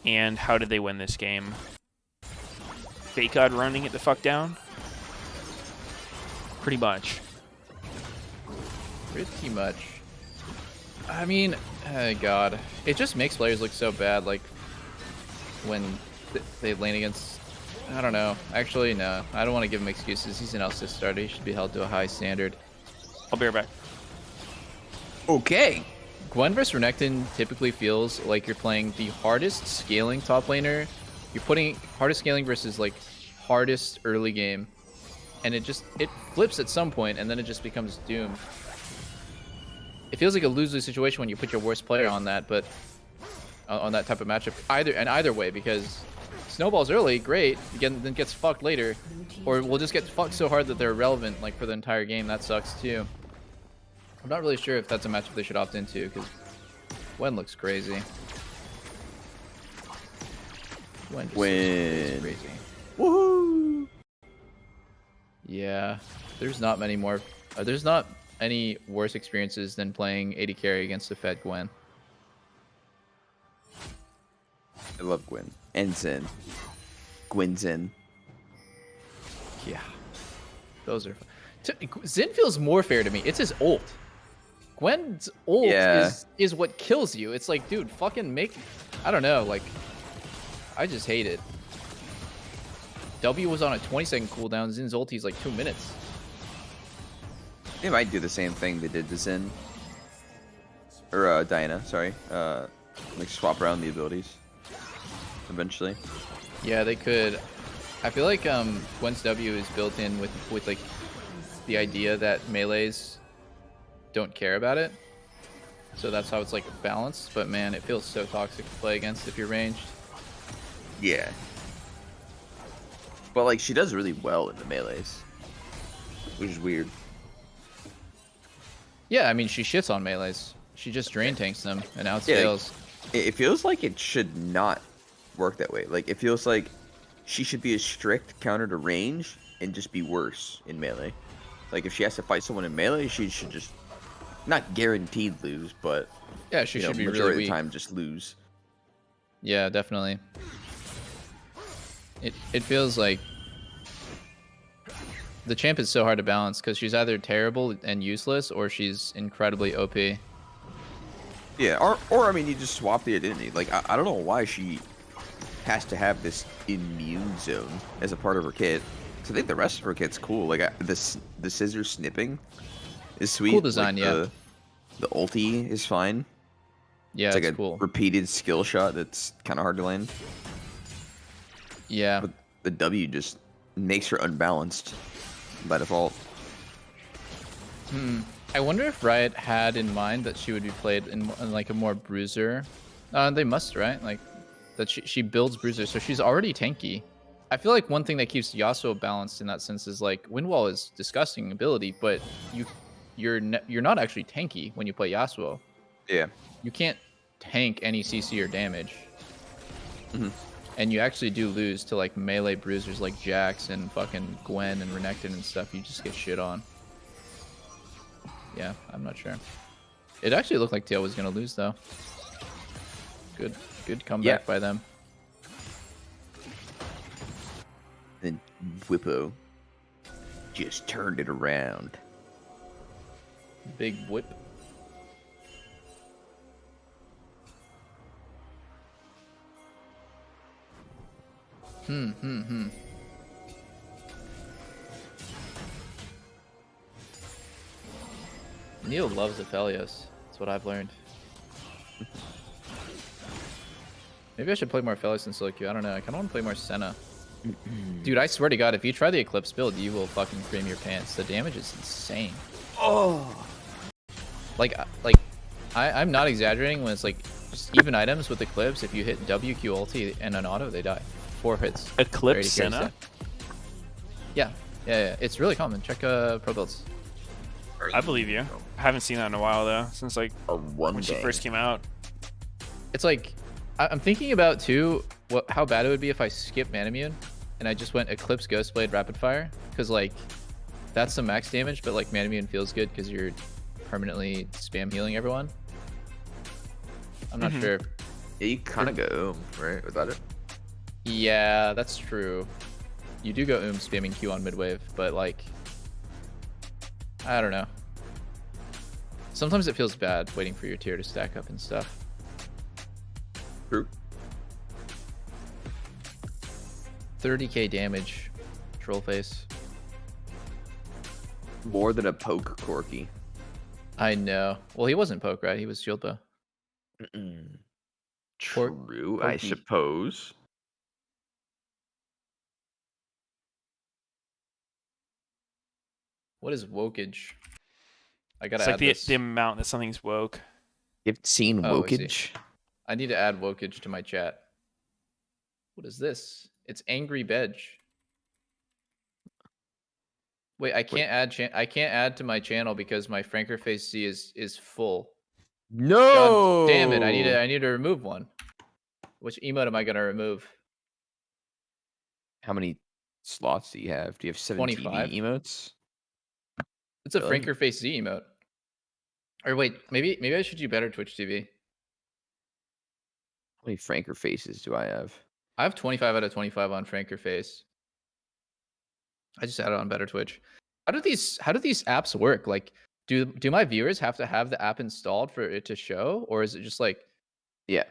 And how did they win this game? Fake God running it the fuck down? Pretty much. Pretty much. I mean, oh god. It just makes players look so bad, like, when they lane against... I don't know. Actually, no. I don't want to give him excuses. He's an LCS starter. He should be held to a high standard. I'll be right back. Okay. Gwen vs Renekton typically feels like you're playing the hardest scaling top laner. You're putting hardest scaling versus, like, hardest early game. And it flips at some point, and then it just becomes Doom. It feels like a lose-lose situation when you put your worst player on that, but on that type of matchup, either way, because snowballs early, great, again, then gets fucked later, or we'll just get fucked so hard that they're irrelevant, like, for the entire game. That sucks too. I'm not really sure if that's a matchup they should opt into, because Gwen looks crazy. Gwen just looks crazy. Woohoo! Yeah, there's not many more. There's not any worse experiences than playing AD carry against a fed Gwen. I love Gwen. And Zen. Gwen Zen. Yeah, those are. Zen feels more fair to me. It's his ult. Gwen's ult is what kills you. It's like, dude, fucking make. I don't know. Like, I just hate it. W was on a 20-second cooldown. Zen's ulti's like 2 minutes. They might do the same thing they did to Zen. Or Diana, sorry. Like swap around the abilities. Eventually. Yeah, they could. I feel like Gwen's W is built in with like the idea that melees don't care about it. So that's how it's like balanced. But man, it feels so toxic to play against if you're ranged. Yeah. But like she does really well in the melees. Which is weird. Yeah, I mean she shits on melees. She just drain tanks them and out scales. Like, it feels like it should not work that way. Like it feels like she should be a strict counter to range and just be worse in melee. Like if she has to fight someone in melee, she should just not guaranteed lose, but yeah, she should be majority really of weak. the time just lose. Yeah, definitely. It feels like the champ is so hard to balance because she's either terrible and useless or she's incredibly OP. Yeah, or I mean, you just swap the identity. Like I don't know why she has to have this immune zone as a part of her kit. Cause I think the rest of her kit's cool. Like the scissor snipping is sweet. Cool design, like, yeah. The ulti is fine. Yeah, it's like a cool. repeated skill shot that's kind of hard to land. Yeah. But the W just makes her unbalanced by default. I wonder if Riot had in mind that she would be played in like a more bruiser. They must, right? Like that she builds bruiser, so she's already tanky. I feel like one thing that keeps Yasuo balanced in that sense is like Windwall is disgusting ability, but you're not actually tanky when you play Yasuo. Yeah. You can't tank any CC or damage. Mm-hmm. And you actually do lose to like melee bruisers like Jax and fucking Gwen and Renekton and stuff. You just get shit on. Yeah, I'm not sure. It actually looked like TL was gonna lose though. Good comeback by them. Then Whippo just turned it around. Big whip. Neil loves Aphelios. That's what I've learned. Maybe I should play more Aphelios than Solo Q. I don't know. I kind of want to play more Senna. Dude, I swear to God, if you try the Eclipse build, you will fucking cream your pants. The damage is insane. Oh. Like I'm not exaggerating when it's like just even items with Eclipse. If you hit WQ ulti and an auto, they die. 4 hits. Eclipse Senna? Yeah. It's really common. Check pro builds. I believe you. I haven't seen that in a while though, since like when she day. first came out. It's like I'm thinking about too how bad it would be if I skip Manamune and I just went Eclipse, Ghostblade, Rapid Fire, because like that's some max damage, but like Manamune feels good because you're permanently spam healing everyone. I'm not sure. Yeah, you kind of go right without it. Yeah, that's true. You do go spamming Q on mid wave, but like I don't know. Sometimes it feels bad waiting for your tier to stack up and stuff. True. 30k damage, troll face. More than a poke Corky. I know. Well, he wasn't poke, right? He was shield bow. True, I Pokey. suppose. What is wokage? I gotta It's like add the this. the amount that something's woke. You've seen Oh, I see. Wokage? I need to add wokage to my chat. What is this? It's angry bedge. Wait, I can't add. I can't add to my channel because my Franker Face Z is full. No. God damn it! I need to remove one. Which emote am I gonna remove? How many slots do you have? Do you have 7 25. TV emotes? It's a Really? Franker Face Z emote. Or wait, maybe I should do better Twitch TV. How many Franker faces do I have? I have 25 out of 25 on Franker Face. I just added on better Twitch. How do these apps work? Like, do my viewers have to have the app installed for it to show, or is it just like? Yeah.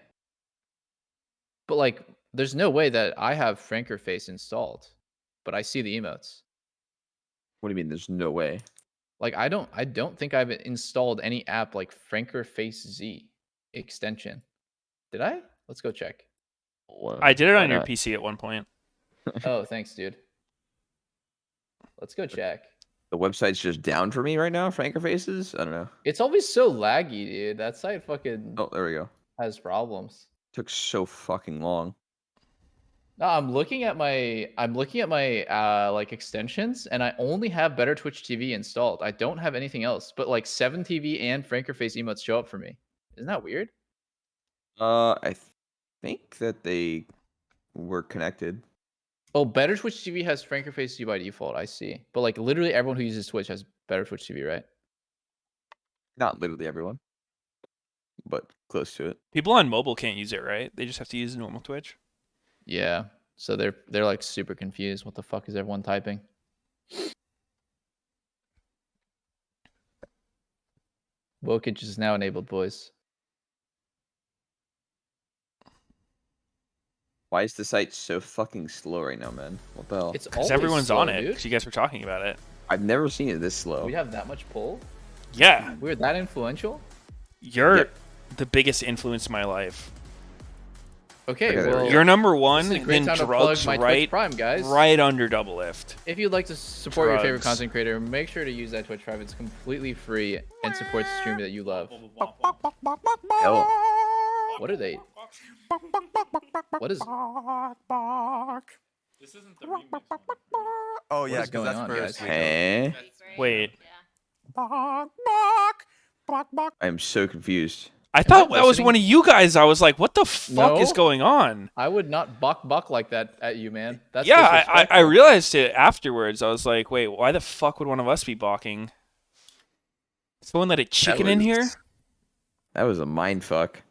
But like, there's no way that I have Franker Face installed, but I see the emotes. What do you mean? There's no way. Like, I don't think I've installed any app like Franker Face Z extension. Did I? Let's go check. Well, I did it why on your not? PC at one point. Oh, thanks, dude. Let's go check. The website's just down for me right now. Franker faces. I don't know. It's always so laggy, dude. That site fucking Oh, there we go. has problems. Took so fucking long. No, I'm looking at my like extensions, and I only have Better Twitch TV installed. I don't have anything else, but like 7 TV and Franker Face emotes show up for me. Isn't that weird? I think that they were connected. Oh, Better Twitch TV has Franker Face TV by default. I see, but like literally everyone who uses Twitch has Better Twitch TV, right? Not literally everyone, but close to it. People on mobile can't use it, right? They just have to use normal Twitch. Yeah. So they're like super confused. What the fuck is everyone typing? Wokage is now enabled, boys. Why is the site so fucking slow right now, man? What the hell? It's Because always everyone's slow, on it. dude. Because you guys were talking about it. I've never seen it this slow. We have that much pull. Yeah, We're that influential. you're Yep. the biggest influence in my life. Okay, Okay, there we well, go. You're number one, this is a great then time to plug drugs my Twitch right, Prime, guys. right under double lift. If you'd like to support your favorite Drugs. content creator, make sure to use that Twitch Prime. It's completely free and supports the streamer that you love. Hell, What are they? What is? Oh, What yeah, is going because on, that's guys? first. eh? Wait, I'm so confused. I thought that was listening? one of you guys. I was like, what the fuck is No. going on? I would not buck like that at you, man. That's Yeah, I disrespectful. realized it afterwards. I was like, wait, why the fuck would one of us be balking? Someone let a chicken in here? That was a mind fuck.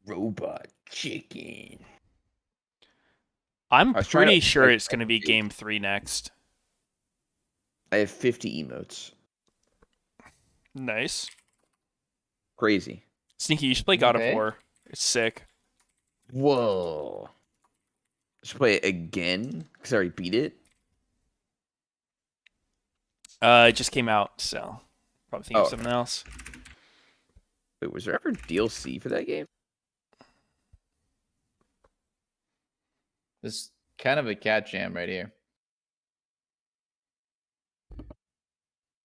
Robot chicken. I'm I was trying pretty to, sure like, it's going to be game 3 next. I have 50 emotes. Nice. Crazy. Sneaky, you should play God Okay. of War. It's sick. Whoa. Should play it again? Because I already beat it? It just came out, so probably think of Oh. something else. Wait, was there ever DLC for that game? This is kind of a cat jam right here.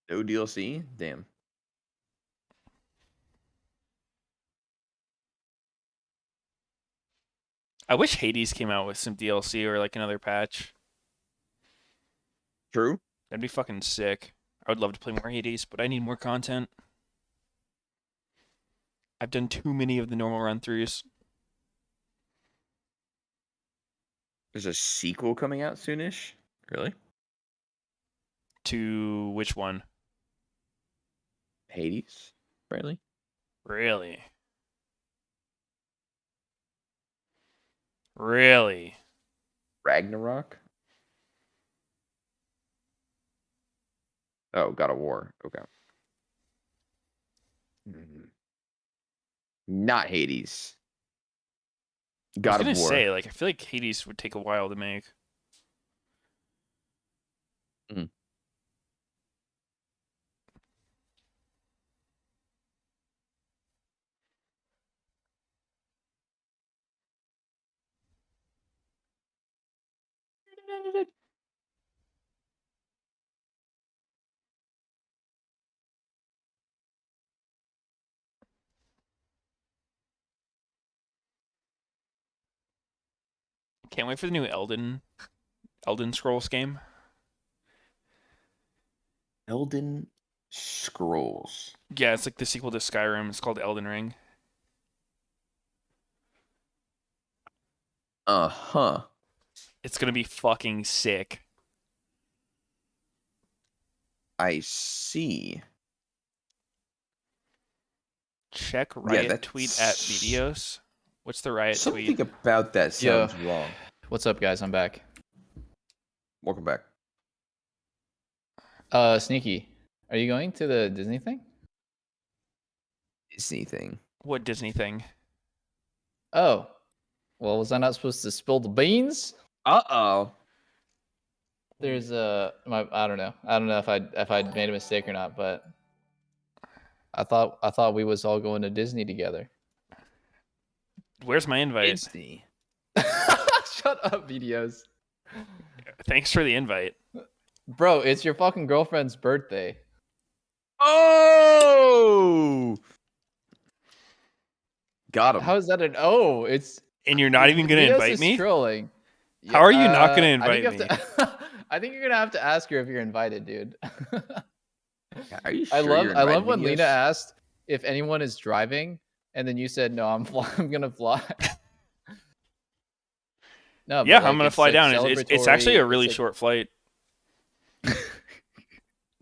No DLC? Damn. I wish Hades came out with some DLC or like another patch. True. That'd be fucking sick. I would love to play more Hades, but I need more content. I've done too many of the normal run-throughs. There's a sequel coming out soonish. Really? To which one? Hades? Really? Really? Really? Ragnarok? Oh, God of War. Okay. Not Hades. I was God gonna of War. say, like, I feel like Hades would take a while to make. Mhm. Can't wait for the new Elden Scrolls game. Elden Scrolls. Yeah, it's like the sequel to Skyrim. It's called Elden Ring. Uh-huh. It's gonna be fucking sick. I see. Check Yeah, Riot tweet at that's... Meteos. What's the Riot Something tweet? about that sounds wrong. What's up, guys? I'm back. Welcome back. Sneaky, are you going to the Disney thing? Disney thing. What Disney thing? Oh, well, was I not supposed to spill the beans? Uh-oh. There's I don't know. I don't know if I made a mistake or not, but I thought we was all going to Disney together. Where's my invite? Disney. Shut up, videos. Thanks for the invite. Bro, it's your fucking girlfriend's birthday. Oh! Got him. How is that an oh? It's And you're not even gonna Videos invite is me? trolling. How are you not gonna I think invite you have to, I think you're gonna have to ask her if you're invited, dude. Are you sure I you're love invited, when Videos? Lena asked if anyone is driving, and then you said no. I'm gonna fly. No, Yeah, but, I'm gonna it's, fly like, down. It's actually a celebratory- really it's, like- short flight.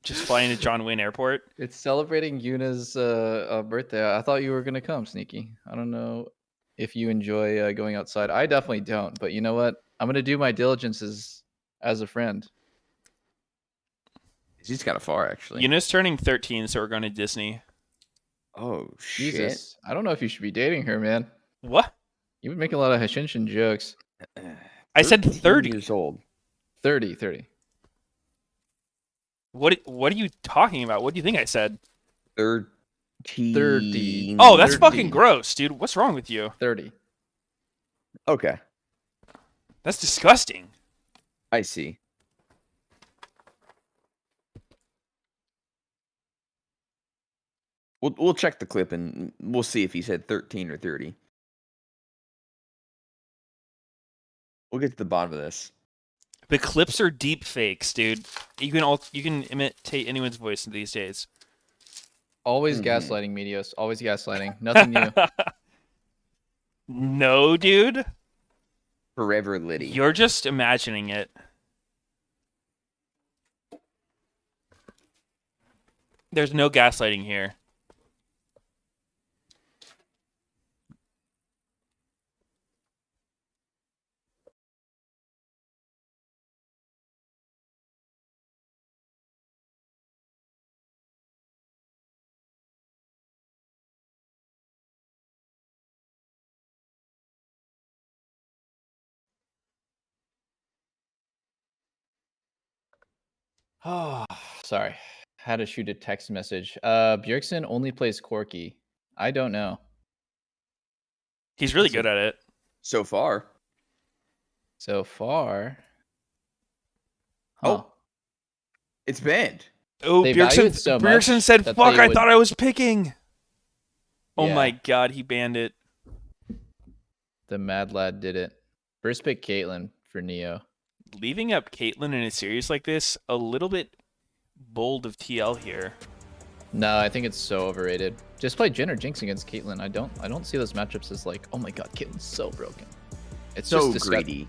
Just flying to John Wayne Airport. It's celebrating Yuna's birthday. I thought you were gonna come, Sneaky. I don't know if you enjoy going outside. I definitely don't. But you know what? I'm gonna do my diligence as a friend. He's kind of far, actually. Yuna's turning 13, so we're going to Disney. Oh, shit. Jesus, I don't know if you should be dating her, man. What? You've been making a lot of Hashinshin jokes. I said 13 30. years old. 30. What are you talking about? What do you think I said? 30. Oh, that's 30. fucking gross, dude. What's wrong with you? 30. Okay, That's disgusting. I see. We'll check the clip and we'll see if he said 13 or 30. We'll get to the bottom of this. The clips are deep fakes, dude. You can imitate anyone's voice these days. Always gaslighting, Meteos. Always gaslighting. Nothing new. No, dude. Forever Liddy. You're just imagining it. There's no gaslighting here. Oh, sorry. Had to shoot a text message. Bjergsen only plays Corki. I don't know. He's really good at it. So far. So far. Huh. Oh. It's banned. Oh, They value it Bjergsen, so Bjergsen much said, that fuck, they I would- thought I was picking. Oh Yeah. my god, he banned it. The Mad Lad did it. First pick Caitlyn for Neo. Leaving up Caitlyn in a series like this, a little bit bold of TL here. No, I think it's so overrated. Just play Jhin or Jinx against Caitlyn. I don't see those matchups as like, oh my god, Caitlyn's so broken. It's So just greedy.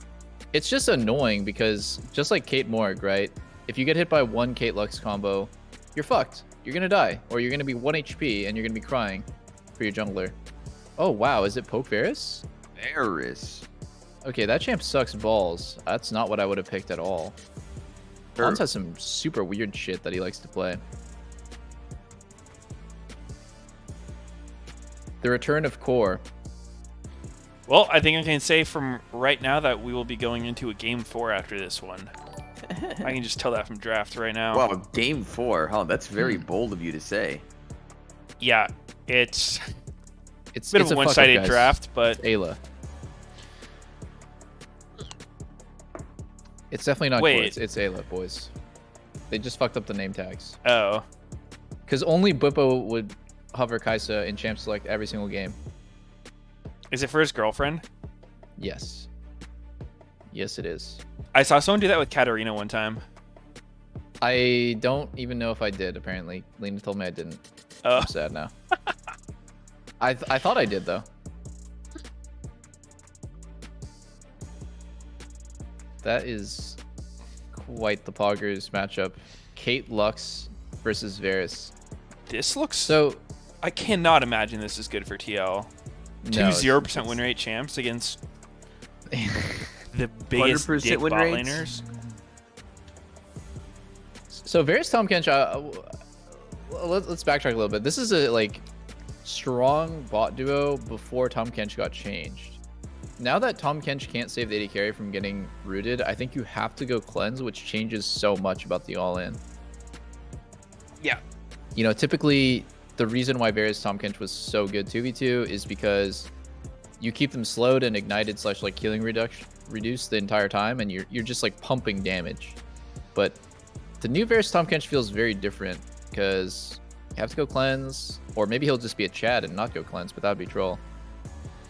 It's just annoying because just like Kate Morg, right? If you get hit by one Kate Lux combo, you're fucked. You're gonna die, or you're gonna be 1 HP and you're gonna be crying for your jungler. Oh wow, is it Poke Varus? Varus. Okay, that champ sucks balls. That's not what I would have picked at all. Hans has some super weird shit that he likes to play. The return of Core. Well, I think I can say from right now that we will be going into a game 4 after this one. I can just tell that from draft right now. Wow, game 4. Huh, that's very bold of you to say. Yeah, it's a bit of a one-sided fuck-up, guys. draft, but Ayla. It's definitely not Wait. Core. It's Ayla, boys. They just fucked up the name tags. oh, Because only Bwipo would hover Kaisa in Champ Select every single game. is it for his girlfriend? Yes. Yes, it is. I saw someone do that with Katarina one time. I don't even know if I did, apparently. Lena told me I didn't. Oh. I'm sad now. I thought I did, though. That is quite the Poggers matchup. Kate Lux versus Varus. This looks So, I cannot imagine this is good for TL. Two no, 0% win rate champs against the biggest 100% dick win bot rates? laners. So Varus Tahm Kench, let's backtrack a little bit. This is a like strong bot duo before Tahm Kench got changed. Now that Tahm Kench can't save the AD carry from getting rooted, I think you have to go cleanse, which changes so much about the all-in. Yeah. You know, typically the reason why Varus Tahm Kench was so good 2v2 is because you keep them slowed and ignited / like healing reduced the entire time, and you're just like pumping damage. But the new Varus Tahm Kench feels very different because you have to go cleanse, or maybe he'll just be a Chad and not go cleanse, but that would be troll.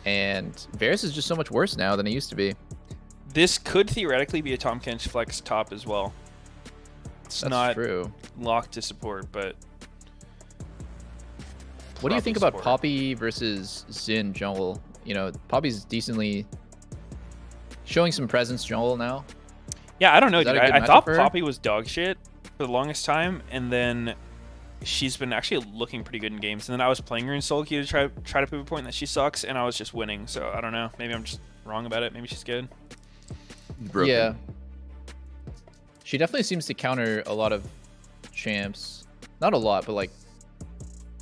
And Varus is just so much worse now than he used to be. This could theoretically be a Tahm Kench flex top as well. It's That's not true. locked to support, but What do you probably think about support. Poppy versus Xin jungle? You know, Poppy's decently showing some presence jungle now. Yeah, I don't know, Is that dude. a good I matchup thought for her? Poppy was dog shit for the longest time, and then she's been actually looking pretty good in games. And then I was playing her in solo queue to try to prove a point that she sucks, and I was just winning. So I don't know. Maybe I'm just wrong about it. Maybe she's good. Broken. Yeah. She definitely seems to counter a lot of champs. Not a lot, but like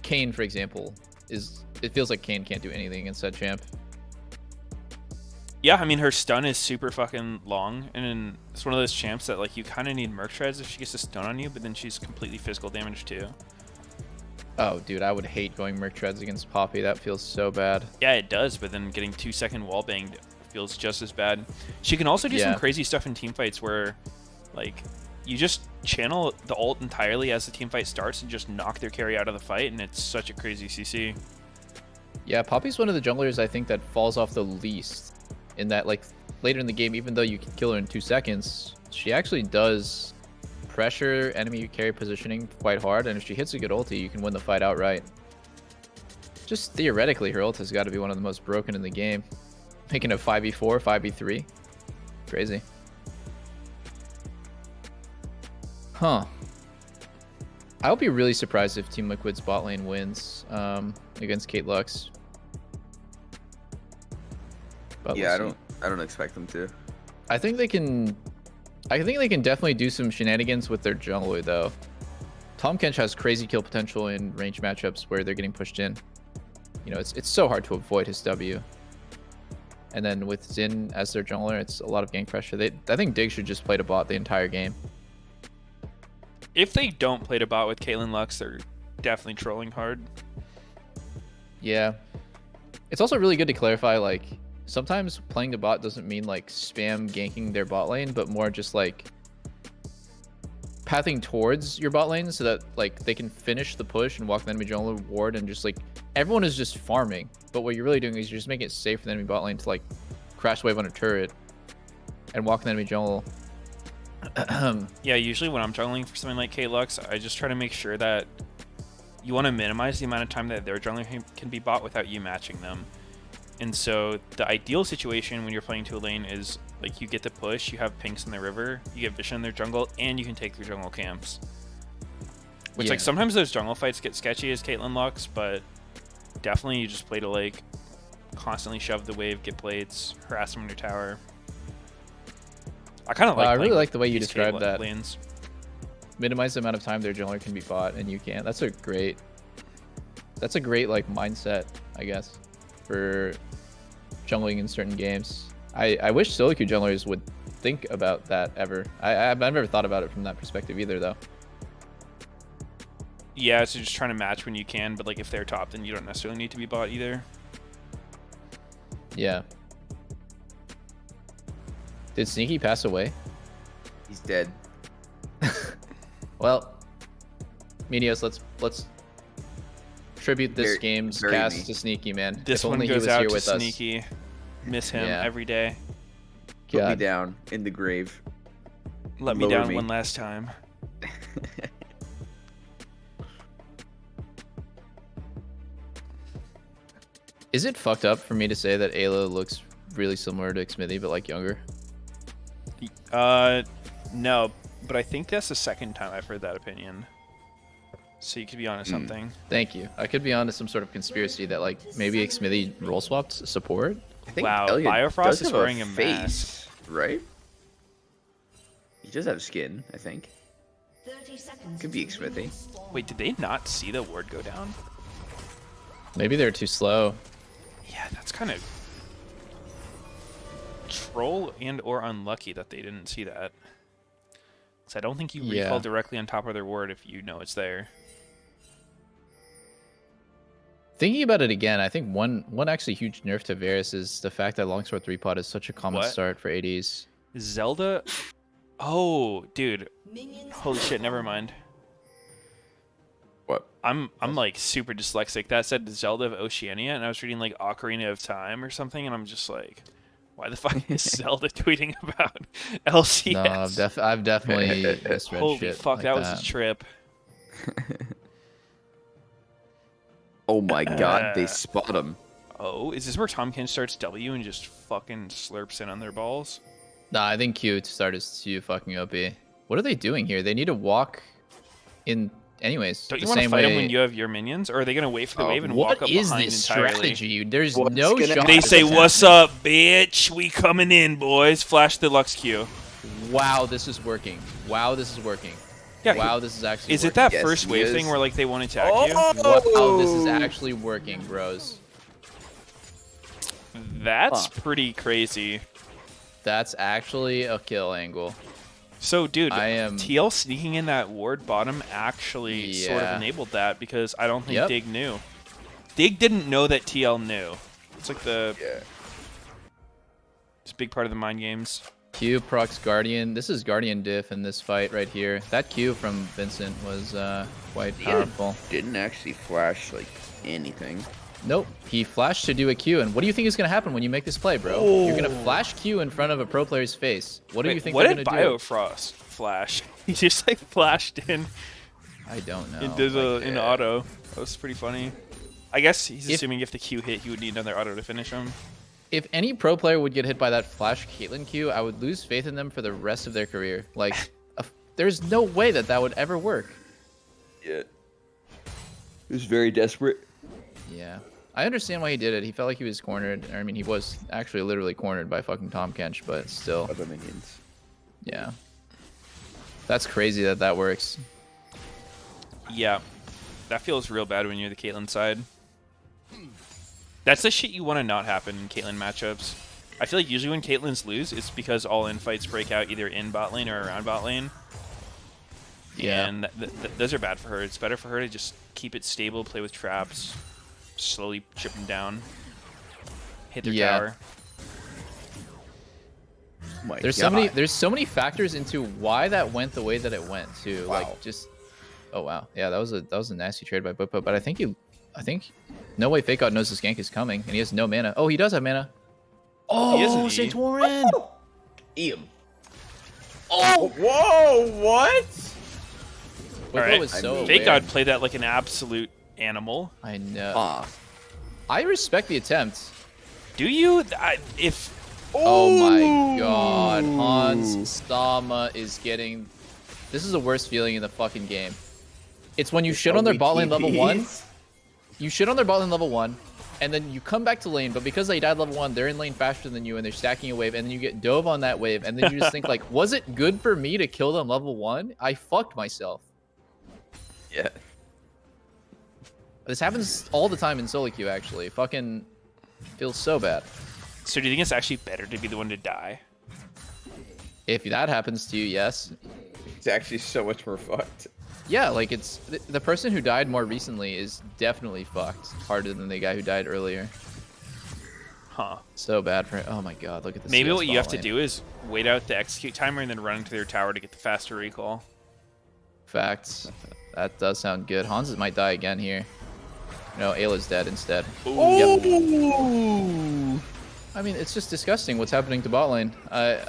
Kayn, for example, it feels like Kayn can't do anything against that champ. Yeah, I mean, her stun is super fucking long, and it's one of those champs that like you kind of need Merc Treads if she gets a stun on you, but then she's completely physical damage too. Oh, dude, I would hate going Merc Treads against Poppy. That feels so bad. Yeah, it does, but then getting 2-second wall banged feels just as bad. She can also do some Yeah. crazy stuff in team fights where, like, you just channel the ult entirely as the team fight starts and just knock their carry out of the fight, and it's such a crazy CC. Yeah, Poppy's one of the junglers I think that falls off the least. In that, like, later in the game, even though you can kill her in 2 seconds, she actually does pressure enemy carry positioning quite hard, and if she hits a good ulti, you can win the fight outright. Just theoretically, her ult has got to be one of the most broken in the game. Making a 5v4, 5v3. Crazy. Huh. I would be really surprised if Team Liquid's bot lane wins against Kate Lux. But Yeah, we'll see. I don't expect them to. I think they can definitely do some shenanigans with their jungler though. Tahm Kench has crazy kill potential in range matchups where they're getting pushed in. You know, it's so hard to avoid his W. And then with Xin as their jungler, it's a lot of gank pressure. I think Dig should just play to bot the entire game. If they don't play to bot with Caitlyn Lux, they're definitely trolling hard. Yeah. It's also really good to clarify, like, sometimes playing the bot doesn't mean like spam ganking their bot lane, but more just like pathing towards your bot lane so that like they can finish the push and walk the enemy jungler ward, and just like everyone is just farming. But what you're really doing is you're just making it safe for the enemy bot lane to like crash wave on a turret and walk the enemy jungle. Yeah, usually when I'm jungling for something like K-Lux, I just try to make sure that you want to minimize the amount of time that their jungler can be bought without you matching them. And so the ideal situation when you're playing to a lane is like you get the push, you have pinks in the river, you get vision in their jungle, and you can take their jungle camps. Which like sometimes those jungle fights get sketchy as Caitlyn Lux, but definitely you just play to like constantly shove the wave, get blades, harass them in your tower. I kind of like. I really like the way you described that. Lanes. Minimize the amount of time their jungler can be bought, and you can't. That's a great like mindset, I guess, for jungling in certain games. I wish solo queue junglers would think about that ever. I've never thought about it from that perspective either, though. Yeah, so just trying to match when you can, but like if they're top, then you don't necessarily need to be bought either. Yeah. Did Sneaky pass away? He's dead. Well, Meteos, let's tribute this game's cast to Sneaky, man. This if one only goes he was out here to with Sneaky. Miss him every day. Put me down in the grave. Let me down one last time. Is it fucked up for me to say that Ayla looks really similar to Xmithy, but like younger? No, but I think that's the second time I've heard that opinion. So you could be onto something. Thank you. I could be onto some sort of conspiracy that like maybe Xmithy role swapped support. I think wow, Elliot Biofrost is wearing a face, mask, right? He does have skin, I think. 30 seconds. Could be Xmithy. Wait, did they not see the ward go down? Maybe they're too slow. Yeah, that's kind of troll and or unlucky that they didn't see that. Because I don't think you recall directly on top of their ward if you know it's there. Thinking about it again, I think one actually huge nerf to Varus is the fact that Longsword 3-pot is such a common start for ADs. Zelda? Oh, dude. Holy shit, never mind. What? I'm like super dyslexic. That said Zelda of Oceania, and I was reading like Ocarina of Time or something, and I'm just like, why the fuck is Zelda tweeting about LCS? No, I've definitely misread Holy shit fuck, like that was a trip. Oh my god, they spot him. Oh, is this where Tom Ken starts W and just fucking slurps in on their balls? Nah, I think Q to start is too fucking OP. What are they doing here? They need to walk in anyways. Don't you want to fight them when you have your minions? Or are they going to wait for the wave and walk up behind entirely? What is this strategy? There's no shot. They say, what's up, bitch? We coming in, boys. Flash the Lux Q. Wow, this is working. Wow, this is working. Yeah, wow, this is actually Is working. it that first wave thing where like they won't attack you? Wow, this is actually working, bros. That's pretty crazy. That's actually a kill angle. So, dude, TL sneaking in that ward bottom actually sort of enabled that because I don't think Dig knew. Dig didn't know that TL knew. It's like it's a big part of the mind games. Q procs Guardian. This is Guardian diff in this fight right here. That Q from Vincent was quite powerful. Didn't actually flash like anything. Nope. He flashed to do a Q, and what do you think is going to happen when you make this play, bro? You're going to flash Q in front of a pro player's face. What do you think they're going to do? What did Biofrost flash? He just like flashed in. I don't know. It does an auto. That was pretty funny. I guess he's assuming if the Q hit, he would need another auto to finish him. If any pro player would get hit by that flash Caitlyn Q, I would lose faith in them for the rest of their career. Like, there's no way that would ever work. Yeah. It was very desperate. Yeah. I understand why he did it. He felt like he was cornered. I mean, he was actually literally cornered by fucking Tom Kench, but still. Other minions. Yeah. That's crazy that works. Yeah. That feels real bad when you're the Caitlyn side. That's the shit you want to not happen in Caitlyn matchups. I feel like usually when Caitlyn's lose, it's because all-in fights break out either in bot lane or around bot lane. Yeah. And those are bad for her. It's better for her to just keep it stable, play with traps, slowly chip them down, hit their tower. my There's so many factors into why that went the way that it went too. Wow. Like just oh wow. Yeah, that was a nasty trade by Butpo, but I think no way Fake Out knows this gank is coming and he has no mana. Oh, he does have mana. He is Oh, an E. Santorin. Eam. Oh, whoa, what? Butpo Alright, is so Fake aware. God played that like an absolute animal. I know. Ah. I respect the attempt. Do you? If Oh my god, Hans Sama is getting... This is the worst feeling in the fucking game. It's when you shit on their bot lane level 1. You shit on their bot lane level 1, and then you come back to lane, but because they died level 1, they're in lane faster than you, and they're stacking a wave, and then you get dove on that wave, and then you just think like, was it good for me to kill them level 1? I fucked myself. Yeah. This happens all the time in solo queue, actually. Fucking feels so bad. so, do you think it's actually better to be the one to die? If that happens to you, yes. It's actually so much more fucked. Yeah, like it's the person who died more recently is definitely fucked harder than the guy who died earlier. Huh? So bad for oh my god, look at this. Maybe CS what you bot have to lane. do is wait out the execute timer and then run into their tower to get the faster recall. Facts. That does sound good. Hans might die again here. No, Ayla's dead instead. Ooh. Yep. I mean, it's just disgusting what's happening to bot lane. I'm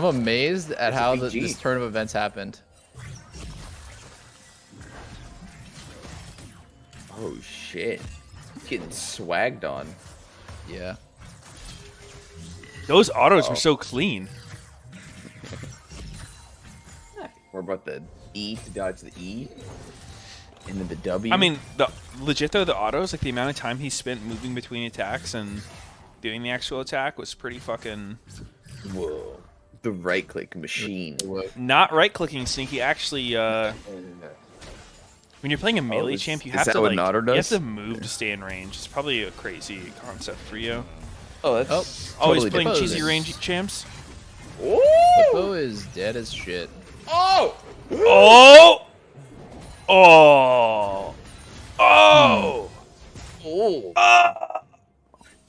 amazed at That's a how big G. this turn of events happened. Oh shit. Getting swagged on. Yeah. Those autos were so clean. We're about the E to dodge the E. And then the W. I mean, legit though, the autos, like the amount of time he spent moving between attacks and doing the actual attack was pretty fucking. Whoa. The right click machine. Not right-clicking, Sneaky. Actually, when you're playing a melee is- champ, you is have that to what like Nader you have does? to move to stay in range. It's probably a crazy concept for you. Oh, that's Always totally playing different. cheesy range champs. Butpo is dead as shit. Oh! Oh! Oh! Oh!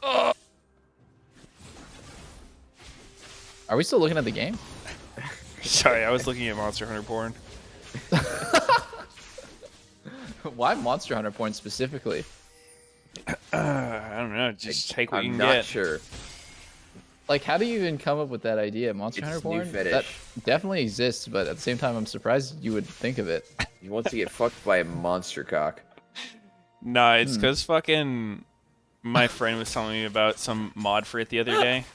Oh! Are we still looking at the game? Sorry, I was looking at Monster Hunter porn. Why Monster Hunter porn specifically? I don't know. Just take what you I'm can not get. sure. Like, how do you even come up with that idea? Monster It's Hunter new porn? fetish. That definitely exists, but at the same time, I'm surprised you would think of it. He wants to get fucked by a monster cock. Nah, it's because fucking my friend was telling me about some mod for it the other day.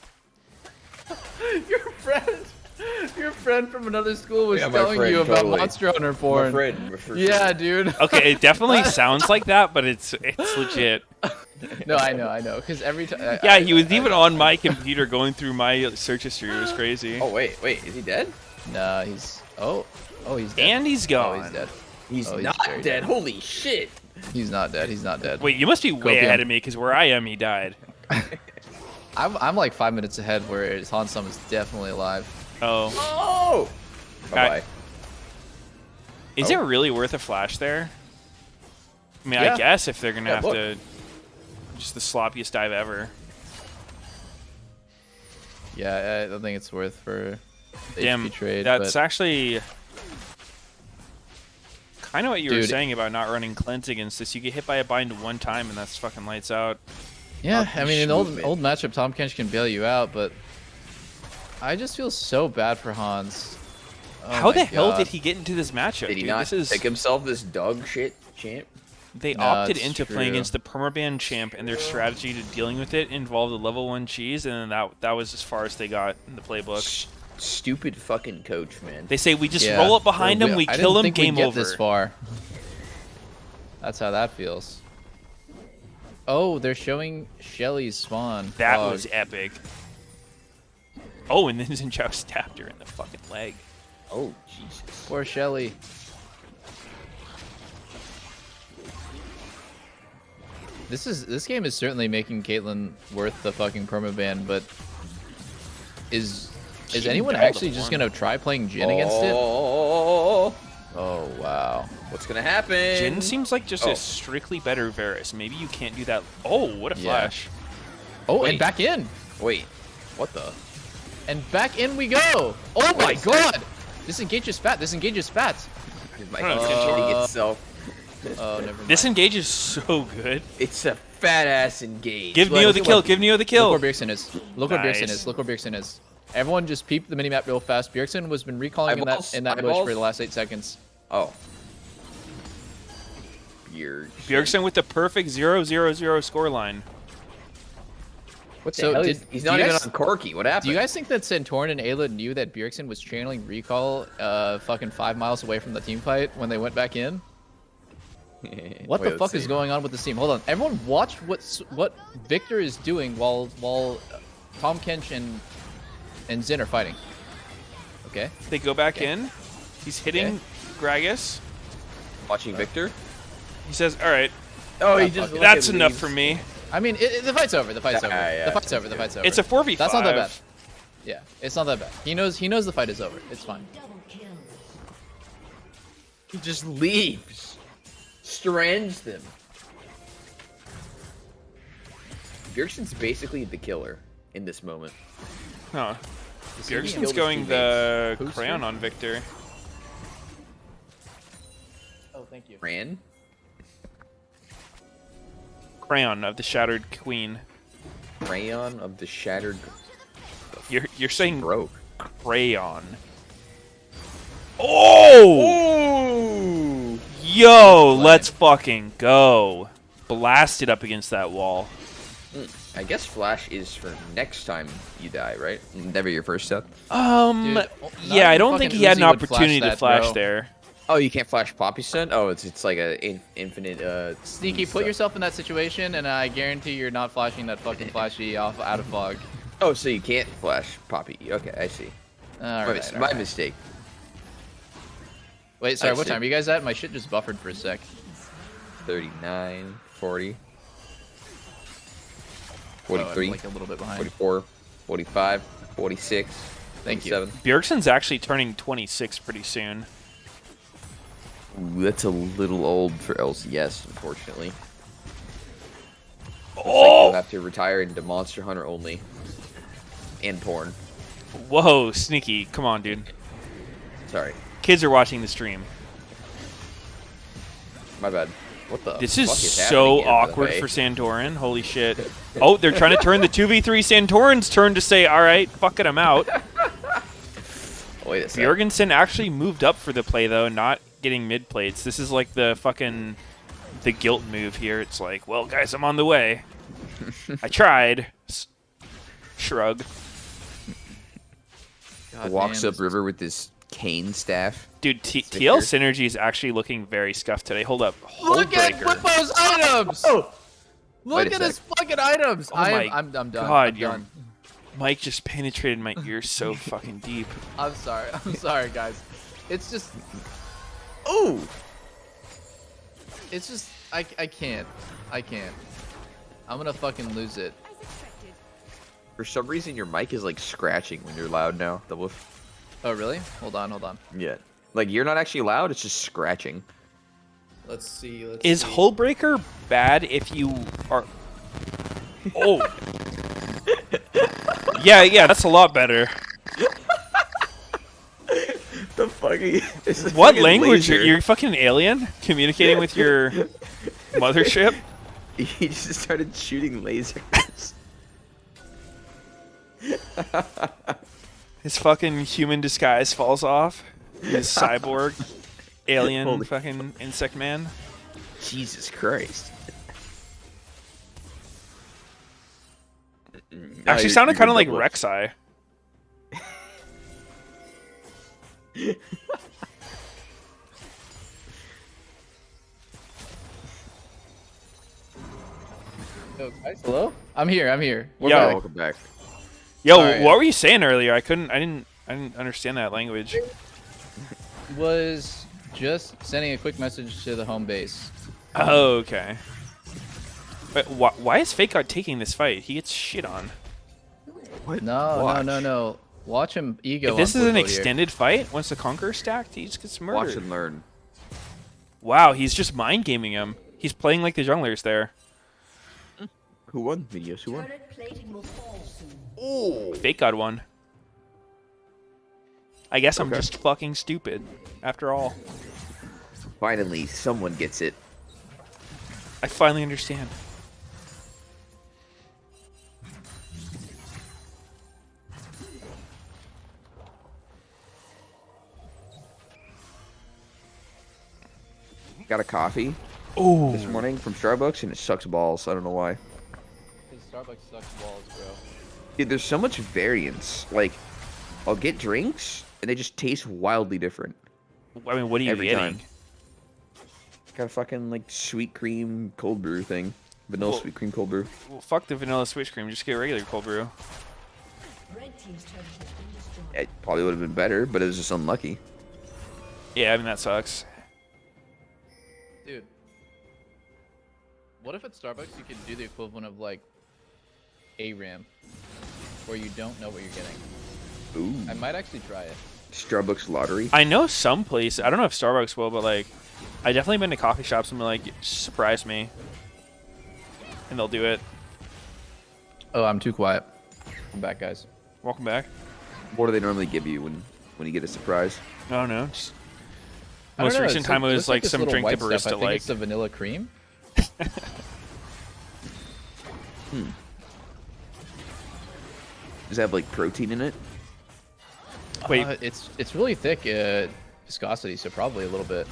Your friend from another school was Yeah, my telling friend, you about totally. Monster Hunter My porn. friend, for Yeah, sure. dude. Okay, it definitely sounds like that, but it's legit. No, I know. Because every time. Yeah, he was even on my computer going through my search history. It was crazy. Oh, wait, is he dead? Nah, he's. Oh, he's dead. And he's Oh, gone. he's dead. He's Oh, he's not very dead. Holy shit. He's not dead. He's not dead. Wait, you must be way Copium. ahead of me because where I am, he died. I'm like 5 minutes ahead, where Hansam is definitely alive. Oh, Oh! Bye-bye. is it really worth a flash there? I mean, Yeah. I guess if they're gonna Yeah, have look. to, just the sloppiest dive ever. Yeah, I don't think it's worth for the Damn, HP trade. that's but actually kind of what you were Dude. saying about not running cleanse against this. You get hit by a bind one time, and that's fucking lights out. yeah, Up I mean, in movement. old matchup, Tom Kench can bail you out, but I just feel so bad for Hans. Oh How my the hell God. did he get into this matchup? Did he dude? not This is pick himself this dog shit champ? they No, opted it's into playing true. against the permaban champ, and their strategy to dealing with it involved a level 1 cheese, and then that was as far as they got in the playbook. Stupid fucking coach, man. They say we just Yeah. roll up behind Well, him, we I kill didn't him, think we'd game get over. this far. That's how that feels. Oh, they're showing Shelly's spawn. That Dog. was epic. Oh, and then Zinchao stabbed her in the fucking leg. Oh, Jesus. Poor Shelly. This game is certainly making Caitlyn worth the fucking permaban, but is She anyone died actually level just 1. gonna try playing Jin against it? Oh, Oh wow. what's gonna happen? Jin seems like just Oh. a strictly better Varus. Maybe you can't do that. Oh, what a Yeah. flash. Oh, Wait. and back in. Wait, what the? And back in we go. Oh my god! Disengage is fat. Disengage is fat. My hitting itself. Oh, never mind. Disengage is so good. It's a fat ass engage. Give Neo the kill. Give Neo the kill. Look where Bjergsen is. Look where Bjergsen Nice. is. Look where Bjergsen is. Everyone just peep the minimap real fast. Bjergsen was been recalling in that bush for the last 8 seconds. Oh. Bjergsen. Bjergsen with the perfect 0-0-0 scoreline. What the So, hell? did- He's do not you even guys- on Corky. What happened? Do you guys think that Santorin and Ayla knew that Bjergsen was channeling recall fucking 5 miles away from the team fight when they went back in? What the fuck is going on with this team? Hold on. Everyone watch what Victor is doing while Tom Kench and Zin are fighting. Okay. They go back in. He's hitting Gragas. Watching Victor? He says, "All right, Oh, he just that's enough for me." I mean, the fight's over. The fight's over. Yeah. The fight's over. The fight's over. It's a 4v5. That's not that bad. Yeah, it's not that bad. He knows the fight is over. It's fine. Double kill. He just leaves. Strands them. Bjergsen's basically the killer in this moment. No, he Bjergsen's killed going his the Who's crayon here? on Victor. Oh, thank you. Ran? Crayon of the Shattered Queen. Crayon of the Shattered... You're saying Broke. crayon. Oh! Yo, let's fucking go. Blast it up against that wall. I guess Flash is for next time you die, right? Never your first step. Dude, Yeah, I even don't think fucking he had an Uzi would flash opportunity to that, flash bro. there. Oh, you can't flash Poppy Stun? Oh, it's like a infinite Sneaky, put stuff. yourself in that situation, and I guarantee you're not flashing that fucking flashy off out of fog. Oh, so you can't flash Poppy. Okay, I see. Alright. My mistake. Wait, sorry, I what see. time are you guys at? My shit just buffered for a sec. 39, 40, Oh, I'm 43, like a little bit behind. 44, 45, 46, Thank you. 47. Bjergsen's actually turning 26 pretty soon. Ooh, that's a little old for LCS, unfortunately. Looks like you'll have to retire into Monster Hunter only. And porn. Whoa, sneaky. Come on, dude. Sorry. Kids are watching the stream. My bad. What the This fuck is is so happening here, by the awkward way? for Santorin. Holy shit. Oh, they're trying to turn the 2v3 Santorin's turn to say, all right, fuck it, I'm out. Wait a second. Bjergsen actually moved up for the play, though, not getting mid plates. This is like the guilt move here. It's like, well, guys, I'm on the way. I tried. Shrug. God Walks damn, up river with this cane staff. Dude, Sticker. TL Synergy is actually looking very scuffed today. Hold up. Look at Hullbreaker. Flippo's items! Oh! Look Wait a at his sec. fucking items! Oh my I'm done. God, I'm you're- done. Mike just penetrated my ear so fucking deep. I'm sorry. I'm sorry, guys. It's just... Oh! It's just... I can't. I can't. I'm gonna fucking lose it. For some reason, your mic is like scratching when you're loud now. Double. Oh, really? Hold on. Yeah. Like you're not actually loud. It's just scratching. Let's see. Is Hullbreaker bad if you are... Oh. yeah, that's a lot better. The fuck? Is What language? You're fucking an alien communicating with your mothership? He just started shooting lasers. His fucking human disguise falls off. His cyborg, alien, Holy fucking insect man. Jesus Christ. Actually, sounded kind of like Rek'Sai. Yo, guys, hello? I'm here. We're Yo. back. Welcome back. Yo, Sorry. what were you saying earlier? I didn't understand that language. Was just sending a quick message to the home base. Oh, okay. But why is Fake God taking this fight? He gets shit on. What? No. Watch. Watch him ego. If this on is an Flippo here. extended fight, once the Conqueror's stacked, he just gets Watch murdered. and learn. Wow, he's just mind gaming him. He's playing like the junglers there. Who won? Meteos, who won? Turret plating will fall soon. Oh! Fake God won. I guess I'm Okay. just fucking stupid, after all. Finally, someone gets it. I finally understand. Got a coffee Oh, this morning from Starbucks, and it sucks balls. I don't know why. Because Starbucks sucks balls, bro. Dude, there's so much variance. Like, I'll get drinks, and they just taste wildly different. I mean, what are you Every getting? time. Got a fucking, like, sweet cream cold brew thing. Vanilla Well- sweet cream cold brew. Well, fuck the vanilla switch cream. Just get regular cold brew. Red team's turret has been destroyed. It probably would have been better, but it was just unlucky. Yeah, I mean that sucks. Dude. What if at Starbucks you could do the equivalent of like ARAM, where you don't know what you're getting? Ooh. I might actually try it. Starbucks lottery. I know some place. I don't know if Starbucks will, but like, I definitely been to coffee shops and be like, surprise me, and they'll do it. Oh, I'm too quiet. I'm back, guys. Welcome back. What do they normally give you when you get a surprise? Oh no, just I don't most know, recent it's time it looks was like this some little drink the white stuff. barista I think like. it's the vanilla cream. Does it have, like, protein in it? Wait, It's really thick viscosity, so probably a little bit.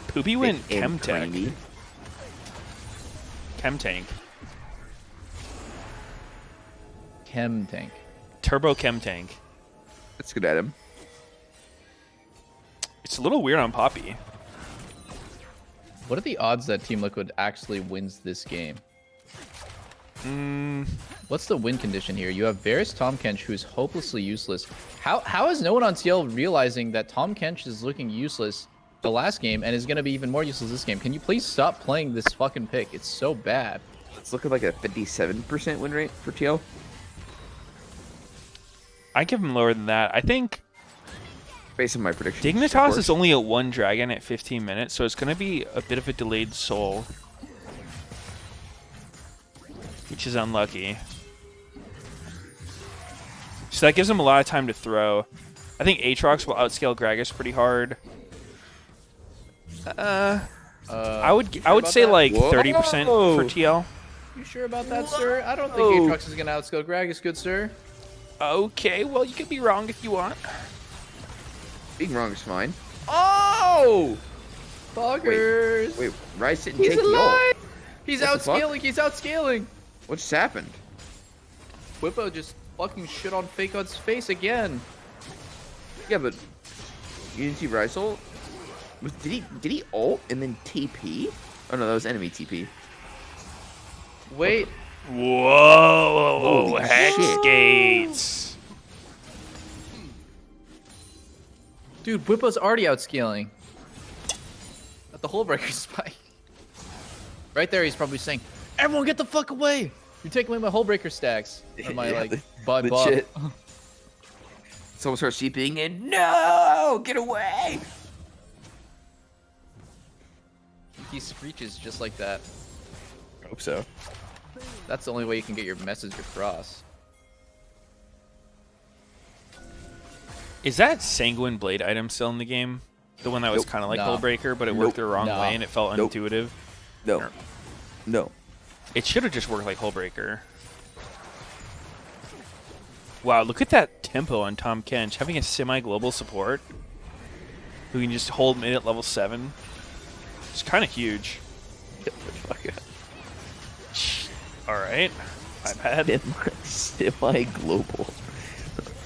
Poopy went Thick and Chemtech. creamy? Chemtank. Chem tank. Turbo Chemtank. That's good at him. It's a little weird on Poppy. What are the odds that Team Liquid actually wins this game? What's the win condition here? You have Varus Tom Kench, who's hopelessly useless. How is no one on TL realizing that Tom Kench is looking useless the last game and is going to be even more useless this game? Can you please stop playing this fucking pick? It's so bad. It's looking like a 57% win rate for TL. I give him lower than that. I think Based on my prediction. Dignitas is only at 1 dragon at 15 minutes, so it's going to be a bit of a delayed soul, which is unlucky. So that gives him a lot of time to throw. I think Aatrox will outscale Gragas pretty hard. I would say that? like Whoa. 30% for TL. You sure about that, sir? I don't think Whoa. Aatrox is going to outscale Gragas, good sir. Okay, well you could be wrong if you want. Being wrong is fine. Oh! Fuckers! Wait, Rice didn't He's take the ult. alive! He's What the fuck? outscaling, he's outscaling! What just happened? Whippo just fucking shit on Fakeod's face again. Yeah, but you didn't see Rice ult? Did he ult and then TP? Oh no, that was enemy TP. Wait, Whoa! Holy Hex shit. gates. dude, Whippo's already outscaling. At the Hullbreaker spike. Right there, he's probably saying, "Everyone, get the fuck away! You're taking away my Hullbreaker stacks." Or my Yeah, buy legit. Someone starts TPing in. No! Get away! He screeches just like that. I hope so. That's the only way you can get your message across. Is that Sanguine Blade item still in the game? The one that was Nope. kind of like No. Hullbreaker, but it Nope. worked the wrong No. way and it felt Nope. unintuitive? No. No. It should have just worked like Hullbreaker. Wow, look at that tempo on Tom Kench. Having a semi-global support who can just hold mid at level 7. It's kind of huge. Alright. My bad. Semi-global.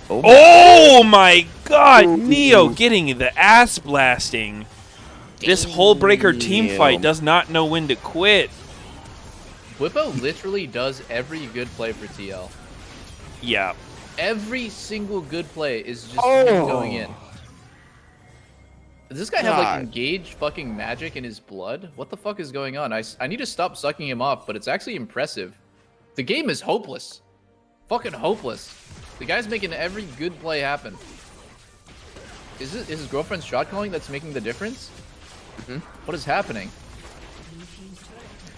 Oh my god! Ooh. Neo getting the ass blasting. This Hullbreaker team fight Damn. does not know when to quit. Whippo literally does every good play for TL. Yeah. Every single good play is just Oh. him going in. Does this guy have like God. engaged fucking magic in his blood? What the fuck is going on? I need to stop sucking him off, but it's actually impressive. The game is hopeless. Fucking hopeless. The guy's making every good play happen. Is it his girlfriend's shot calling that's making the difference? Mhm. What is happening?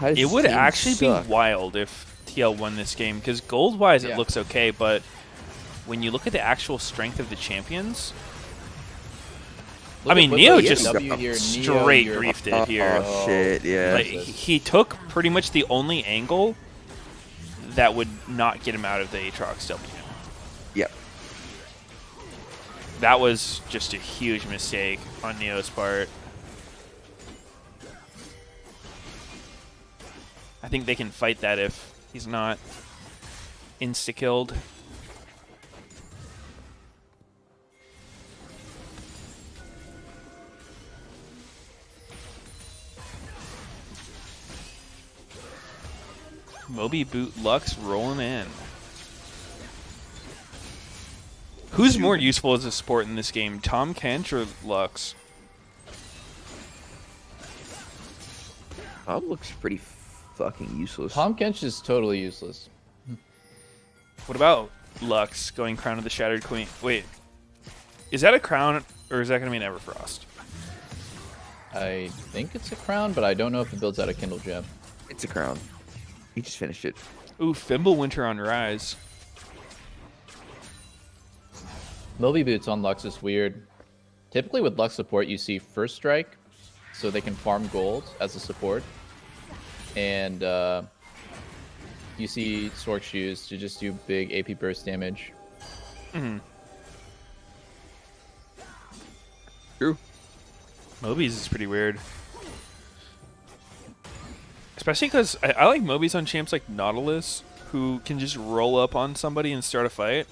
It would actually be wild if TL won this game, because gold-wise Yeah. it looks okay, but when you look at the actual strength of the champions, Look I at mean, Whippo, Neo you just have W here, Neo, straight you're- griefed it here. Oh, shit, yeah. Like, he took pretty much the only angle that would not get him out of the Aatrox W. Yep. That was just a huge mistake on Neo's part. I think they can fight that if he's not insta-killed. Moby Boot Lux rolling in. Who's more useful as a support in this game, Tom Kench or Lux? Tom looks pretty fucking useless. Tom Kench is totally useless. What about Lux going Crown of the Shattered Queen? Wait, is that a crown or is that going to be an Everfrost? I think it's a crown, but I don't know if it builds out a Kindle Gem. It's a crown. He just finished it. Ooh, Fimbulwinter on Rise. Moby Boots on Lux is weird. Typically with Lux support, you see First Strike, so they can farm gold as a support. And you see Sork Shoes to just do big AP burst damage. True. Moby's is pretty weird. Especially because I like Moby's on champs like Nautilus, who can just roll up on somebody and start a fight.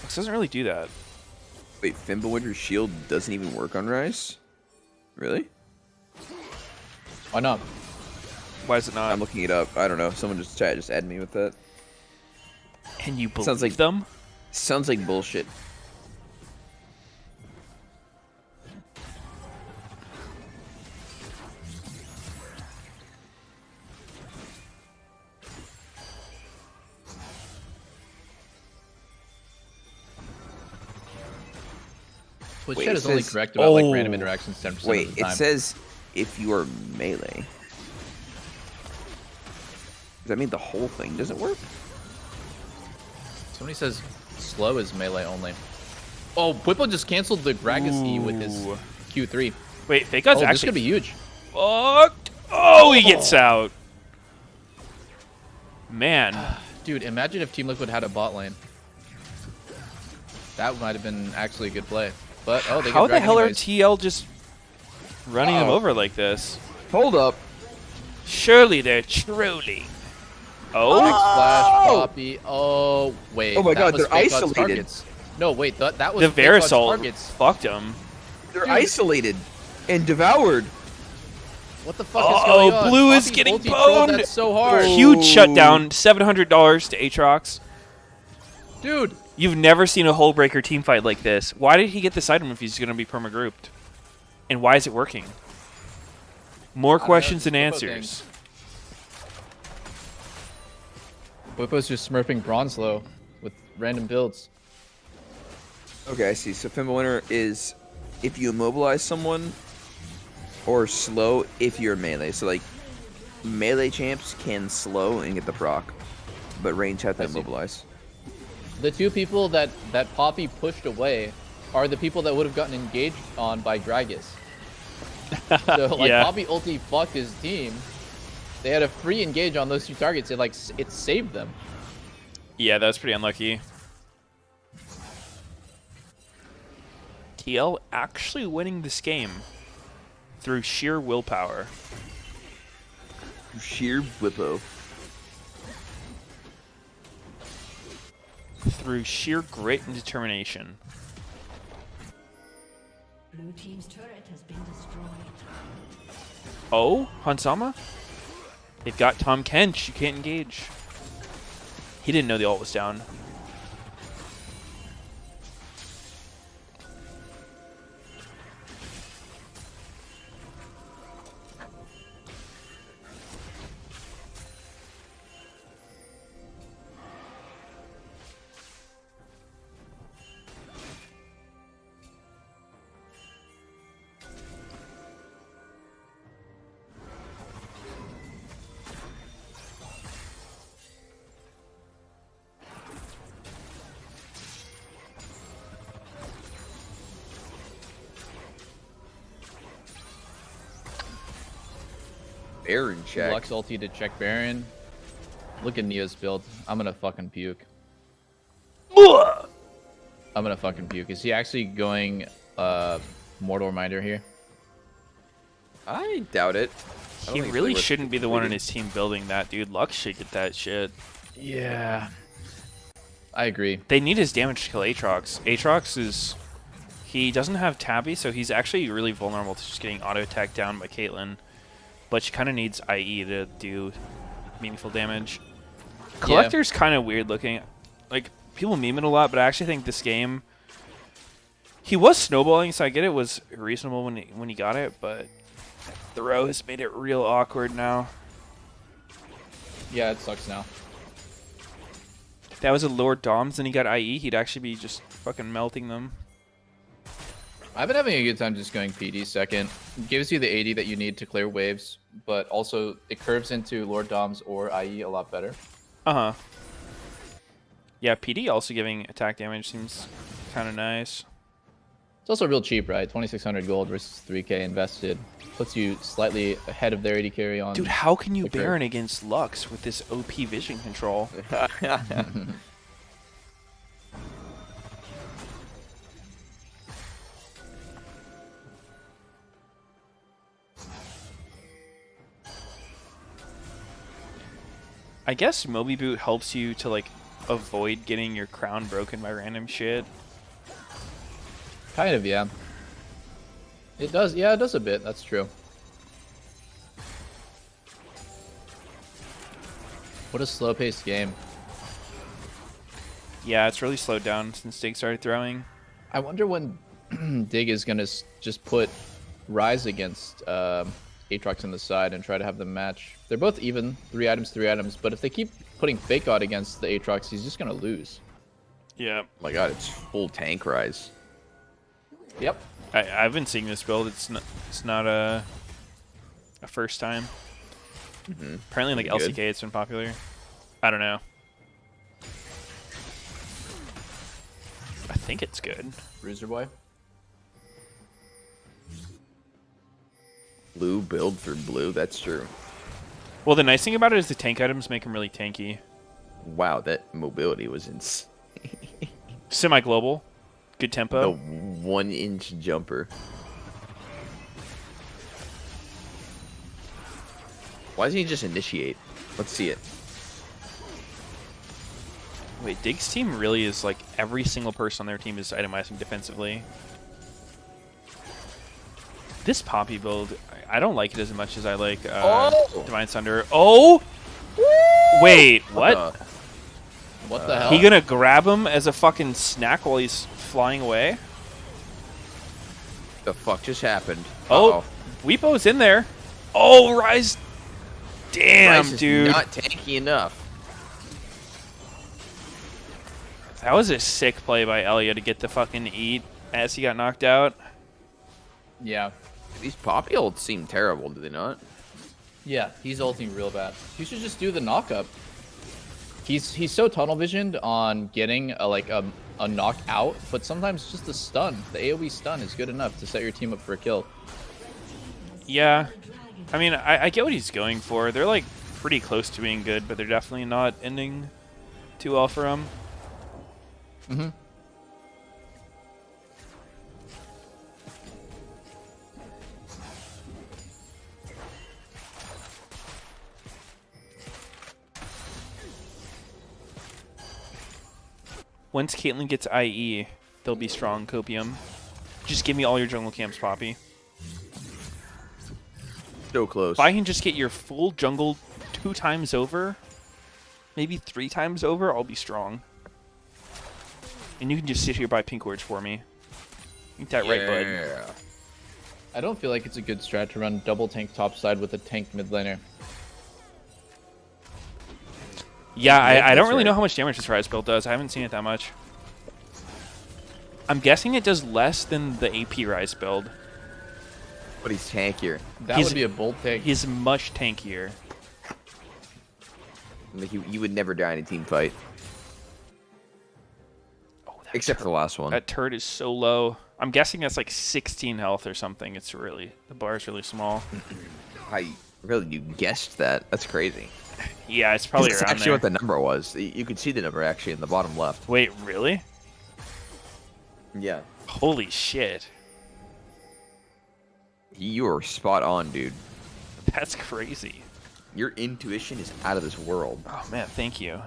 Lux doesn't really do that. Wait, Fimbulwinter's shield doesn't even work on Rise? Really? Why not? Why is it not? I'm looking it up. I don't know. Someone just add me with that. And you believe Sounds like them? Sounds like bullshit. Twitch Wait, chat it is only says- correct about like Oh. random interactions 10% Wait, of the it time. says if you are melee. Does that mean the whole thing doesn't work? Somebody says slow is melee only. Oh, Whippo just canceled the Gragas E with his Ooh. Q3. Wait, Fake God's Oh, this actually could be huge. fucked. Oh, he gets out. Man. Dude, imagine if Team Liquid had a bot lane. That might have been actually a good play. But, oh, they How get the dragged hell are anyways. TL just running them over like this? Hold up. Surely they're truly. Oh, Flash, Poppy. Oh, wait. Oh my that God, was they're Fake God's isolated. Targets. No, wait, that was the Fake God's Verisol targets. fucked him. They're Dude. isolated and devoured. What the fuck is Oh, going on? Blue is Poppy getting ulti trolled boned. that so hard. Huge shutdown, $700 to Aatrox. Dude, You've never seen a hole breaker team fight like this. Why did he get this item if he's going to be perma-grouped? And why is it working? More questions than Whippo answers. Whippo's just smurfing Bronzelo with random builds. Okay, I see. So Fimbulwinter is if you immobilize someone, or slow if you're melee. So like melee champs can slow and get the proc, but range have to I see. immobilize. The two people that Poppy pushed away are the people that would have gotten engaged on by Gragas. So like Yeah. Poppy ulti fucked his team. They had a free engage on those two targets. It saved them. Yeah, that was pretty unlucky. TL actually winning this game through sheer willpower. Sheer Whippo. Through sheer grit and determination. Blue team's turret has been destroyed. Oh, Hansama? They've got Tom Kench. You can't engage. He didn't know the ult was down. Baron check. Lux ulti to check Baron. Look at Neo's build. I'm gonna fucking puke. I'm gonna fucking puke. Is he actually going Mortal Reminder here? I doubt it. I don't He think it's really worth shouldn't be the one on completing. his team building that, dude. Lux should get that shit. Yeah. I agree. They need his damage to kill Aatrox. Aatrox is... He doesn't have Tabby, so he's actually really vulnerable to just getting auto-attacked down by Caitlyn. But she kind of needs IE to do meaningful damage. Collector's kind of weird looking. Like, people meme it a lot, but I actually think this game... He was snowballing, so I get it was reasonable when he got it, but the row has made it real awkward now. Yeah, it sucks now. If that was a lower Doms and he got IE, he'd actually be just fucking melting them. I've been having a good time just going PD second. It gives you the 80 that you need to clear waves, but also it curves into Lord Doms or IE a lot better. Uh-huh. Yeah, PD also giving attack damage seems kind of nice. It's also real cheap, right? 2,600 gold versus 3k invested. Puts you slightly ahead of their 80 carry on. Dude, how can you the curve. Baron against Lux with this OP vision control? I guess Moby Boot helps you to, like, avoid getting your crown broken by random shit. Kind of, yeah. It does, yeah, it does a bit. That's true. What a slow-paced game. Yeah, it's really slowed down since Dig started throwing. I wonder when Dig is going to just put Rise against Aatrox on the side and try to have them match. They're both even, 3 items, but if they keep putting Fake God against the Aatrox, he's just going to lose. Yeah. Oh my god, it's full tank Rise. Yep. I've been seeing this build. It's not a first time. Apparently, like Pretty LCK, good. it's been popular. I don't know. I think it's good. Bruiser Boy. Blue build for blue, that's true. Well, the nice thing about it is the tank items make them really tanky. Wow, that mobility was insane. Semi-global. Good tempo. The 1-inch jumper. Why doesn't he just initiate? Let's see it. Wait, Dig's team really is like every single person on their team is itemizing defensively. This Poppy build, I don't like it as much as I like Divine Thunder. Oh! Wait, what? What the hell? He gonna grab him as a fucking snack while he's flying away? The fuck just happened? Oh, Weepo's in there. Oh, Rise. Damn, Rise is dude. not tanky enough. That was a sick play by Elia to get the fucking eat as he got knocked out. Yeah. These Poppy ults seem terrible, do they not? Yeah, he's ulting real bad. You should just do the knock-up. He's so tunnel visioned on getting a knockout, but sometimes just a stun. The AoE stun is good enough to set your team up for a kill. Yeah. I mean, I get what he's going for. They're like pretty close to being good, but they're definitely not ending too well for him. Mm-hmm. Once Caitlyn gets IE, they'll be strong, Copium. Just give me all your jungle camps, Poppy. So close. If I can just get your full jungle 2 times over, maybe 3 times over, I'll be strong. And you can just sit here by Pink Words for me. Eat that right, bud. I don't feel like it's a good strat to run double tank topside with a tank mid laner. Yeah, I that's don't really right. know how much damage this Rise build does. I haven't seen it that much. I'm guessing it does less than the AP Rise build. But he's tankier. That would be a bold take. He's much tankier. Like, you would never die in a team fight. Oh, that Except for the last one. That turret is so low. I'm guessing that's like 16 health or something. It's really, the bar is really small. Really, you guessed that? That's crazy. Yeah, it's probably That's around actually there. what the number was. You could see the number actually in the bottom left. Wait, really? Yeah. Holy shit. You are spot on, dude. That's crazy. Your intuition is out of this world. Oh man, thank you.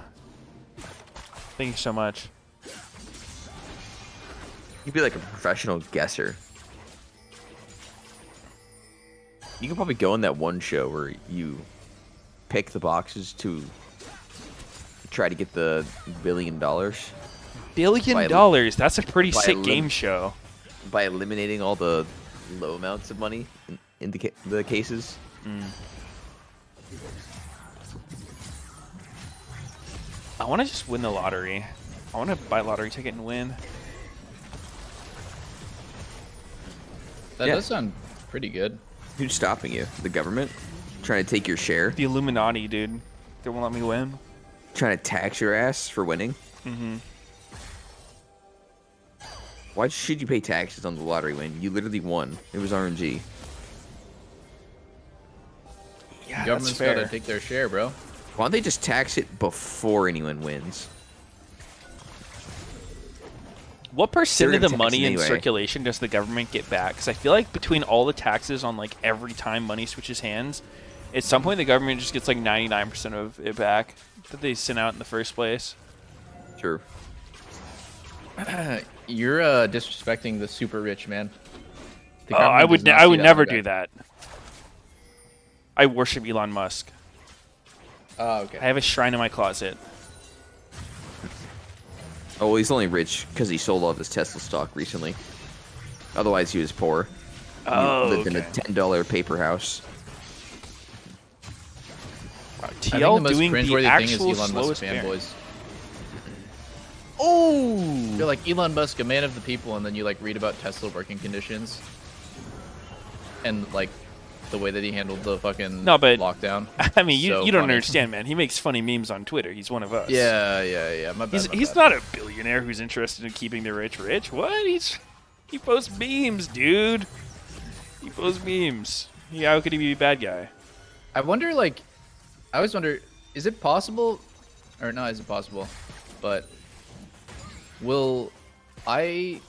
Thank you so much. You'd be like a professional guesser. You could probably go on that one show where you pick the boxes to try to get the $1 billion $1 billion? That's a pretty by sick game show. by eliminating all the low amounts of money in the cases. I want to just win the lottery. I want to buy a lottery ticket and win. That Yeah. does sound pretty good. Who's stopping you? The government? Trying to take your share? The Illuminati, dude. They won't let me win. Trying to tax your ass for winning? Mm-hmm. Why should you pay taxes on the lottery win? You literally won. It was RNG. Yeah, that's Government's fair. gotta take their share, bro. Why don't they just tax it before anyone wins? What percent They're of the gonna tax money it in anyway. circulation does the government get back? Because I feel like between all the taxes on like every time money switches hands, at some point the government just gets like 99% of it back that they sent out in the first place. Sure. You're disrespecting the super rich, man. The Oh, I government would does not I see would that never money do back. that. I worship Elon Musk. Oh, okay. I have a shrine in my closet. Oh, he's only rich because he sold all of his Tesla stock recently. Otherwise, he was poor. Oh, He lived in a okay. $10 paper house. Wow, I think the TL most doing the cringeworthy thing actual is Elon Musk slowest bear. fanboys. Oh! You're like Elon Musk, a man of the people, and then you like read about Tesla working conditions and like the way that he handled the fucking No, but- lockdown. I mean, you So don't funny. understand, man. He makes funny memes on Twitter. He's one of us. Yeah. My bad, He's bad. not a billionaire who's interested in keeping the rich rich. What? He posts memes, dude. He posts memes. Yeah, how could he be a bad guy? I wonder, like, I always wonder, is it possible, or not? Is it possible? But will I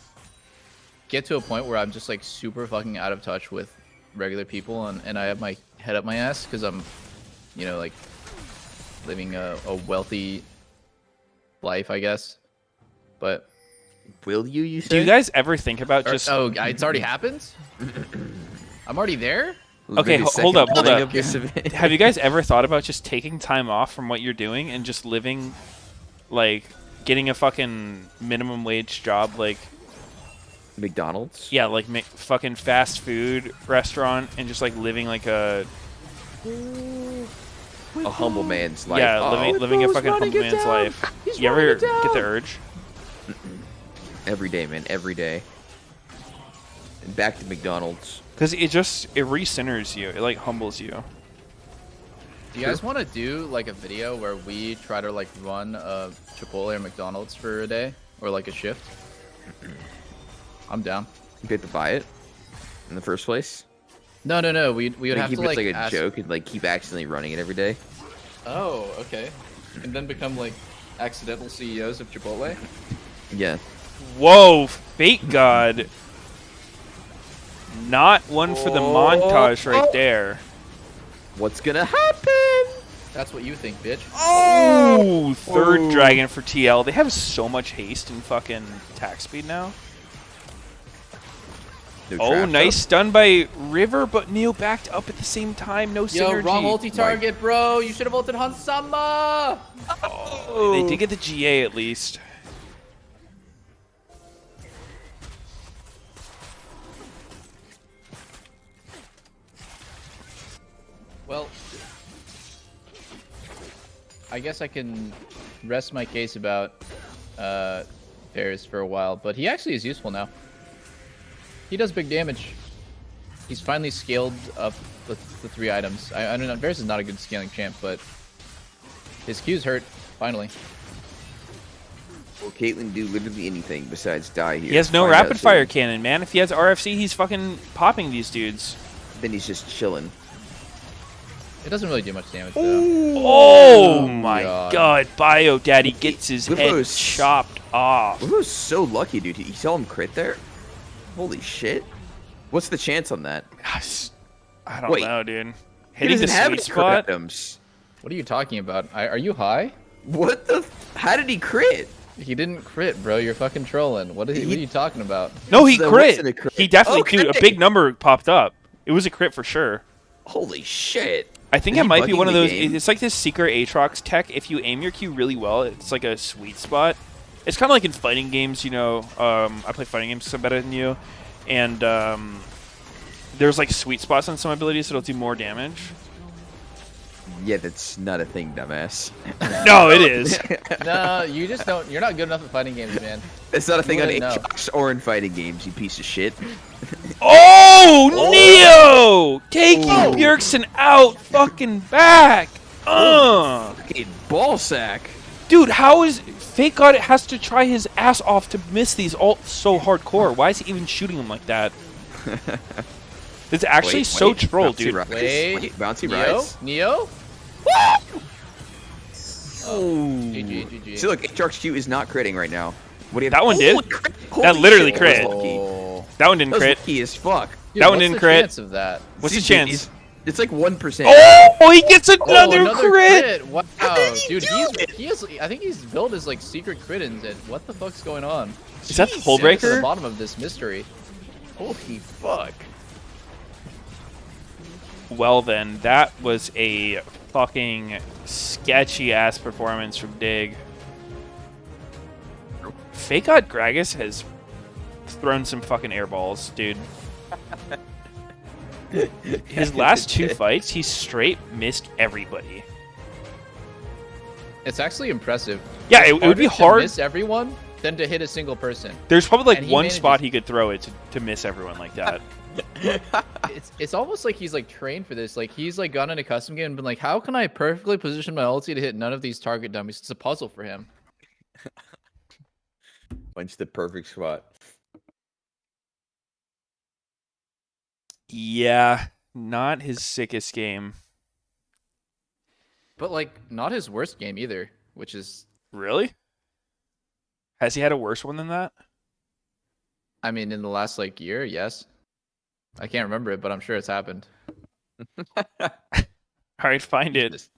get to a point where I'm just like super fucking out of touch with regular people, and I have my head up my ass because I'm, you know, like living a wealthy life, I guess. But Will you say? Do you guys ever think about just? it's already happened. I'm already there. Okay, Maybe hold up, second hold leg up. of this event. Have you guys ever thought about just taking time off from what you're doing and just living, like, getting a fucking minimum wage job, like, McDonald's? yeah, like fucking fast food restaurant, and just like living like a A humble man's life. yeah, Oh, living a fucking running humble it man's down. life. He's You ever running it get the down. urge? Every day, man. Every day. And back to McDonald's. Because it re-centers you. It like humbles you. Do you guys want to do like a video where we try to like run a Chipotle or McDonald's for a day or like a shift? I'm down. You have to buy it in the first place. No. We would Like, have keep to it like like a ask... joke and like keep accidentally running it every day. Oh, okay. And then become like accidental CEOs of Chipotle. Yeah. Whoa, fake god. Not one for the montage right there. What's gonna happen? That's what you think, bitch. Oh, third dragon for TL. They have so much haste and fucking attack speed now. No Oh, trap nice up. stun by River, but Neo backed up at the same time. No Yo, synergy. wrong multi-target, bro. You should have ulted Hansama. Oh, they did get the GA at least. Well, I guess I can rest my case about Varus for a while, but he actually is useful now. He does big damage. He's finally scaled up the 3 items. I don't know, Varus is not a good scaling champ, but his Q's hurt, finally. Will Caitlyn do literally anything besides die here? He has no Find out rapid fire soon. cannon, man. If he has RFC, he's fucking popping these dudes. Then he's just chilling. It doesn't really do much damage, though. Oh my god. Bio Daddy gets his head Whippo's- chopped off. He was so lucky, dude. You saw him crit there? Holy shit. What's the chance on that? I don't Wait. know, dude. He Hitting the doesn't have sweet any spot. crit items. What are you talking about? Are you high? What the? How did he crit? He didn't crit, bro. You're fucking trolling. What are you talking about? No, he That crit. wasn't a crit. He definitely, dude, a Okay. big number popped up. It was a crit for sure. Holy shit. I think Is it he might be bugging one of the those. game? It's like this secret Aatrox tech. If you aim your Q really well, it's like a sweet spot. It's kind of like in fighting games, you know. I play fighting games so better than you, and there's like sweet spots on some abilities that'll do more damage. Yeah, that's not a thing, dumbass. No, it is. No, you just don't. You're not good enough at fighting games, man. That's not a thing on wouldn't know. Aatrox or in fighting games, you piece of shit. Oh, Neo! Taking Bjergsen out fucking back! Fucking ball sack. Dude, how is... Fake God has to try his ass off to miss these ults so hardcore. Why is he even shooting them like that? It's actually so troll, bouncy dude. Rise. Wait, Bouncy Neo? Rise. Neo? Oh. GG. See, look, Aatrox Q is not critting right now. What do you have? That one did? Holy crit. That literally shit, crit. That was lucky. Oh. That one didn't That was crit. lucky as fuck. Dude, That one what's didn't the crit. chance of that? What's the See, chance? It's like 1%. Oh, he gets another, another crit! Wow, did he dude, do he is. I think he's built as like secret crit-ins. And what the fuck's going on? Is that the Jesus. Hull Get to the Breaker? bottom of this mystery. Holy fuck. Well then, that was a fucking sketchy-ass performance from Dig. Fake God Gragas has thrown some fucking airballs, dude. His last two fights, he straight missed everybody. It's actually impressive. Yeah, It's it would be harder to hard. miss everyone than to hit a single person. There's probably like And he one manages- spot he could throw it to miss everyone like that. It's almost like he's like trained for this. Like he's like gone in a custom game and been like, how can I perfectly position my ulti to hit none of these target dummies? It's a puzzle for him. Punch the perfect spot. Yeah, not his sickest game. But like not his worst game either, which is Really? Has he had a worse one than that? I mean in the last like year, yes. I can't remember it, but I'm sure it's happened. All right, find it.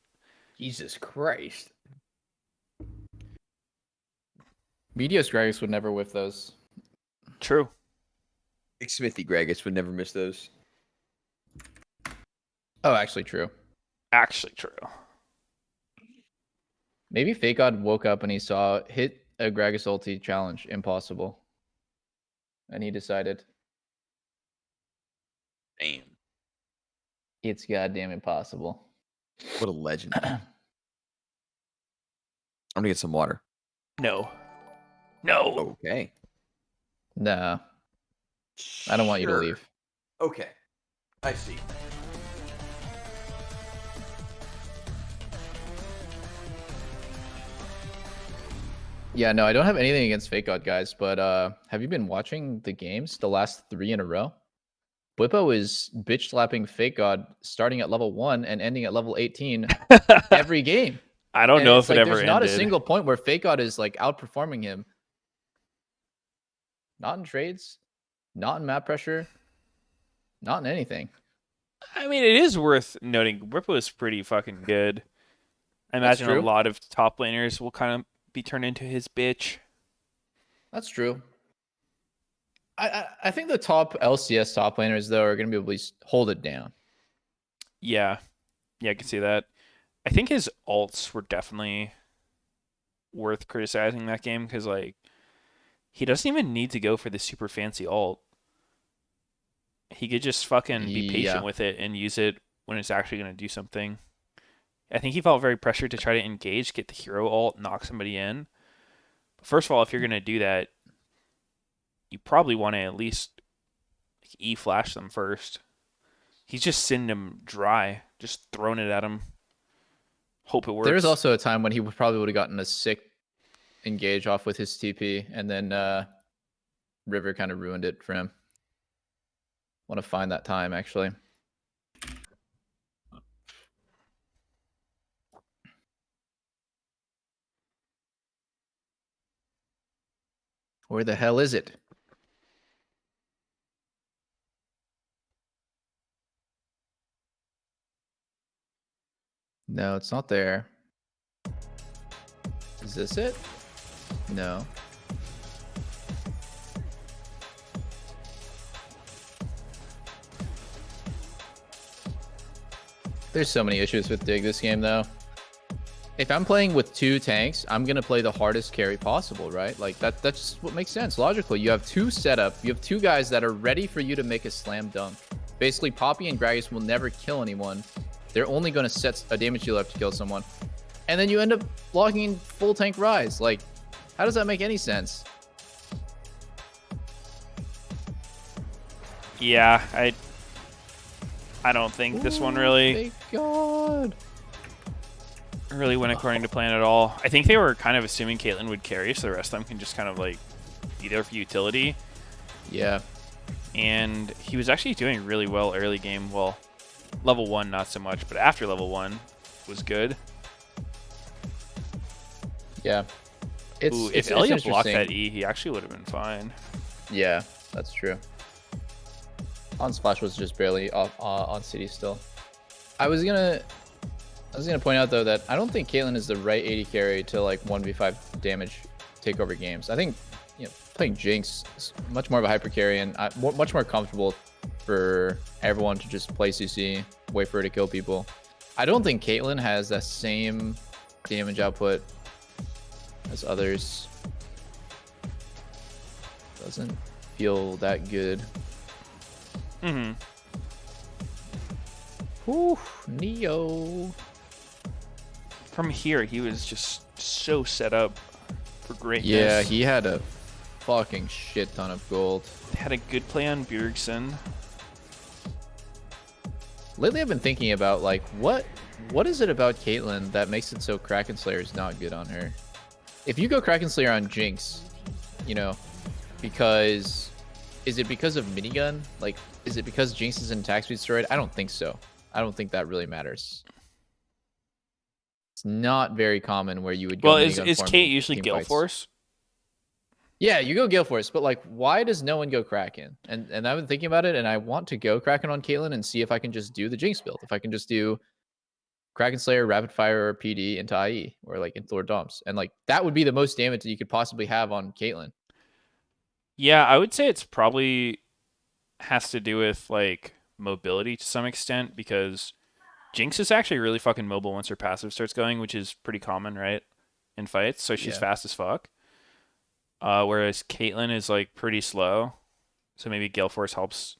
Jesus Christ. Meteos Gragas would never whiff those. True. Big Smithy Gragas would never miss those. Oh, actually true. Actually true. Maybe Fake God woke up and he saw hit a Gragas ulti challenge impossible. And he decided Damn. it's goddamn impossible. What a legend. I'm gonna get some water. No. No. Okay. Nah. I don't want you to Sure. leave. Okay. I see. Yeah, no, I don't have anything against Fake God, guys, but have you been watching the games the last 3 in a row? Whippo is bitch slapping Fake God starting at level 1 and ending at level 18 every game. I don't And know it's if it like, ever there's not a ended. single point where Fake God is like outperforming him. Not in trades, not in map pressure, not in anything. I mean, it is worth noting. Whippo is pretty fucking good. I That's imagine a true. lot of top laners will kind of be turned into his bitch. That's true. I think the top LCS top laners though are going to be able to at least hold it down. Yeah. Yeah, I can see that. I think his ults were definitely worth criticizing that game because, like, he doesn't even need to go for the super fancy ult. He could just fucking be patient Yeah. with it and use it when it's actually going to do something. I think he felt very pressured to try to engage, get the hero ult, knock somebody in. But first of all, if you're going to do that, you probably want to at least E-flash them first. He's just sending them dry, just throwing it at him. Hope it works. There was also a time when he probably would have gotten a sick engage off with his TP, and then River kind of ruined it for him. Want to find that time actually. Where the hell is it? No, it's not there. Is this it? No. There's so many issues with Dig this game, though. If I'm playing with 2 tanks, I'm going to play the hardest carry possible, right? Like, that's what makes sense. Logically, you have 2 setup. You have 2 guys that are ready for you to make a slam dunk. Basically, Poppy and Gragas will never kill anyone. They're only going to set a damage dealer up to kill someone. And then you end up blocking in full tank Rise. Like, how does that make any sense? Yeah, I don't think this one really Thank God. really went according to plan at all. I think they were kind of assuming Caitlyn would carry, so the rest of them can just kind of like be there for utility. Yeah. And he was actually doing really well early game. Well, level 1 not so much, but after level 1 was good. Yeah. Ooh, if Elliot blocked that E, he actually would have been fine. Yeah, that's true. On Splash was just barely on City still. I was gonna point out though that I don't think Caitlyn is the right AD carry to like 1v5 damage takeover games. I think playing Jinx is much more of a hyper carry and much more comfortable for everyone to just play CC, wait for her to kill people. I don't think Caitlyn has that same damage output as others. Doesn't feel that good. Mm-hmm. Whew, Neo. From here, he was just so set up for greatness. Yeah, he had a fucking shit ton of gold. Had a good play on Bjergsen. Lately, I've been thinking about like what is it about Caitlyn that makes it so Kraken Slayer is not good on her? If you go Kraken Slayer on Jinx, because is it because of minigun? Like, is it because Jinx is in attack speed steroid? I don't think so. I don't think that really matters. It's not very common where you would go. Well, is Kate usually Gale Force? Yeah, you go Gale Force, but like, why does no one go Kraken? And I've been thinking about it, and I want to go Kraken on Caitlyn and see if I can just do the Jinx build. If I can just do Kraken Slayer, Rapid Fire, or PD into IE, or like into Lord Dumps. And like, that would be the most damage that you could possibly have on Caitlyn. Yeah, I would say it's probably has to do with like mobility to some extent, because Jinx is actually really fucking mobile once her passive starts going, which is pretty common, right? In fights, so she's fast as fuck. Whereas Caitlyn is like pretty slow, so maybe Gale Force helps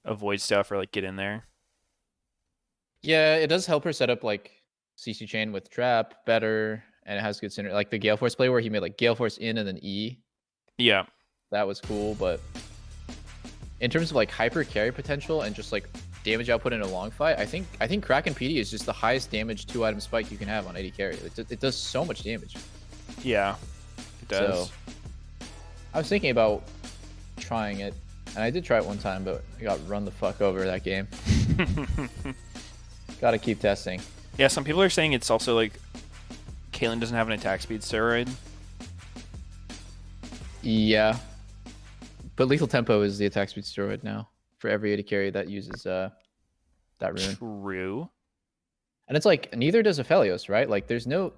avoid stuff or like get in there. Yeah, it does help her set up like CC chain with trap better, and it has good synergy. Like the Gale Force play where he made like Gale Force in and then E. Yeah, that was cool. But in terms of like hyper carry potential and just like damage output in a long fight, I think Kraken PD is just the highest damage 2-item spike you can have on AD carry. It does so much damage. Yeah, it does. So, I was thinking about trying it, and I did try it one time, but I got run the fuck over that game. Gotta keep testing. Yeah, some people are saying it's also like Caitlyn doesn't have an attack speed steroid. Yeah, but Lethal Tempo is the attack speed steroid now for every AD carry that uses that rune. True. And it's like neither does Aphelios, right? Like there's no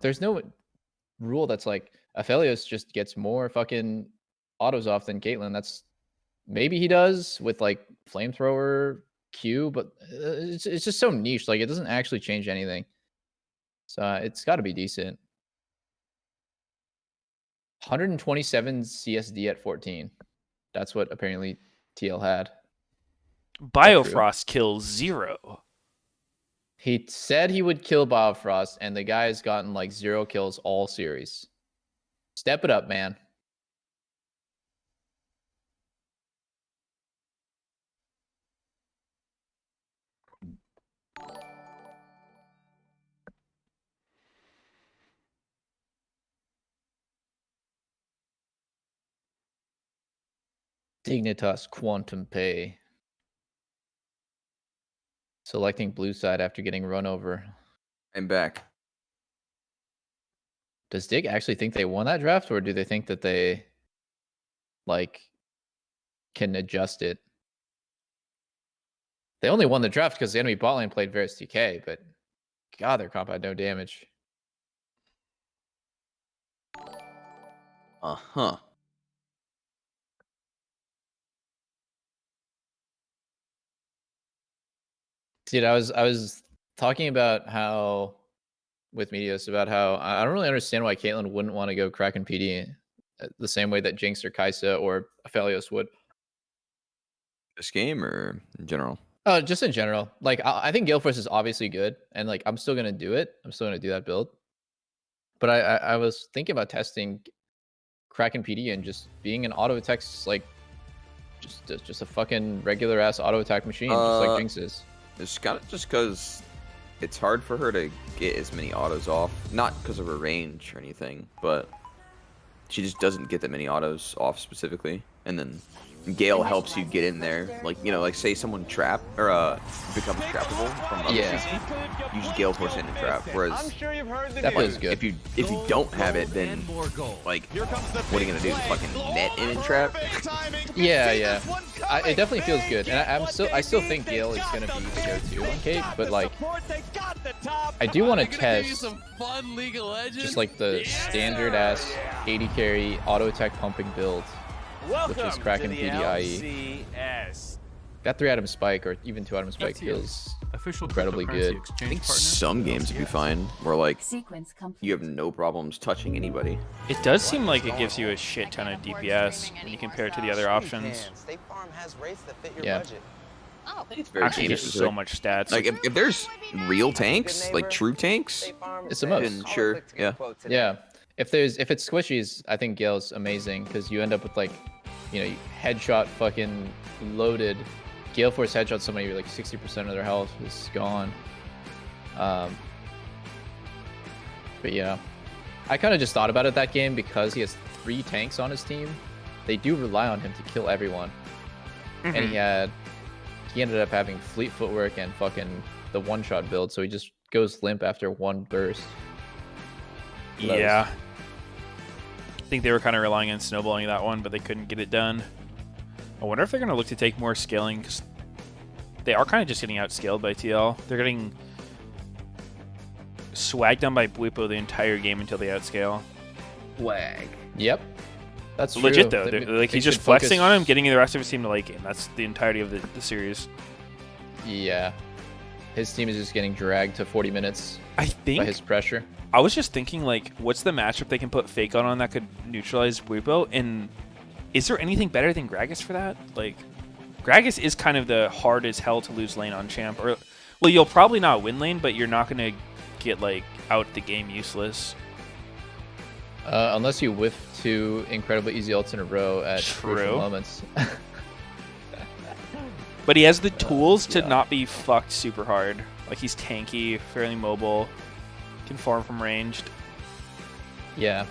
rule that's like Aphelios just gets more fucking autos off than Caitlyn. That's maybe he does with like flamethrower Q, but it's just so niche. Like it doesn't actually change anything. So it's got to be decent. 127 CSD at 14. That's what apparently TL had. Biofrost kills 0. He said he would kill Biofrost, and the guy has gotten like 0 kills all series. Step it up, man. Dignitas Quantum Pay. Selecting blue side after getting run over. I'm back. Does Dig actually think they won that draft, or do they think that they like can adjust it. They only won the draft because the enemy bot lane played Varus TK, but God, their comp had no damage. Uh-huh. Dude, I was talking about how with Meteos about how I don't really understand why Caitlyn wouldn't want to go Kraken PD the same way that Jinx or Kai'Sa or Aphelios would. This game or in general? Just in general. Like I think Gale Force is obviously good, and like I'm still gonna do it. I'm still gonna do that build. But I was thinking about testing Kraken PD and just being an auto attack like just a fucking regular ass auto attack machine, just like Jinx is. It's kind of just because it's hard for her to get as many autos off. Not because of her range or anything, but she just doesn't get that many autos off specifically. And then Gale helps you get in there. Like, you know, like say someone trap or becomes trappable from other CC, you just Gale Force into trap. Whereas that feels good. If you don't have it, then like what are you gonna do? Fucking net in and trap? Yeah. It definitely feels good, and I still think Gale is gonna be the go-to on Kate, but like I do want to test just like the standard ass 80 carry auto attack pumping build with this Kraken PDIE. That 3-item spike or even 2-item spike feels incredibly good. I think some games would be fine where like you have no problems touching anybody. It does seem like it gives you a shit ton of DPS when you compare it to the other options. Yeah. It's very Actually, game there's specific. so much stats. Like if there's real tanks, like true tanks, It's the most. then sure, yeah. Yeah. If it's squishies, I think Gale's amazing because you end up with like, you know, you headshot fucking loaded. Gale Force headshot somebody, you're like 60% of their health is gone. But yeah, I kind of just thought about it that game because he has 3 tanks on his team. They do rely on him to kill everyone, and he ended up having fleet footwork and fucking the one-shot build, so he just goes limp after one burst. Yeah. I think they were kind of relying on snowballing that one, but they couldn't get it done. I wonder if they're going to look to take more scaling, because they are kind of just getting outscaled by TL. They're getting swagged on by Bwipo the entire game until they outscale. Swag. Yep. That's legit true. though. Like he's just flexing on him, getting the rest of his team to late game. That's the entirety of the series. Yeah. His team is just getting dragged to 40 minutes I think by his pressure. I was just thinking, like, what's the matchup they can put Fake on that could neutralize Bwipo? And is there anything better than Gragas for that? Like, Gragas is kind of the hard as hell to lose lane on champ. Or, well, you'll probably not win lane, but you're not going to get, like, out the game useless. Unless you whiff 2 incredibly easy ults in a row at True. crucial moments. But he has the tools to not be fucked super hard. Like, he's tanky, fairly mobile, can farm from ranged. Yeah.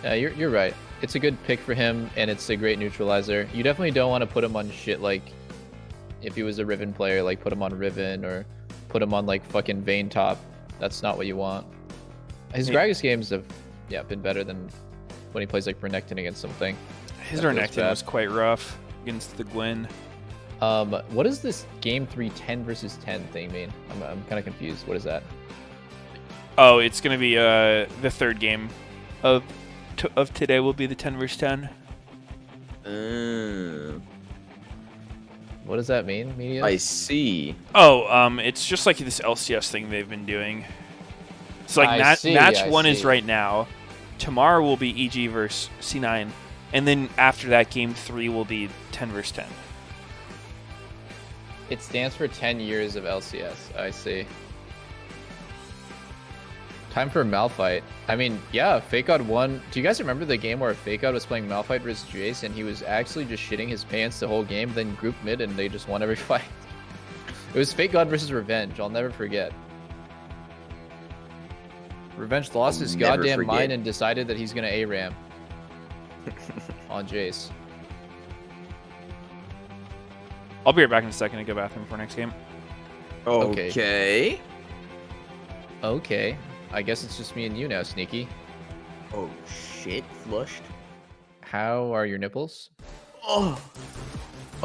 You're right. It's a good pick for him, and it's a great neutralizer. You definitely don't want to put him on shit like if he was a Riven player, like put him on Riven or put him on like fucking Vayne top. That's not what you want. His Gragas games have been better than when he plays like Renekton against something. His Renekton was quite rough against the Gwen. What does this game 3 10 versus 10 thing mean? I'm kind of confused. What is that? Oh, it's gonna be the third game of today will be the 10 versus 10. What does that mean, Meteos? I see. Oh, it's just like this LCS thing they've been doing. So like match 1 is right now. Tomorrow will be EG versus C9, and then after that, game 3 will be 10 versus 10. It stands for 10 years of LCS. I see. Time for Malphite. I mean, yeah, FakeGod won. Do you guys remember the game where FakeGod was playing Malphite versus Jace and he was actually just shitting his pants the whole game, then group mid and they just won every fight? It was FakeGod versus Revenge. I'll never forget. Revenge lost his goddamn mind and decided that he's going to ARAM on Jace. I'll be right back in a second to go bathroom for next game. Okay. Okay. I guess it's just me and you now, Sneaky. Oh shit, flushed. How are your nipples? Oh,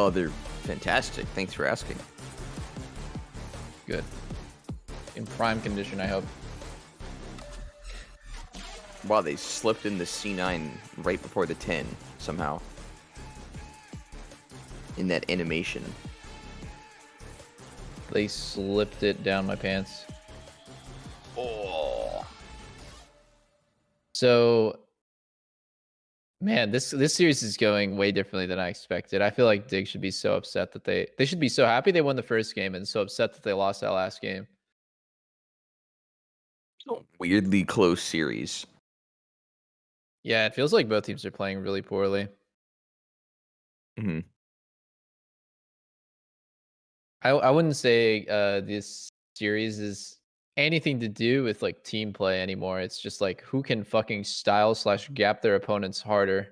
they're fantastic. Thanks for asking. Good. In prime condition, I hope. Wow, they slipped in the C9 right before the 10 somehow. In that animation. They slipped it down my pants. Oh. So, man, this series is going way differently than I expected. I feel like Dig should be so upset that they should be so happy they won the first game and so upset that they lost that last game. Weirdly close series. Yeah, it feels like both teams are playing really poorly. Mm-hmm. I wouldn't say this series is anything to do with like team play anymore. It's just like who can fucking style/gap their opponents harder.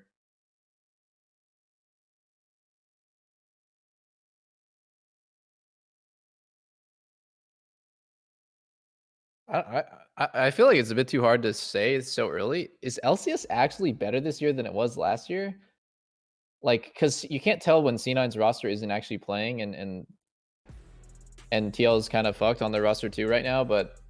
I feel like it's a bit too hard to say. It's so early. Is LCS actually better this year than it was last year? Like, because you can't tell when C9's roster isn't actually playing, and TL is kind of fucked on their roster too right now. But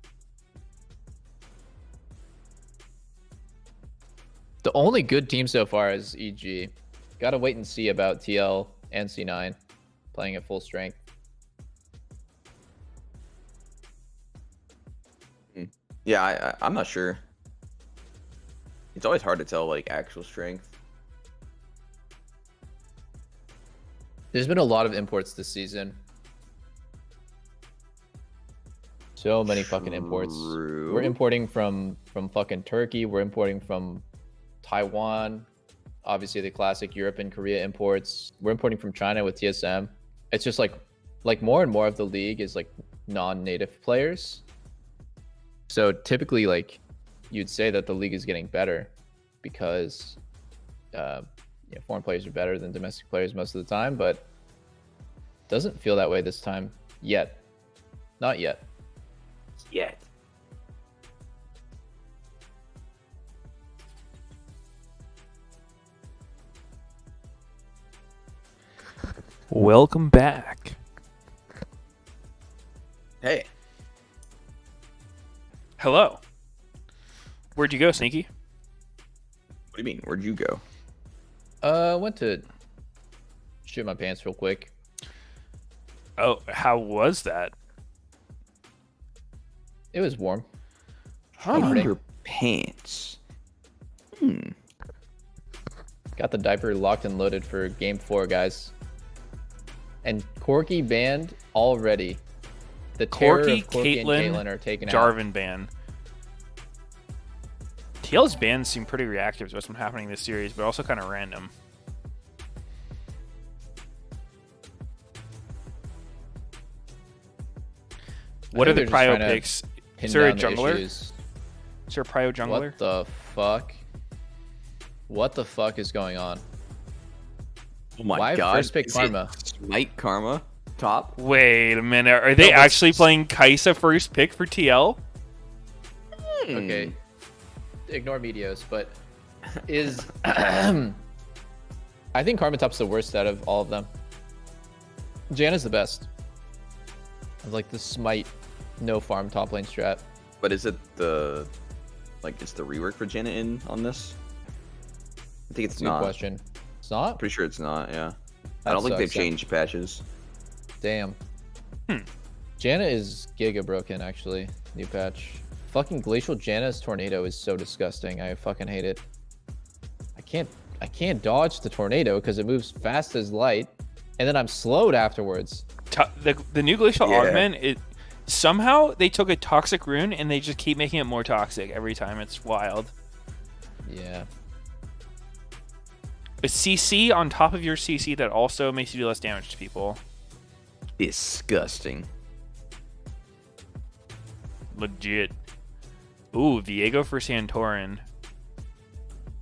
the only good team so far is EG. Gotta wait and see about TL and C9 playing at full strength. Yeah, I'm not sure. It's always hard to tell, like, actual strength. There's been a lot of imports this season. So many fucking imports. True. We're importing from fucking Turkey. We're importing from Taiwan. Obviously, the classic Europe and Korea imports. We're importing from China with TSM. It's just like more and more of the league is like non-native players. So typically, like, you'd say that the league is getting better because foreign players are better than domestic players most of the time, but it doesn't feel that way this time yet. Not yet. Yet. Welcome back. Hey. Hello. Where'd you go, Sneaky? What do you mean? Where'd you go? Went to shoot my pants real quick. Oh, how was that? It was warm. Shitting your pants. Got the diaper locked and loaded for game 4, guys. And Corky banned already. The terror Corky, of Corky and Caitlyn, Caitlyn are taken out. Jarvan ban. TL's bans seem pretty reactive to what's been happening this series, but also kind of random. What are the prio picks? Is there a jungler? Is there a prio jungler? What the fuck? What the fuck is going on? Oh my Why god. first pick Karma? Smite Karma? Top? Wait a minute. Are they actually playing Kai'Sa first pick for TL? Okay. Ignore Meteos, but is I think Karma Top's the worst out of all of them. Janna's the best. I like the Smite no farm top lane strat. But is it the is the rework for Janet in on this? I think it's not. Good question. It's not? Pretty sure it's not, yeah. That I don't think they've sucks, yeah. changed patches. Damn. Janna is giga broken actually. New patch. Fucking Glacial Janna's tornado is so disgusting. I fucking hate it. I can't dodge the tornado because it moves fast as light, and then I'm slowed afterwards. The new Glacial Augment, somehow they took a toxic rune and they just keep making it more toxic every time. It's wild. Yeah. A CC on top of your CC that also makes you do less damage to people. Disgusting. Legit. Ooh, Viego for Santorin.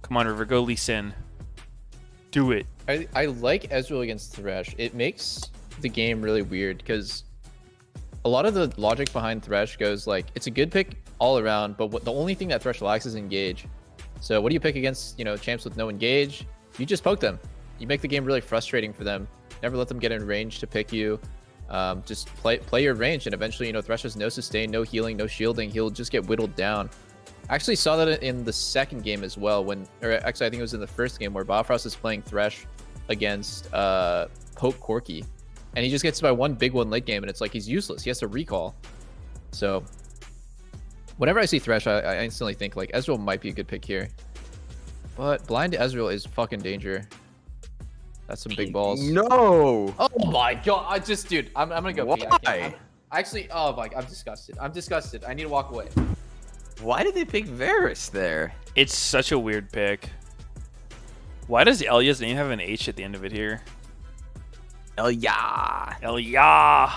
Come on, River, go Lee Sin. Do it. I like Ezreal against Thresh. It makes the game really weird because a lot of the logic behind Thresh goes like, it's a good pick all around, but the only thing that Thresh lacks is engage. So what do you pick against, champs with no engage? You just poke them. You make the game really frustrating for them. Never let them get in range to pick you. Just play your range, and eventually, Thresh has no sustain, no healing, no shielding. He'll just get whittled down. I actually saw that in the second game as well. Or actually, I think it was in the first game where Bifrost is playing Thresh against Poke Corki, and he just gets by one big one late game, and it's like he's useless. He has to recall. So whenever I see Thresh, I instantly think like Ezreal might be a good pick here. But blind Ezreal is fucking danger. That's some big balls. No. Oh my god! Dude, I'm gonna go pee. Why? Actually, oh my, I'm disgusted. I'm disgusted. I need to walk away. Why did they pick Varus there? It's such a weird pick. Why does Elya's name have an H at the end of it here? Elya. Elya.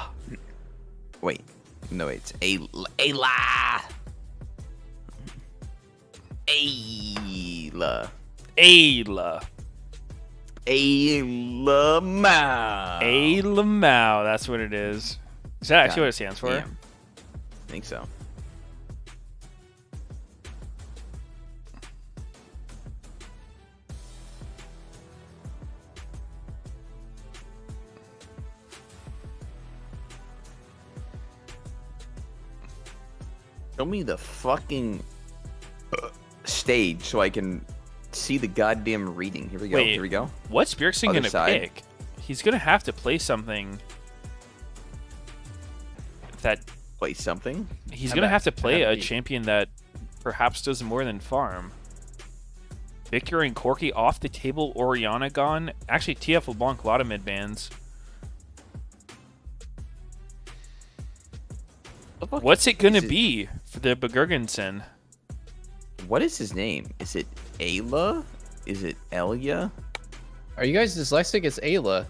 Wait. No, it's Ayla. Ayla. Ayla. Ayla Mao. Ayla Mao. That's what it is. Is that actually what it stands for? Damn. I think so. Show me the fucking stage so I can see the goddamn reading. Here we go. Wait, here we go. What's Bjergsen Other gonna side. pick? He's gonna have to play something that Play something. he's How gonna about- have to play how a about champion that perhaps does more than farm. Victor and Corki off the table. Oriana gone. Actually, TF LeBlanc, a lot of mid bans. What's it gonna be for the Begurgensen? What is his name? Is it Ayla? Is it Elya? Are you guys dyslexic? It's Ayla.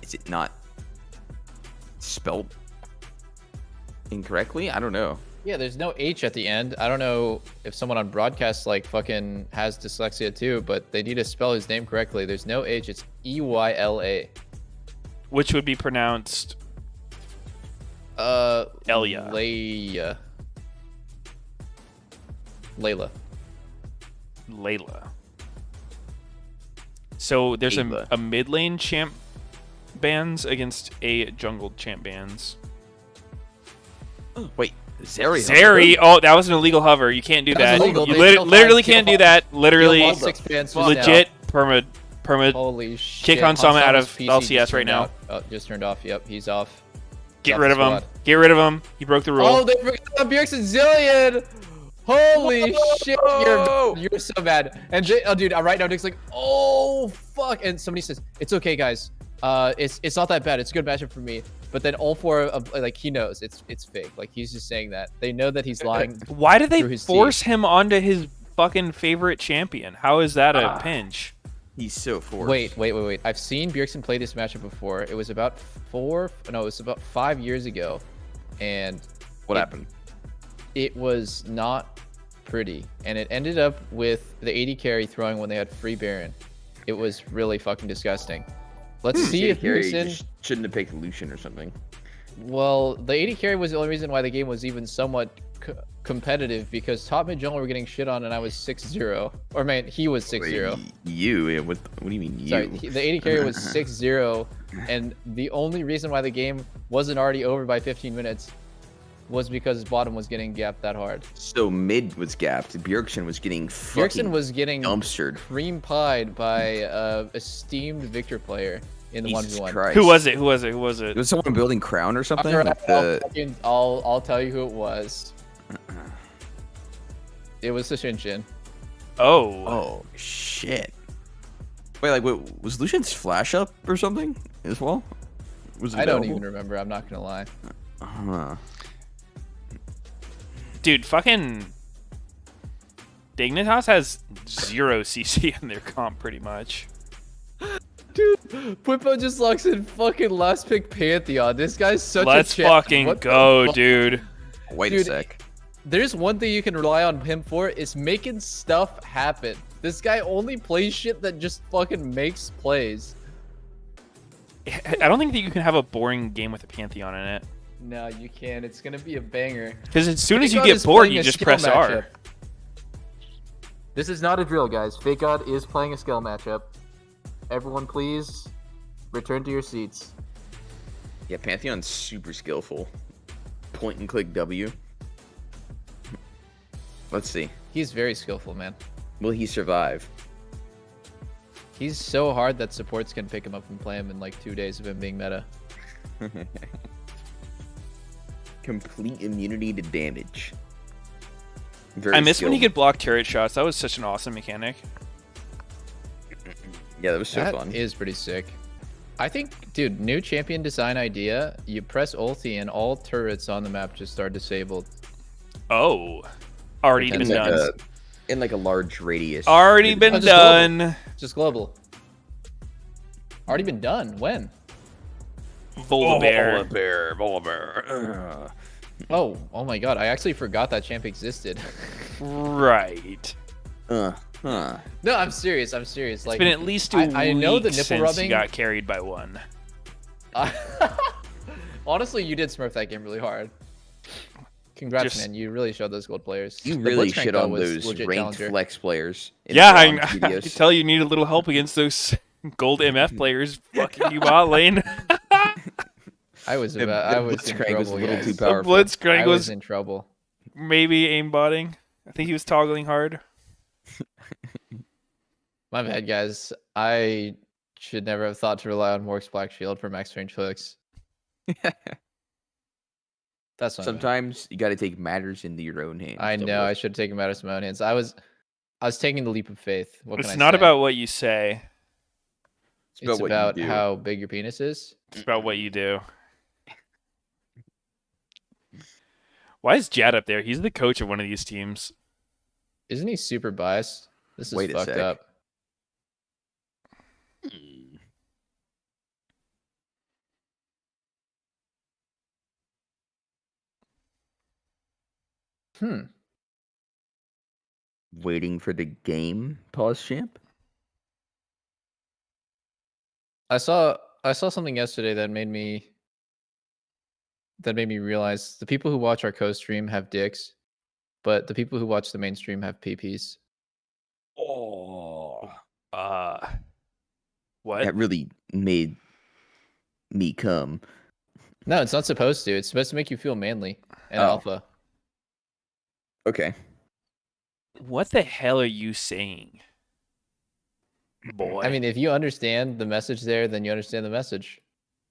Is it not spelled incorrectly? I don't know. Yeah, there's no H at the end. I don't know if someone on broadcast like fucking has dyslexia too, but they need to spell his name correctly. There's no H. It's Eyla. Which would be pronounced Elya. Layla. So there's Ayla. a mid lane champ bans against a jungle champ bans. Wait, Zeri. Zeri, oh, that was an illegal hover. You can't do That that. was illegal. You They still literally fine. can't do that. Literally, All 6 bans just legit perma. Holy shit. Kick on Sama out of PC LCS just right turned now. out. Oh, just turned off. Yep, he's off. Get Off rid the of him. squad. Get rid of him. He broke the rule. Oh, they forgot Bjergsen Zillion! Holy shit, you're so bad. And oh, dude, right now Nick's like, oh fuck, and somebody says it's okay, guys. It's not that bad. It's a good matchup for me. But then all four of like he knows it's fake. Like he's just saying that. They know that he's lying. Why did through they his force teeth. him onto his fucking favorite champion? How is that a pinch? He's so forced. Wait. I've seen Bjergsen play this matchup before. It was about 5 years ago, and What happened? it was not pretty, and it ended up with the 80 carry throwing when they had free Baron. It was really fucking disgusting. Let's see if Gary Bjergsen. just shouldn't have picked Lucian or something. Well, the 80 carry was the only reason why the game was even somewhat competitive, because top mid jungle were getting shit on, and I was 6-0. Or man, he was 6-0. You? Yeah, what do you mean you? Sorry, the 80 carry was 6-0, and the only reason why the game wasn't already over by 15 minutes was because bottom was getting gapped that hard. So mid was gapped. Bjergsen was getting fucking Bjergsen was getting dumpstered. cream pied by a esteemed Victor player in the Jesus 1v1. Christ. Who was it? Who was it? Who was it? It was someone building Crown or something. Alright, Like the... I'll tell you who it was. It was the Shinshin. Oh. Oh shit! Wait, was Lucian's flash up or something as well? Was it I don't available? even remember. I'm not gonna lie. Dude, fucking Dignitas has 0 CC in their comp pretty much. Dude, Pwipo just locks in fucking last pick Pantheon. This guy's such Let's a champ. fucking What the go, fuck? dude. Wait Dude, a sec. There's one thing you can rely on him for, is making stuff happen. This guy only plays shit that just fucking makes plays. I don't think that you can have a boring game with a Pantheon in it. No, you can. It's gonna be a banger. Because as soon as you Pantheon get is bored, playing you a just skill press R. matchup. This is not a drill, guys. Fake God is playing a skill matchup. Everyone, please return to your seats. Yeah, Pantheon's super skillful. Point and click W. Let's see. He's very skillful, man. Will he survive? He's so hard that supports can pick him up and play him in like 2 days of him being meta. Complete immunity to damage. I miss when you could block turret shots. That was such an awesome mechanic. Yeah, that was so That fun. is pretty sick. I think, dude, new champion design idea. You press ulti and all turrets on the map just are disabled. Oh, already been done. In like a large radius. Already been just done. Global. Just global. Already been done. When? Volibear. Oh my god. I actually forgot that champ existed. Right. No, I'm serious. I'm serious. It's like, been at least two I know the weeks nipple since rubbing. you got carried by one. Honestly, you did smurf that game really hard. Congrats, Just- man. You really showed those gold players. You The really Blitzcrank, shit though, on was those legit ranked challenger. flex players. in Yeah, bronze I Meteos. could tell you need a little help against those gold MF players fucking you bot lane. I was The about. I was in Blitzcrank trouble. was a little guys. too The powerful. Blitzcrank I was was in trouble. maybe aimbotting. I think he was toggling hard. My bad, guys. I should never have thought to rely on Mork's Black Shield for max range hooks. That's not Sometimes you got to take matters into your own hands. I know. I should have taken matters in my own hands. I was taking the leap of faith. What It's can I not say? about what you say. It's what you about do. how big your penis is. It's about what you do. Why is Jad up there? He's the coach of one of these teams. Isn't he super biased? This is Wait a fucked sec. up. Waiting for the game. Pause, champ. I saw something yesterday that made me realize the people who watch our co-stream have dicks, but the people who watch the mainstream have PPs. Oh. What? That really made me come. No, it's not supposed to. It's supposed to make you feel manly and Oh. alpha. Okay. What the hell are you saying? Boy. I mean, if you understand the message there, then you understand the message.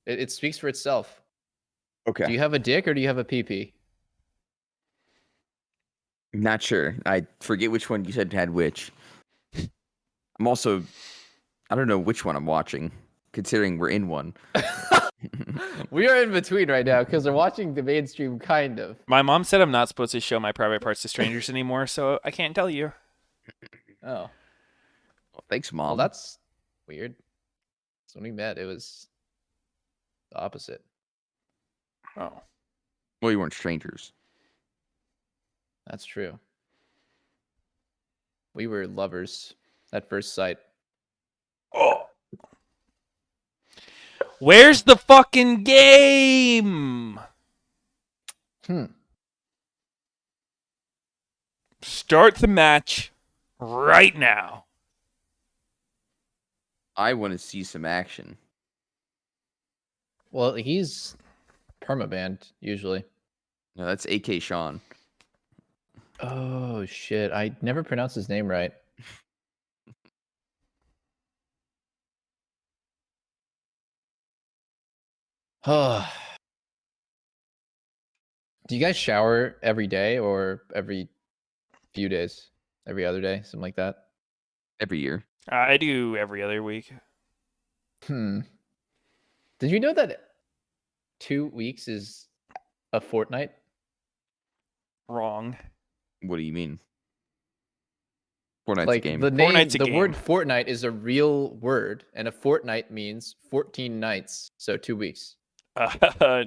It speaks for itself. Okay. Do you have a dick or do you have a PP? Not sure. I forget which one you said had which. I'm also, I don't know which one I'm watching, considering we're in one. We are in between right now because we're watching the mainstream, kind of. My mom said I'm not supposed to show my private parts to strangers anymore, so I can't tell you. Oh, Well, thanks, Mom. well, that's weird. So when we met, it was the opposite. Oh. Well, you weren't strangers. That's true. We were lovers at first sight. Oh. Where's the fucking game? Start the match right now. I want to see some action. Well, he's permabanned usually. No, that's AK Sean. Oh shit! I never pronounced his name right. Oh. Do you guys shower every day or every few days? Every other day, something like that? Every year. I do every other week. Did you know that 2 weeks is a fortnight? Wrong. What do you mean? Fortnite's Like a game. the name, Fortnite's a the word game. fortnight is a real word, and a fortnight means 14 nights, so 2 weeks.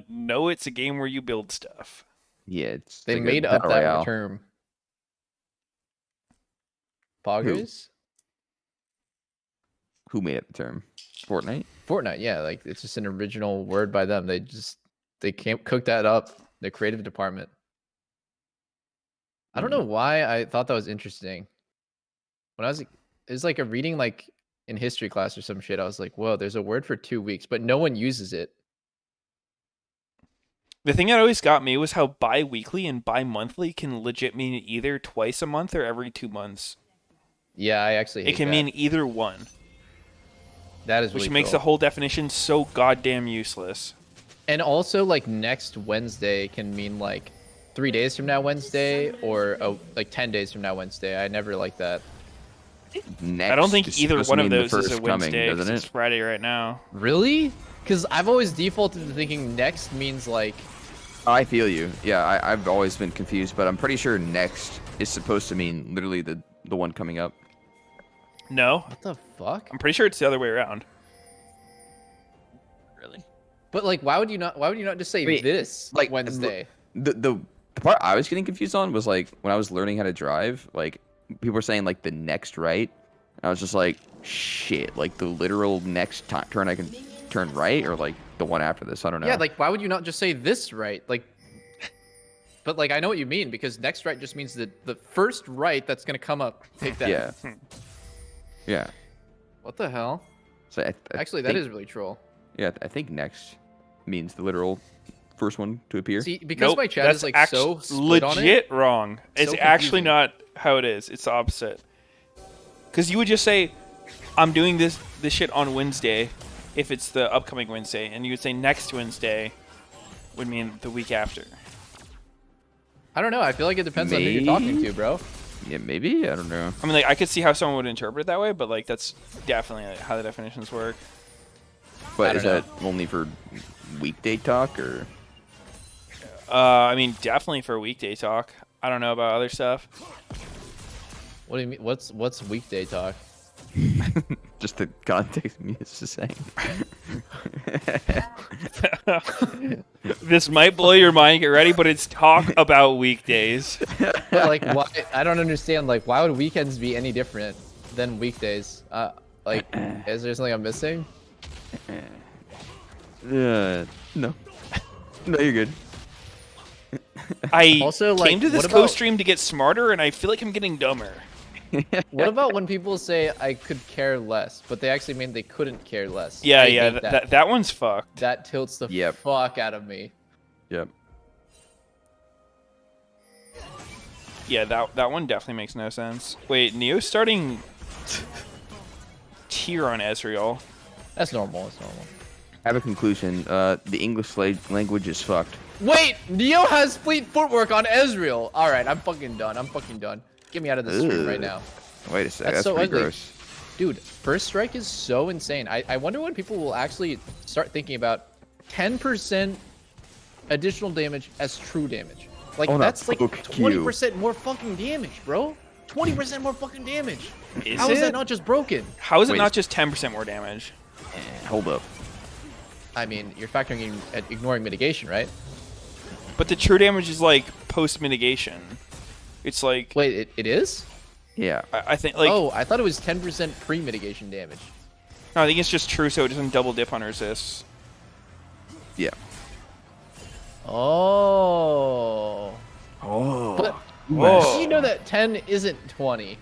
No, it's a game where you build stuff. Yeah, it's They like a made up battle that royale. term. Poggers? Who made up the term? Fortnite? Fortnite, yeah, like it's just an original word by them. They can't cook that up. The creative department. I don't know why I thought that was interesting. when I was, it was like a reading like in history class or some shit. I was like, whoa, there's a word for 2 weeks, but no one uses it. The thing that always got me was how bi-weekly and bi-monthly can legit mean either twice a month or every 2 months. Yeah, I actually hate It can that. mean either one. That is which really makes cool. the whole definition so goddamn useless. And also, like, next Wednesday can mean like 3 days from now Wednesday, or like 10 days from now Wednesday. I never like that. Next I don't think is either supposed to one of mean the those is a first coming, Wednesday, 'cause doesn't it's it? Friday right now. Really? Because I've always defaulted to thinking next means like. I feel you. Yeah, I've always been confused, but I'm pretty sure next is supposed to mean literally the one coming up. No. What the fuck? I'm pretty sure it's the other way around. Really? But like, why would you not just say Wait, this like Wednesday? The part I was getting confused on was like when I was learning how to drive, like people were saying like the next right. And I was just like, shit, like the literal next turn I can turn right, or like the one after this. I don't know. Yeah, like why would you not just say this right? Like, but like I know what you mean, because next right just means the first right that's gonna come up. Take that. Yeah. Yeah. What the hell? So I Actually, that think- is really troll. Yeah, I think next means the literal first one to appear. See, because Nope, my chat that's is like actu- so split on it. legit wrong. It's So actually confusing. not how it is. It's the opposite. Because you would just say, "I'm doing this shit on Wednesday," if it's the upcoming Wednesday, and you would say next Wednesday would mean the week after. I don't know. I feel like it depends on who you're talking to, bro. Yeah, maybe. I don't know. I mean, like I could see how someone would interpret it that way, but like that's definitely like, how the definitions work. But I is don't that only for weekday talk or? I mean, definitely for weekday talk. I don't know about other stuff. What do you mean? What's weekday talk? Just the context me is just saying. This might blow your mind. Get ready, but it's talk about weekdays. Yeah, like why? I don't understand. Like, why would weekends be any different than weekdays? Like, is there something I'm missing? No. No, you're good. I Also, like, came to this what about- co-stream to get smarter, and I feel like I'm getting dumber. What about when people say I could care less, but they actually mean they couldn't care less? Yeah, I yeah, hate that one's fucked. That tilts the Yep. fuck out of me. Yep. Yeah, that one definitely makes no sense. Wait, Neo's starting tier on Ezreal. That's normal. That's normal. I have a conclusion. The English language is fucked. Wait, Neo has fleet footwork on Ezreal. All right, I'm fucking done. I'm fucking done. Get me out of this stream right now. Wait a sec. That's That's so pretty ugly. gross. Dude, first strike is so insane. I wonder when people will actually start thinking about 10% additional damage as true damage. Like, Oh, no, that's like fuck you. 20% more fucking damage, bro. 20% more fucking damage. Is How is it? that not just broken? How is it Wait. not just 10% more damage? Hold up. I mean, you're factoring in ignoring mitigation, right? But the true damage is like post mitigation. It's like Wait, it is? Yeah. I think like Oh, I thought it was 10% pre-mitigation damage. no, I think it's just true, so it doesn't double dip on resists. Yeah. Oh. Oh. But Whoa. you know that 10 isn't 20.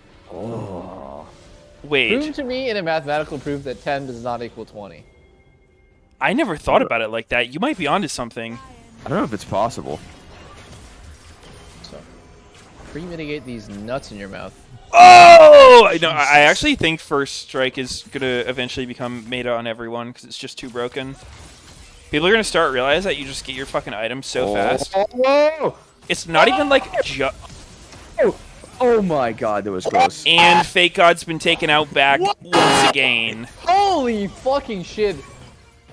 Wait, Prove to me in a mathematical proof that 10 does not equal 20. I never thought about it like that. You might be onto something. I don't know if it's possible. So, pre-mitigate these nuts in your mouth. Oh! No, I actually think first strike is gonna eventually become meta on everyone because it's just too broken. People are gonna start realize that you just get your fucking items so fast. Oh! It's not even like Oh my god, that was close. and Fake God's been taken out back once again. Holy fucking shit.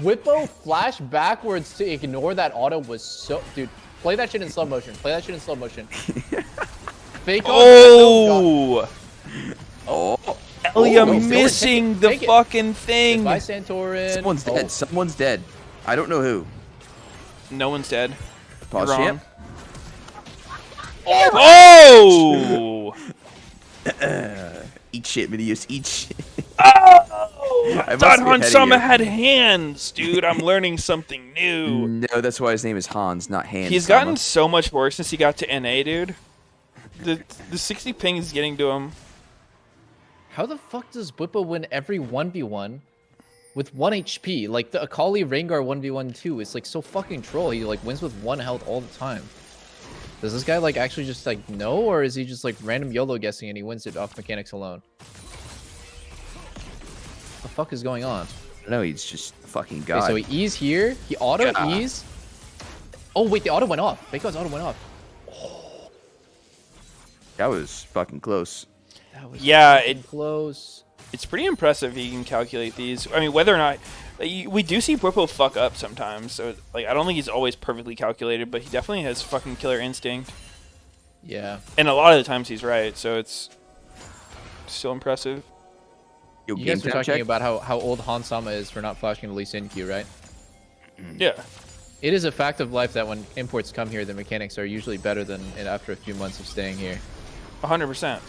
Whippo flash backwards to ignore that auto was so... Dude, play that shit in slow motion. Play that shit in slow motion. Fake Oh! Oh. Elia Oh, missing take the it. fucking thing. Goodbye, Santorin. Someone's dead. Someone's dead. I don't know who. No one's dead. Pause You're champ. Oh! Eat shit, Meteos. Eat shit. Oh! I I thought must be ahead of Hansama you. had hands, dude. I'm learning something new. No, that's why his name is Hans, not Hans. He's gotten so much worse since he got to NA, dude. The 60 ping is getting to him. How the fuck does Whippo win every 1v1 with 1 HP? Like the Akali Rengar 1v1 too. It's like so fucking troll. He like wins with 1 health all the time. Does this guy like actually just like know, or is he just like random YOLO guessing and he wins it off mechanics alone? What the fuck is going on? No, he's just a fucking god. Okay, so he E's here. He auto E's. Oh wait, the auto went off. Bacon's auto went off. That was fucking close. That was close. It's pretty impressive he can calculate these. I mean, whether or not we do see Whippo fuck up sometimes, so like I don't think he's always perfectly calculated, but he definitely has fucking killer instinct. Yeah. And a lot of the times he's right, so it's still impressive. Yo, You guys were talking about how old Hansama is for not flashing the Lee Sin Q, right? Yeah. It is a fact of life that when imports come here, the mechanics are usually better than after a few months of staying here. 100%.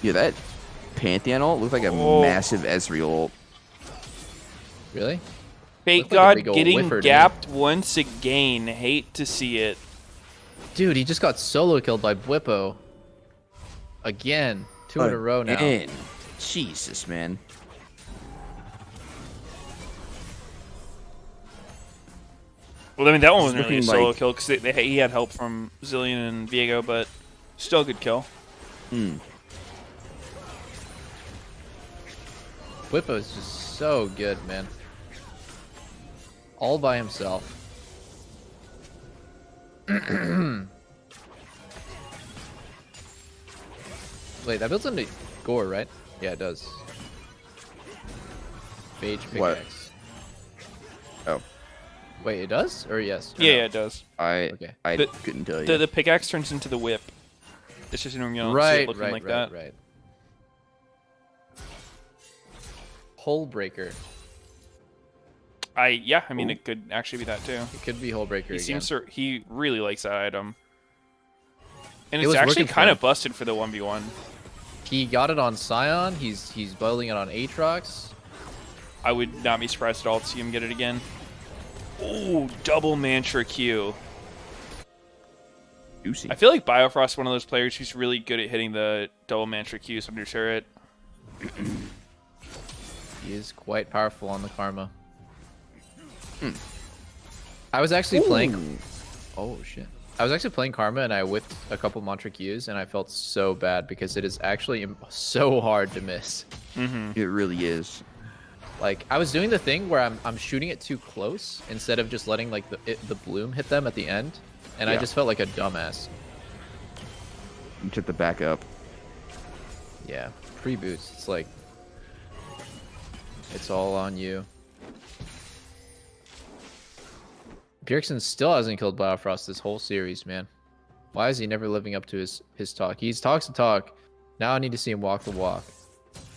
Yeah, that Pantheon ult looked like a massive Ezreal ult. Really? Fake Looked like a God big ol' getting whiffer, dude. gapped once again. Hate to see it. Dude, he just got solo killed by Whippo. Again. 2 in a row now. Again. Jesus, man. Well, I mean, that one wasn't really a looking solo like- kill because he had help from Zillion and Viego, but still a good kill. Whippo is just so good, man. All by himself. Wait, that builds into Gore, right? Yeah, it does. Phage pickaxe. What? Oh. Wait, it does? Or yes? Or Yeah, no? yeah, it does. I The- couldn't tell you. The pickaxe turns into the whip. It's just, you don't see it Right, looking right, like right, that. right. Hole breaker. I mean, it could actually be that too. It could be hole breaker He again. seems to, he really likes that item. And It it's was actually working for kind him. of busted for the 1v1. He got it on Scion. He's building it on Aatrox. I would not be surprised at all to see him get it again. Ooh, double Mantra Q. Juicy. I feel like Biofrost's one of those players who's really good at hitting the double Mantra Qs under turret. He is quite powerful on the Karma. I was actually playing... Oh, shit. I was actually playing Karma, and I whiffed a couple Mantra Qs, and I felt so bad because it is actually so hard to miss. It really is. Like, I was doing the thing where I'm shooting it too close instead of just letting, like, the bloom hit them at the end, and I Yeah. just felt like a dumbass. You took the back up. Yeah, pre-boots. It's like... It's all on you. Bjergsen still hasn't killed Biofrost this whole series, man. Why is he never living up to his talk? He talks the talk. Now I need to see him walk the walk.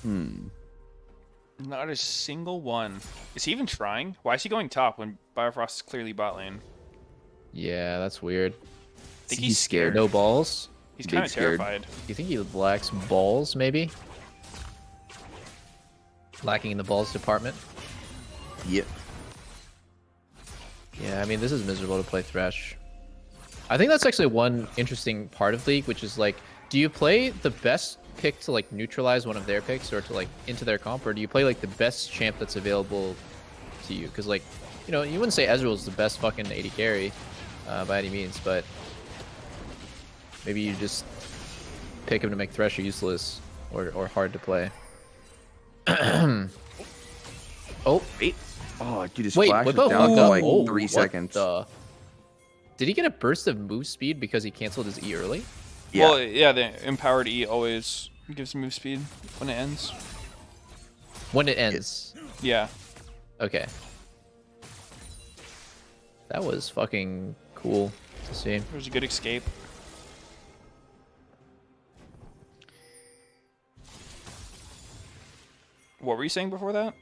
Not a single one. Is he even trying? Why is he going top when Biofrost is clearly bot lane? Yeah, that's weird. I think he's scared. No balls? He's Big kind of scared. terrified. You think he lacks balls, maybe? Lacking in the balls department? Yep. Yeah, I mean, this is miserable to play Thresh. I think that's actually one interesting part of League, which is like, do you play the best pick to like neutralize one of their picks or to like into their comp, or do you play like the best champ that's available to you? Because like, you know, you wouldn't say Ezreal's the best fucking AD carry by any means, but maybe you just pick him to make Thresh useless or hard to play. Oh, Wait. Oh, dude, his wait, flash was Whippo down fucked for up. like Oh, 3 what seconds. Did he get a burst of move speed because he canceled his E early? Yeah. Well, yeah, the empowered E always gives move speed when it ends. When it ends. Yeah. Okay. That was fucking cool to see. It was a good escape. What were you saying before that?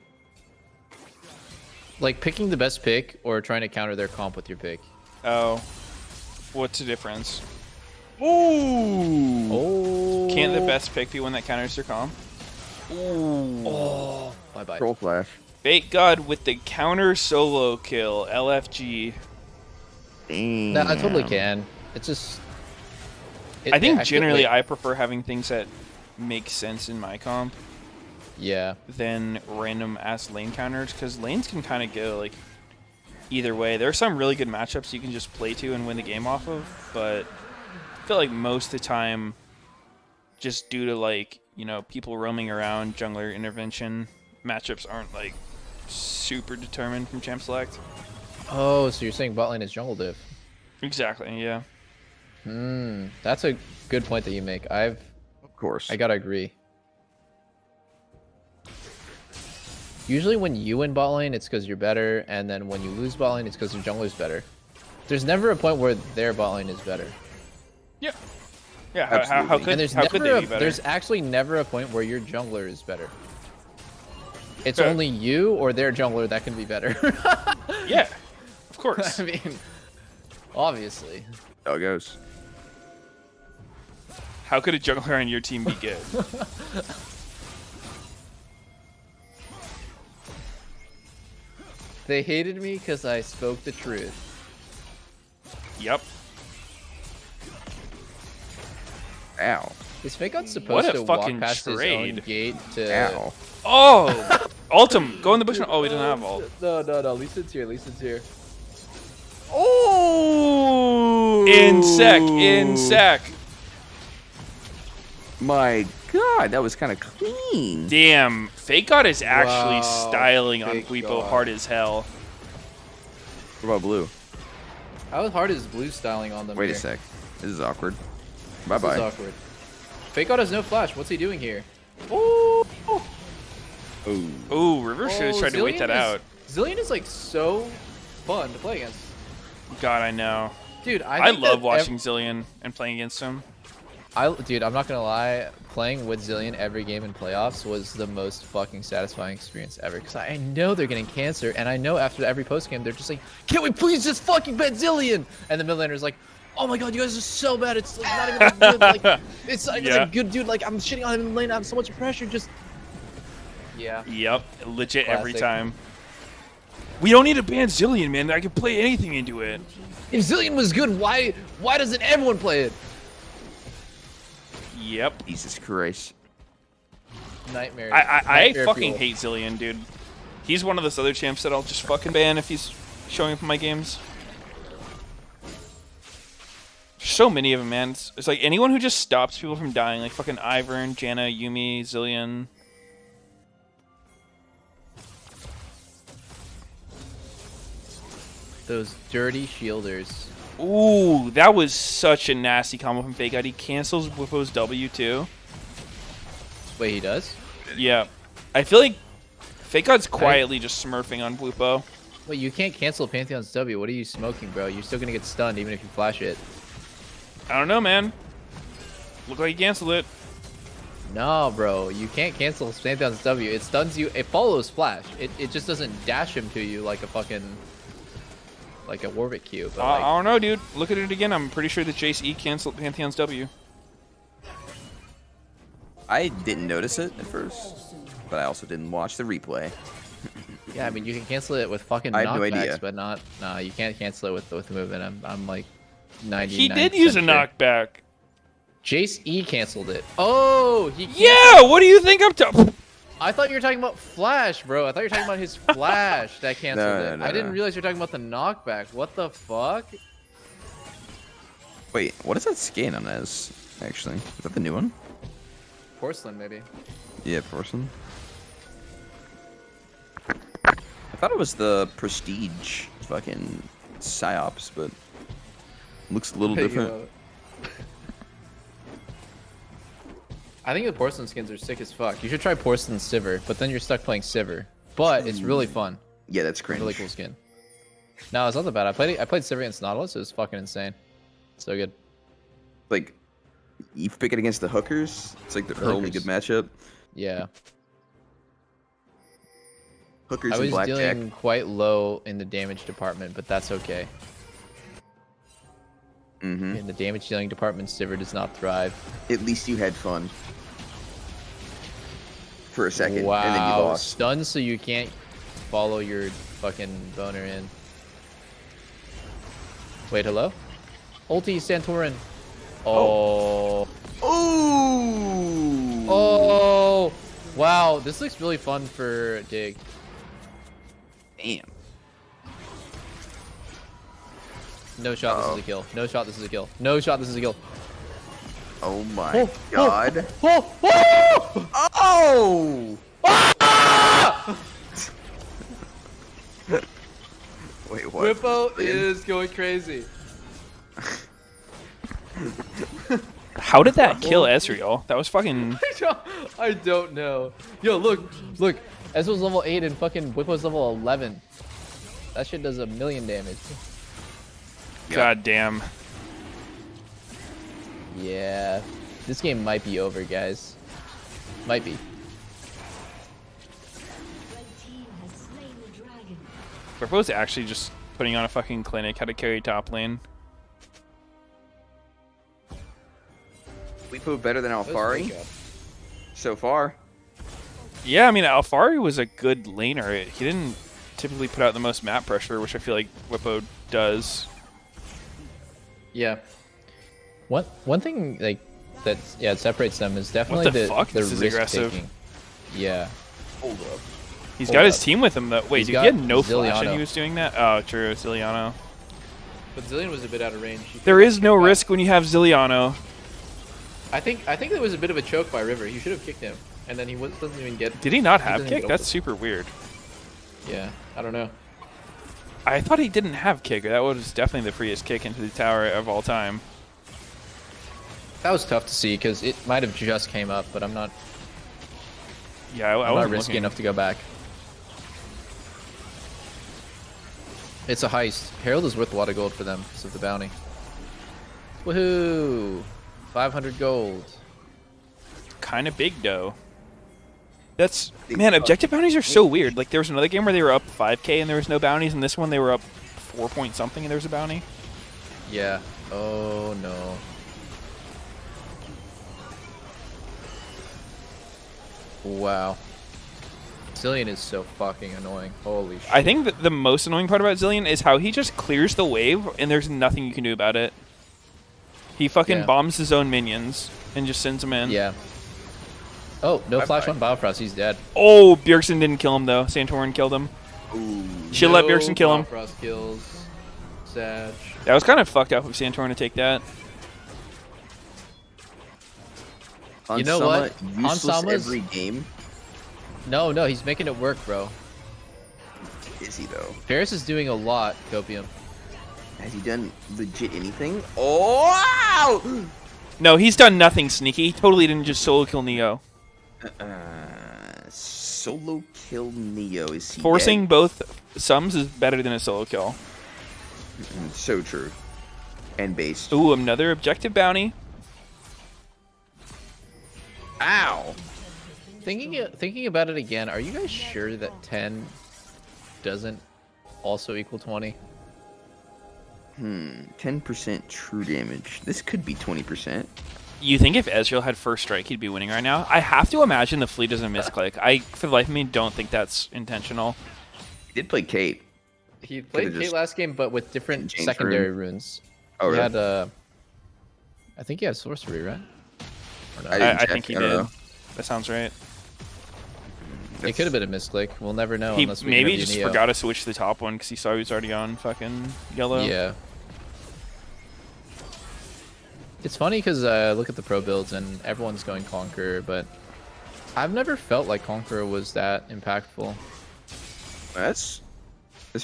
Like picking the best pick or trying to counter their comp with your pick. Oh. What's the difference? Ooh. Oh. Can't the best pick be one that counters their comp? Oh. Bye bye. Troll flash. Fake God with the counter solo kill, LFG. Damn. No, I totally can. It's just. I think feel generally like- I prefer having things that make sense in my comp Yeah. than random ass lane counters, because lanes can kind of go like either way. There are some really good matchups you can just play to and win the game off of, but I feel like most of the time, just due to like, you know, people roaming around, jungler intervention, matchups aren't like super determined from champ select. Oh, so you're saying bot lane is jungle div? Exactly, yeah. That's a good point that you make. Of course. I gotta agree. Usually when you win bot lane, it's because you're better, and then when you lose bot lane, it's because your jungler's better. There's never a point where their bot lane is better. Yeah. Yeah, how could, And there's how could never they be better? there's actually never a point where your jungler is better. It's only you or their jungler that can be better. Yeah, of course. I mean, obviously. How it goes. How could a jungler on your team be good? They hated me because I spoke the truth. Yep. Ow. Is Fake God What supposed a to walk fucking past his trade. own gate to... Ow. Oh! Ultim, go in the bush. Oh, we didn't have ult. No, Lee Sin's here, Lee Sin's here. Oh! In sec. My God, that was kind of clean. Damn, Fake God is actually Wow, styling on Fake Guipo God. hard as hell. What about blue? How hard is blue styling on them Wait here? a sec. This is awkward. This is Bye-bye. awkward. Fake God has no flash. What's he doing here? Ooh. Ooh, River should have tried to wait that out. Zillion is like so fun to play against. God, I know. Dude, I love watching Zillion and playing against him. Dude, I'm not gonna lie. Playing with Zillion every game in playoffs was the most fucking satisfying experience ever. Because I know they're getting cancer, and I know after every post game they're just like, "Can't we please just fucking bet Zillion?" And the mid laner's like, "Oh my god, you guys are so bad. It's like, not even that good. Like, it's like, Yeah. like good, dude. Like I'm shitting on him in the lane. I have so much pressure. Just yeah." Yep, legit every Classic. time. We don't need to ban Zillion, man. I can play anything into it. If Zillion was good, why doesn't everyone play it? Yep. Jesus Christ. Nightmare. I Nightmare fucking fuel. hate Zillion, dude. He's one of those other champs that I'll just fucking ban if he's showing up in my games. So many of them, man. It's like anyone who just stops people from dying, like fucking Ivern, Janna, Yumi, Zillion. Those dirty shielders. Ooh, that was such a nasty combo from Fake God. He cancels Whippo's W too. Wait, he does? Yeah. I feel like Fake God's quietly just smurfing on Whippo. Wait, you can't cancel Pantheon's W. What are you smoking, bro? You're still gonna get stunned even if you flash it. I don't know, man. Look like he canceled it. No, bro. You can't cancel Pantheon's W. It stuns you. It follows flash. It just doesn't dash him to you like a fucking... like a Warwick Q. But like, I don't know, dude. Look at it again. I'm pretty sure that Jace E canceled Pantheon's W. I didn't notice it at first, but I also didn't watch the replay. yeah, I mean, you can cancel it with fucking I have no knockbacks, idea. but not... No, you can't cancel it with movement. I'm like 90. He did use a knockback. Jace E canceled it. Oh, he canceled. Yeah, what do you think I'm talking? I thought you were talking about Flash, bro. I thought you were talking about his Flash that canceled No, it. no, I didn't no. realize you were talking about the knockback. What the fuck? Wait, what is that skin on this, actually? Is that the new one? Porcelain, maybe. Yeah, porcelain. I thought it was the Prestige fucking Psyops, but looks a little different. I think the porcelain skins are sick as fuck. You should try porcelain Sivir, but then you're stuck playing Sivir. But it's really fun. Yeah, that's cringe. Really cool skin. No, it's not that bad. I played Sivir against Nautilus. It was fucking insane. So good. Like, you pick it against the hookers. It's like the only good matchup. Yeah. Hookers I and was blackjack. dealing quite low in the damage department, but that's okay. Mm-hmm. In the damage dealing department, Sivir does not thrive. At least you had fun. For a second, Wow. and then you lost. Stunned so you can't follow your fucking boner in. Wait, hello? Ulti Santorin. Oh. Ooh! Wow, this looks really fun for Dig. Damn. No shot, this is a kill. No shot, this is a kill. No shot, this is a kill. Oh my god. Oh! Oh! Wait, what? Whippo is going crazy. How did that kill Ezreal? That was fucking... I don't know. Yo, look. Ezreal's level 8 and fucking Whippo's level 11. That shit does 1,000,000 damage. God damn. Yeah. This game might be over, guys. Might be. Red team has slain the dragon. Whippo's actually just putting on a fucking clinic how to carry top lane. We put better than Alfari so far. Yeah, I mean, Alfari was a good laner. He didn't typically put out the most map pressure, which I feel like Whippo does. Yeah. One thing like that separates them is definitely What the fuck? the This is risk aggressive. taking. Yeah. Hold up. He's Hold got his up. team with him, though. Wait, He's dude, he had got no flash and Zilliano. he was doing that? Oh, true, Zilliano. But Zillion was a bit out of range. There is no risk when you have Zilliano. I think there was a bit of a choke by River. He should have kicked him, and then he doesn't even get. Did he not he have doesn't kick? get That's over. super weird. Yeah, I don't know. I thought he didn't have kick. That was definitely the freest kick into the tower of all time. That was tough to see because it might have just came up, but I'm not. Yeah, I I'm not wasn't risky looking. enough to go back. It's a heist. Herald is worth a lot of gold for them because of the bounty. Woohoo! 500 gold. Kind of big, though. That's... Man, objective bounties are so weird. Like, there was another game where they were up 5k and there was no bounties, and this one they were up 4 point something and there was a bounty. Yeah. Oh no. Wow. Zillion is so fucking annoying. Holy shit. I think that the most annoying part about Zillion is how he just clears the wave and there's nothing you can do about it. He fucking Yeah. bombs his own minions and just sends them in. Yeah. Oh, no flash on Biofrost. He's dead. Oh, Bjergsen didn't kill him, though. Santorin killed him. Should let Bjergsen kill him. Biofrost kills. Sag. That was kind of fucked up of Santorin to take that. You know what? Useless Hansama's- every game. No, he's making it work, bro. Is he though? Paris is doing a lot, Copium. Has he done legit anything? Oh! Wow! No, he's done nothing sneaky. He totally didn't just solo kill Neo. Solo kill Neo. Is he Forcing dead? both sums is better than a solo kill. So true. And based. Ooh, another objective bounty. Ow! Thinking about it again, are you guys sure that 10 doesn't also equal 20? 10% true damage. This could be 20%. You think if Ezreal had first strike, he'd be winning right now? I have to imagine the fleet doesn't misclick. I, for the life of me, don't think that's intentional. He did play Kate. He played Could've Kate just last game, but with different changed secondary rune. runes. Oh, He really? had, I think he had sorcery, right? Or not? didn't I check. think he I don't did. know. That sounds right. It could have been a misclick. We'll never know He unless we maybe interview just Neo. forgot to switch to the top one because he saw he was already on fucking yellow. Yeah. It's funny because I look at the pro builds and everyone's going Conqueror, but I've never felt like Conqueror was that impactful. That's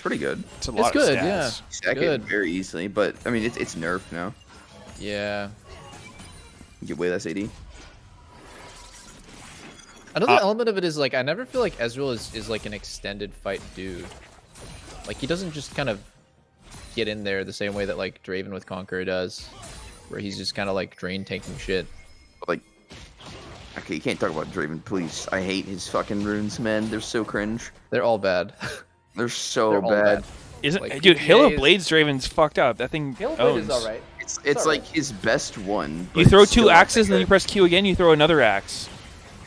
pretty good. It's a lot It's good, of stats. yeah. Stack Good. it very easily, but I mean it's nerfed now. Yeah. You get way less AD. Another element of it is like I never feel like Ezreal is like an extended fight dude. Like he doesn't just kind of get in there the same way that like Draven with Conqueror does, where he's just kind of like drain tanking shit. Like, okay, you can't talk about Draven, please. I hate his fucking runes, man. They're so cringe. They're all bad. They're so They're all bad. Isn't Like, dude? Halo PPAs Blades Draven's fucked up. That thing owns. It's like his best one. You but throw it's two still not axes and that then you press Q again. You throw another axe.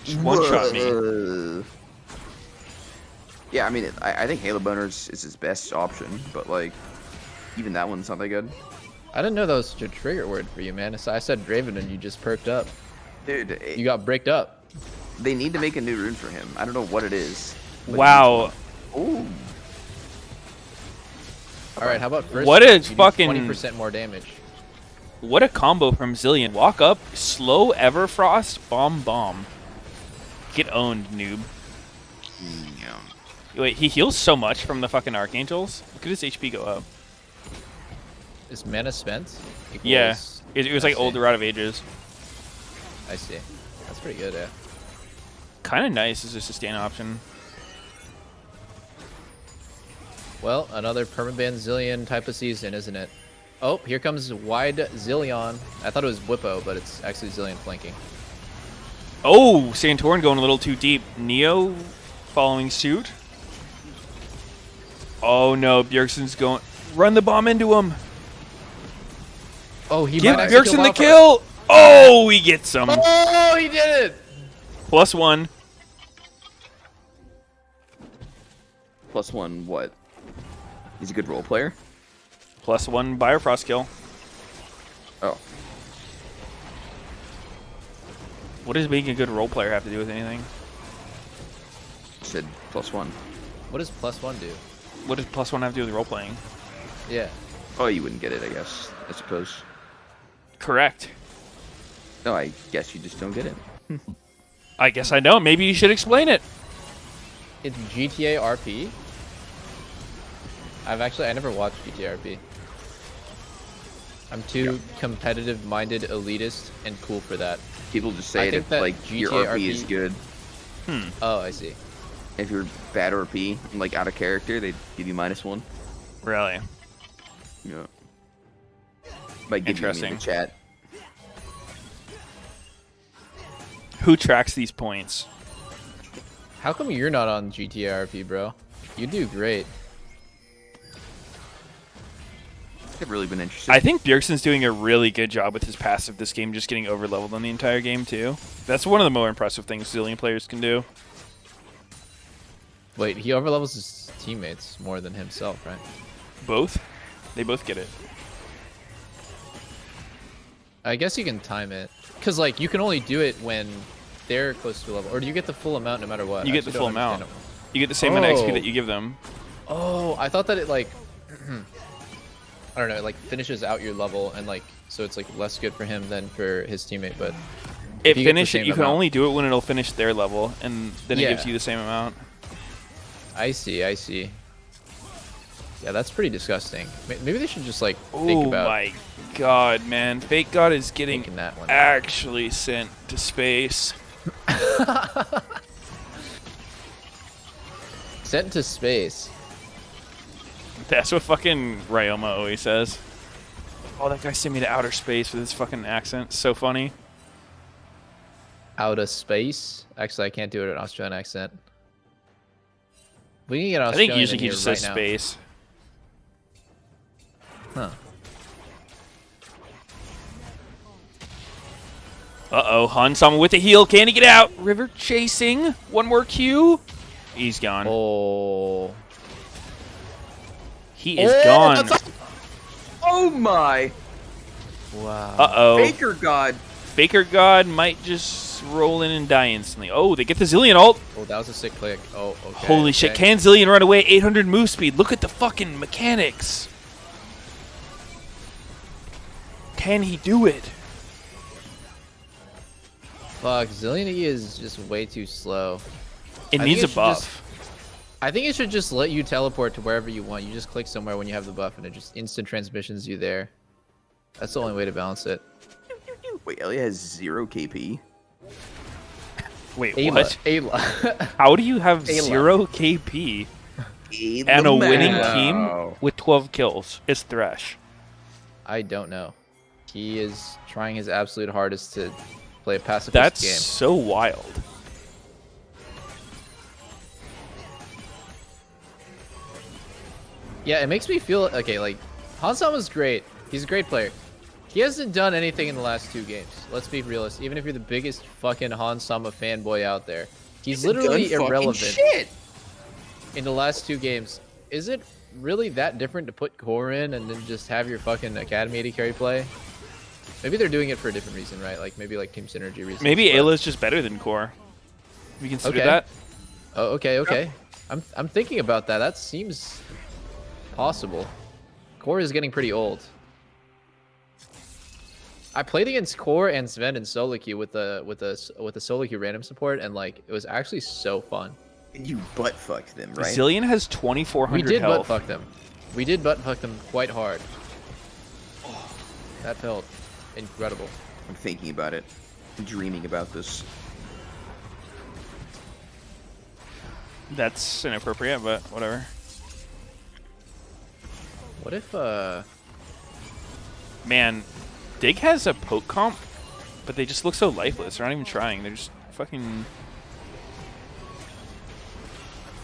Just one shot me. good. Yeah, I mean, I think Halo Boners is his best option, but like, even that one's not that good. I didn't know that was such a trigger word for you, man. So I said Draven and you just perked up. Dude, You got bricked up. They need to make a new rune for him. I don't know what it is. Wow. Ooh. All right, how about first? What a fucking 20% more damage. What a combo from Zillion. Walk up, slow Everfrost, bomb. Get owned, noob. Wait, he heals so much from the fucking Archangels. Look at his HP go up. Is mana spent? Yeah, it was like Old Rod of Ages. I see. That's pretty good, yeah. Kind of nice as a sustain option. Well, another permaban Zillion type of season, isn't it? Oh, here comes wide Zillion. I thought it was Whippo, but it's actually Zillion flanking. Oh, Santorin going a little too deep. Neo following suit. Oh no, Bjergsen's going. Run the bomb into him. Oh, he Give might actually Bjergsen the kill. kill. Oh, he gets him. Oh, he did it. +1. +1 what? He's a good role player? +1 Bifrost kill. Oh. What does being a good role player have to do with anything? Said +1. What does +1 do? What does +1 have to do with role playing? Yeah. Oh, you wouldn't get it, I guess. I suppose. Correct. No, I guess you just don't get it. I guess I don't. Maybe you should explain it. It's GTA RP. I never watched GTA RP. I'm too competitive-minded, elitist, and cool for that. People just say think if that like your GTA RP is good. Oh, I see. If you're bad RP and like out of character, they give you -1. Really? Yeah. Might give you in the chat. Who tracks these points? How come you're not on GTA RP, bro? You do great. I've really been interested. I think Bjergsen's doing a really good job with his passive this game, just getting over-leveled on the entire game, too. That's one of the more impressive things Zillion players can do. Wait, he overlevels his teammates more than himself, right? Both? They both get it. I guess you can time it. Because, like, you can only do it when they're close to a level. Or do you get the full amount no matter what? You get the full amount. You get the same amount of XP that you give them. Oh, I thought that it, like... I don't know, it, like, finishes out your level, and, like, so it's, like, less good for him than for his teammate, but... You can only do it when it'll finish their level, and then it gives you the same amount. I see. Yeah, that's pretty disgusting. Maybe they should just, like, think about... Oh my god, man. Fake God is getting that one actually sent to space. Sent to space. That's what fucking Ryoma always says. Oh, that guy sent me to outer space with his fucking accent. So funny. Outer space? Actually, I can't do it in an Australian accent. We can get I Australian think usually he in just here says right space. Now. Huh. Uh-oh, Hansama with the heal. Can he get out? River chasing. One more Q. He's gone. Oh. He is gone. Oh my! Wow. Uh-oh. Faker God. Faker God might just roll in and die instantly. Oh, they get the Zillion ult. Oh, that was a sick click. Oh, okay. Holy shit. Can Zillion run away? 800 move speed. Look at the fucking mechanics. Can he do it? Fuck, Zillion E is just way too slow. It I needs a think buff. I think it should just let you teleport to wherever you want. You just click somewhere when you have the buff, and it just instant transmissions you there. That's the only way to balance it. Wait, Ellie has 0 KP? Wait, Ayla. what? Ayla. How do you have Ayla. 0 KP and a winning team with 12 kills? It's Thresh. I don't know. He is trying his absolute hardest to play a pacifist That's game. so wild. Yeah, it makes me feel okay. Like Hansama's great. He's a great player. He hasn't done anything in the last 2 games. Let's be realistic. Even if you're the biggest fucking Hansama fanboy out there, he's literally irrelevant shit. in the last 2 games. Is it really that different to put core in and then just have your fucking academy AD carry play? Maybe they're doing it for a different reason, right? Like maybe like team synergy reasons. Maybe but- Ayla's just better than Core. We consider Okay. that. Oh, okay. I'm thinking about that. That seems possible. Core is getting pretty old. I played against Core and Sven in solo queue with the solo queue random support, and like it was actually so fun. And you butt fucked them, right? Zillion has We 2,400 did health. butt fuck them. We did butt fuck them quite hard. That felt incredible. I'm thinking about it. I'm dreaming about this. That's inappropriate, but whatever. What if Man, Dig has a poke comp, but they just look so lifeless. They're not even trying. They're just fucking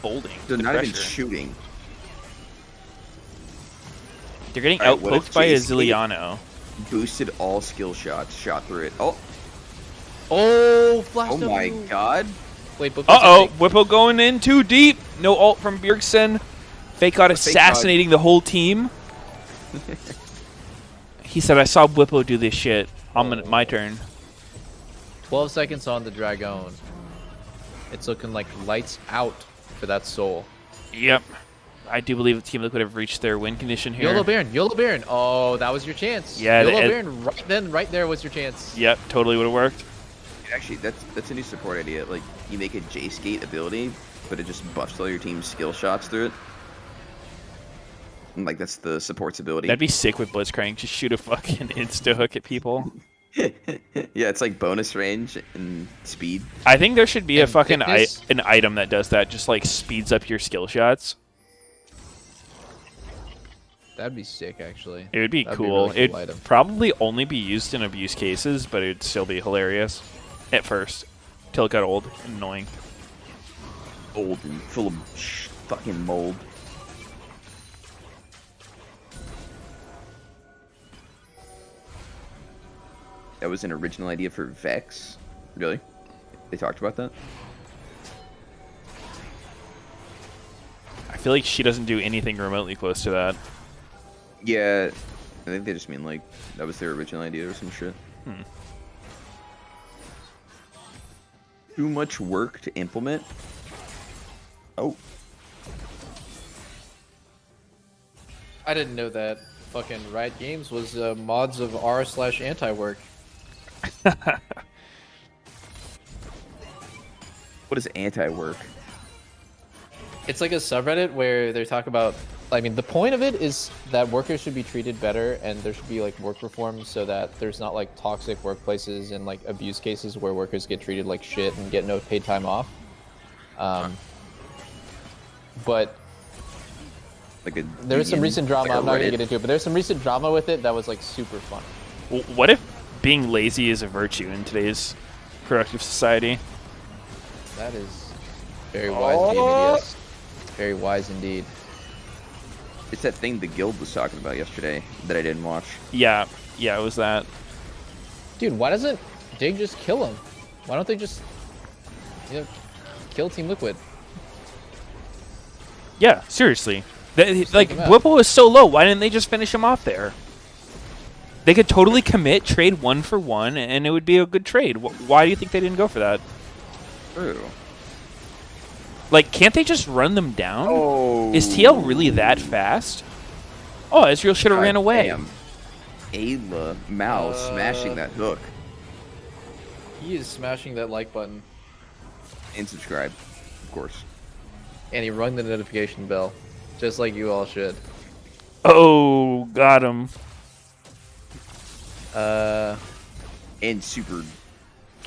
folding. They're the not even pressure. shooting. They're getting Alright, what if outpoked by a Jace Zilliano. Boosted all skill shots, shot through it. Oh, flash oh my W. god. Wait, but Uh-oh, Whippo going in too deep. No ult from Bjergsen. Fake out Fake assassinating the whole team. He said, I saw Whippo do this shit. My turn. 12 seconds on the Dragon. It's looking like lights out for that soul. Yep. I do believe Team Liquid have reached their win condition here. YOLO Baron. Oh, that was your chance. Yeah, YOLO Baron, right there was your chance. Yep, totally would have worked. Actually, that's a new support idea. Like, you make a Jace Gate ability, but it just buffs all your team's skill shots through it. And, like, that's the support's ability. That'd be sick with Blitzcrank. Just shoot a fucking insta-hook at people. Yeah, it's like bonus range and speed. I think there should be a And fucking thickness? an item that does that. Just, like, speeds up your skill shots. That'd be sick, actually. It would be That'd a cool. really cool It'd item. probably only be used in abuse cases, but it'd still be hilarious. At first. Till it got old and annoying. Old and full of fucking mold. That was an original idea for Vex? Really? They talked about that? I feel like she doesn't do anything remotely close to that. Yeah, I think they just mean like that was their original idea or some shit. Too much work to implement. Oh, I didn't know that fucking Riot Games was mods of r/anti-work. what is anti-work? It's like a subreddit where they talk about. I mean, the point of it is that workers should be treated better, and there should be like work reforms so that there's not like toxic workplaces and like abuse cases where workers get treated like shit and get no paid time off. But Like a there was some union? recent drama. Like a I'm not gonna Reddit? get into it, but there's some recent drama with it that was like super fun. What if being lazy is a virtue in today's productive society? That is very wise indeed, Meteos. Very wise indeed. It's that thing the guild was talking about yesterday that I didn't watch. Yeah, it was that. Dude, why doesn't Dig just kill him? Why don't they just, kill Team Liquid? Yeah, seriously. Like, take him out. Whipple is so low. Why didn't they just finish him off there? They could totally commit, trade 1 for 1, and it would be a good trade. Why do you think they didn't go for that? True. Like, can't they just run them down? Oh. Is TL really that fast? Oh, Ezreal should have ran away. Damn. Ayla Mal smashing that hook. He is smashing that like button, And subscribe, of course. and he rung the notification bell, just like you all should. Oh, got him. And super.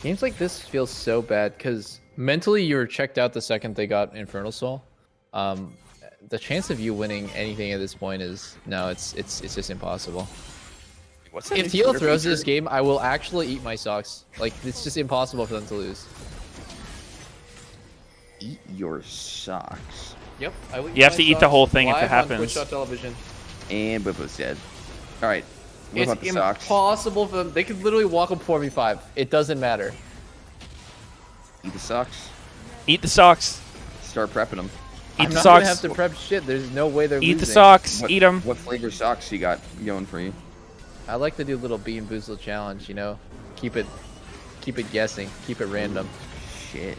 Games like this feel so bad because mentally you were checked out the second they got Infernal Soul. The chance of you winning anything at this point is no, it's just impossible. What's that If new TL Twitter throws feature? this game, I will actually eat my socks. Like, it's just impossible for them to lose. Eat your socks. Yep, I will You have to eat the whole thing if it happens. Television. And Whipple's dead. Alright. What It's about the socks? impossible for them. They could literally walk up 4v5. It doesn't matter. Eat the socks. Eat the socks. Start prepping them. Eat I'm the not socks. gonna have to prep shit. There's no way they're Eat losing. the socks. Eat them. What flavor socks you got going for you? I like to do a little Bean Boozle challenge, you know? Keep it guessing. Keep it random. Shit.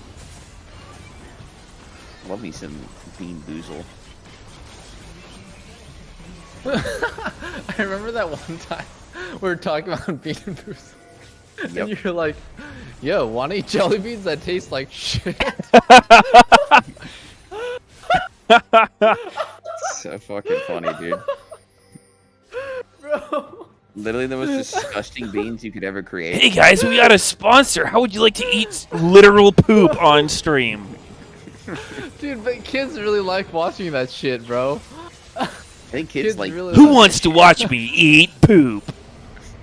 Love me some Bean Boozle. I remember that one time we were talking about Bean and Boost. Yep. And you're like, yo, wanna eat jelly beans that taste like shit? So fucking funny, dude. Bro. Literally the most disgusting beans you could ever create. Hey guys, we got a sponsor. How would you like to eat literal poop on stream? Dude, but kids really like watching that shit, bro. I think kids like really Who like wants to watch me eat poop?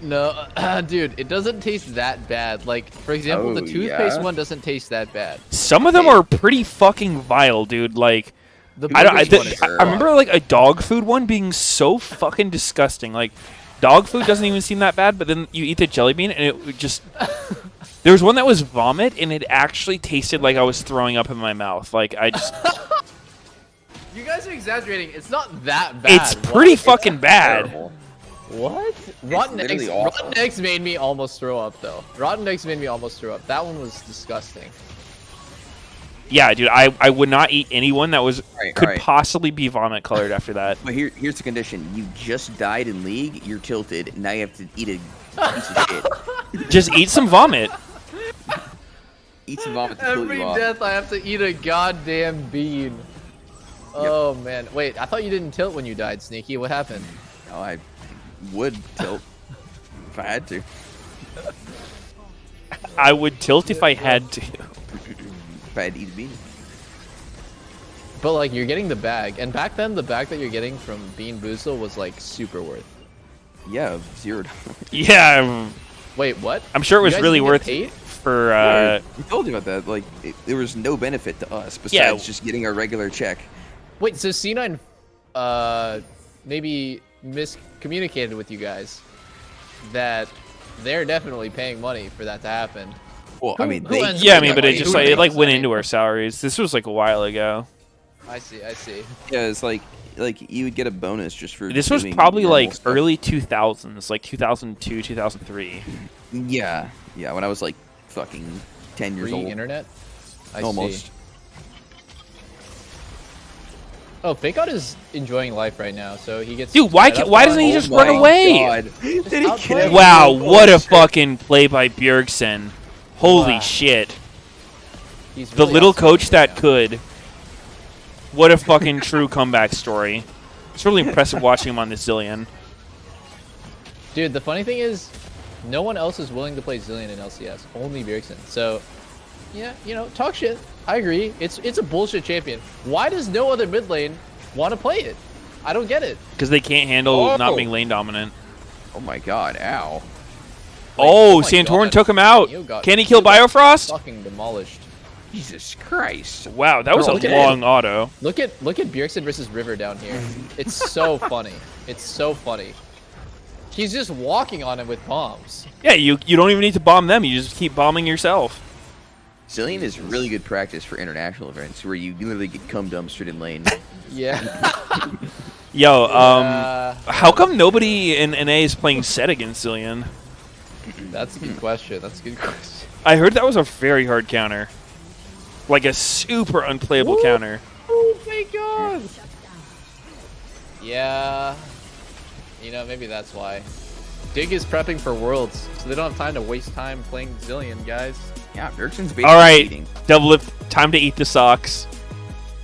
No, dude, it doesn't taste that bad. Like, for example, the Oh, toothpaste yeah? one doesn't taste that bad. Some of them are pretty fucking vile, dude. Like, The I don't. biggest one is I remember like a dog food one being so fucking disgusting. Like, dog food doesn't even seem that bad, but then you eat the jelly bean and it would just. There was one that was vomit, and it actually tasted like I was throwing up in my mouth. Like I just. You guys are exaggerating. It's not that bad. It's pretty What? fucking bad. terrible. What? Rotten eggs. literally awful. Rotten eggs made me almost throw up, though. Rotten eggs made me almost throw up. That one was disgusting. Yeah, dude, I would not eat anyone that was Alright, could alright. possibly be vomit colored after that. But here's the condition. You just died in League, you're tilted, now you have to eat a piece of shit. Just eat some vomit. Eat some vomit to kill Every you off. death, I have to eat a goddamn bean. Oh man, wait! I thought you didn't tilt when you died, Sneaky. What happened? Oh, I would tilt if I had to. I would tilt if I had to. If I had to eat a bean. But like, you're getting the bag, and back then, the bag that you're getting from Bean Boozle was like super worth. Yeah, $0. Yeah, Wait, what? I'm sure it You was guys really didn't get worth paid? it for. We told you about that. Like, there was no benefit to us besides Yeah. just getting a regular check. Wait, so C9 maybe miscommunicated with you guys that they're definitely paying money for that to happen. Well, I mean, who they, ends Yeah, I up mean, but it getting just money? like, it like went into our salaries. This was like a while ago. I see, I see. yeah, it's like you would get a bonus just for. This was doing probably normal like stuff. early 2000s, like 2002, 2003. Yeah, yeah. When I was like fucking 10 years Free old, internet? I almost. see. Oh, Fake Out is enjoying life right now, so he gets. Dude, why set up why on- doesn't he Oh just my run away? God. Did he out get playing. Wow, away? what a Bullshit. fucking play by Bjergsen. Holy Wow. shit. He's The really little outscoring coach right that now. could. What a fucking true comeback story. It's really impressive watching him on this Zillion. Dude, the funny thing is, no one else is willing to play Zillion in LCS. Only Bjergsen. So, yeah, you know, talk shit. I agree. It's a bullshit champion. Why does no other mid lane want to play it? I don't get it. Because they can't handle Oh. not being lane dominant. Oh my God! Ow. Oh, my Santorin God. took him out. You got- Can he kill you got Biofrost? Fucking demolished. Jesus Christ. Wow, that was Bro, a look at long auto. Look at Bjergsen versus River down here. It's so funny. It's so funny. He's just walking on him with bombs. Yeah, you don't even need to bomb them. You just keep bombing yourself. Zillion is really good practice for international events where you literally get cum dumpstered in lane. Yeah. Yo, Uh, how come nobody in NA is playing set against Zillion? That's a good question. That's a good question. I heard that was a very hard counter. Like a super unplayable Woo. counter. Oh my god. Yeah. You know, maybe that's why. Dig is prepping for Worlds, so they don't have time to waste time playing Zillion, guys. Yeah, Bjergsen's basically All right, cheating. double lip. Time to eat the socks.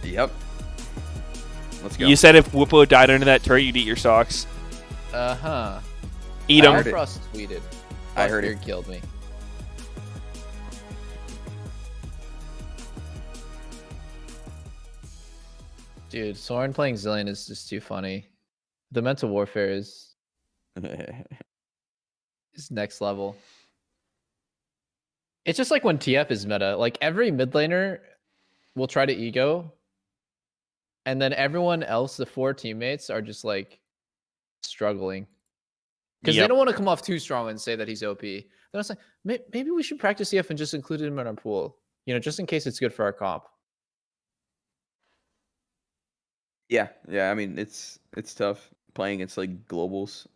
Yep. Let's go. You said if Whoopo died under that turret, you'd eat your socks. Uh-huh. Eat I them. heard it. Frost tweeted. I heard Beard it. killed me. Dude, Soren playing Zillion is just too funny. The mental warfare is next level. It's just like when TF is meta. Like every mid laner will try to ego, and then everyone else, the four teammates, are just like struggling because they Yep. don't want to come off too strong and say that he's OP. Then it's like maybe we should practice TF and just include him in our pool, you know, just in case it's good for our comp. Yeah, yeah. I mean, it's tough playing against like globals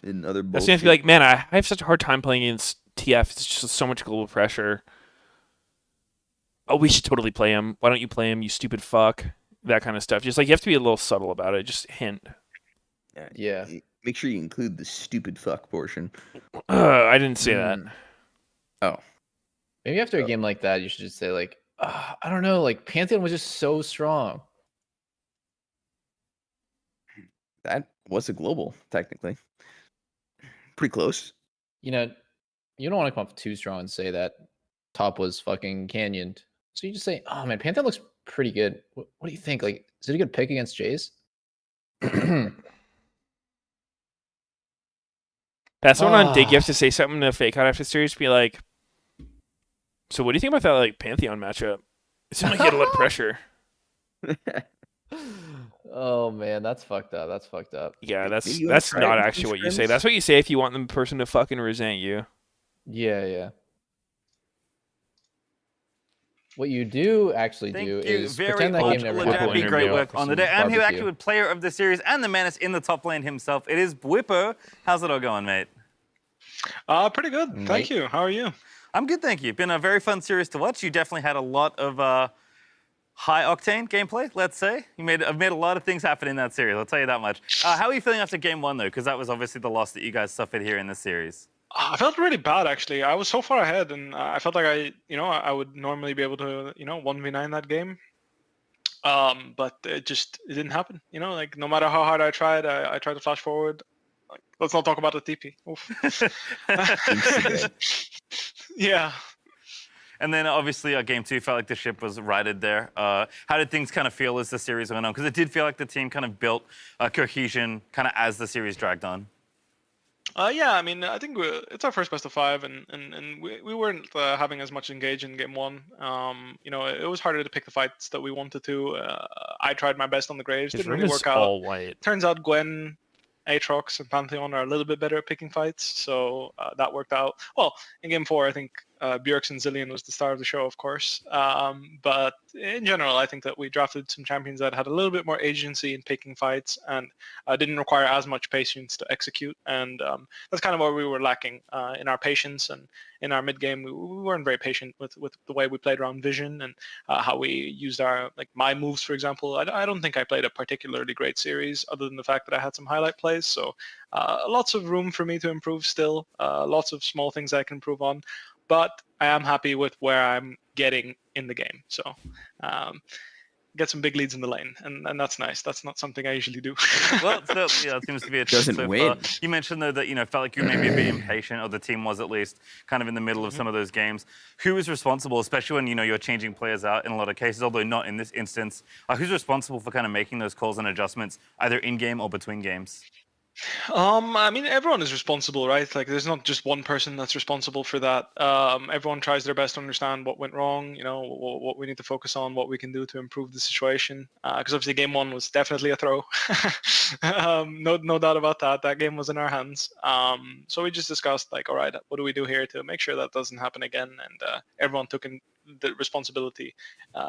and other. I seem to be like, man, I have such a hard time playing against TF. It's just so much global pressure. oh, we should totally play him. Why don't you play him, you stupid fuck? That kind of stuff. Just like you have to be a little subtle about it. Just hint. Yeah. Make sure you include the stupid fuck portion. I didn't say that. Oh. Maybe after a game like that, you should just say like, I don't know, like Pantheon was just so strong. That was a global, technically. Pretty close. You know, you don't want to come off too strong and say that top was fucking canyoned. So you just say, oh man, Pantheon looks pretty good. What do you think? Like, is it a good pick against Jace? That's one on Dig. You have to say something to fake out after series. Be like, so what do you think about that like Pantheon matchup? It seemed like he had a lot of pressure. Oh man, that's fucked up. That's fucked up. Yeah, that's Maybe you wanna try not it with actually some what you say. scrims? That's what you say if you want the person to fucking resent you. Yeah. What you do actually do is pretend that game never happened. Be great work on the day. And who barbecue. actually would player of the series and the menace in the top lane himself. It is Whippo. How's it all going, mate? Pretty good. Thank you. How are you? I'm good, thank you. Been a very fun series to watch. You definitely had a lot of high octane gameplay, let's say. I've made a lot of things happen in that series, I'll tell you that much. How are you feeling after game one, though? Because that was obviously the loss that you guys suffered here in this series. I felt really bad, actually. I was so far ahead, and I felt like I would normally be able to, 1v9 that game. But it didn't happen. Like no matter how hard I tried to flash forward. Like, let's not talk about the TP. Yeah. And then obviously game two felt like the ship was righted there. How did things kind of feel as the series went on? Because it did feel like the team kind of built cohesion kind of as the series dragged on. Yeah, I mean, I think it's our first best of 5, and we weren't having as much engage in game 1. It was harder to pick the fights that we wanted to. I tried my best on the Graves, His didn't room really is work out. all white. Turns out Gwen, Aatrox, and Pantheon are a little bit better at picking fights, so that worked out. Well, in game 4, I think Bjergsen Zillion was the star of the show, of course. But in general, I think that we drafted some champions that had a little bit more agency in picking fights and didn't require as much patience to execute. And that's kind of where we were lacking in our patience and in our mid game. We weren't very patient with the way we played around vision and how we used my moves, for example. I don't think I played a particularly great series, other than the fact that I had some highlight plays. So lots of room for me to improve still. Lots of small things I can improve on. But I am happy with where I'm getting in the game. So get some big leads in the lane, and that's nice. That's not something I usually do. Well, that seems to be a Doesn't so win. far. You mentioned though that felt like you were maybe a bit impatient, or the team was at least kind of in the middle of some of those games. Who is responsible, especially when you're changing players out in a lot of cases, although not in this instance? Who's responsible for kind of making those calls and adjustments, either in game or between games? I mean, everyone is responsible, right? Like, there's not just one person that's responsible for that. Everyone tries their best to understand what went wrong, what we need to focus on, what we can do to improve the situation. Because obviously game 1 was definitely a throw. No doubt about that. That game was in our hands. So we just discussed, all right, what do we do here to make sure that doesn't happen again? And everyone took the responsibility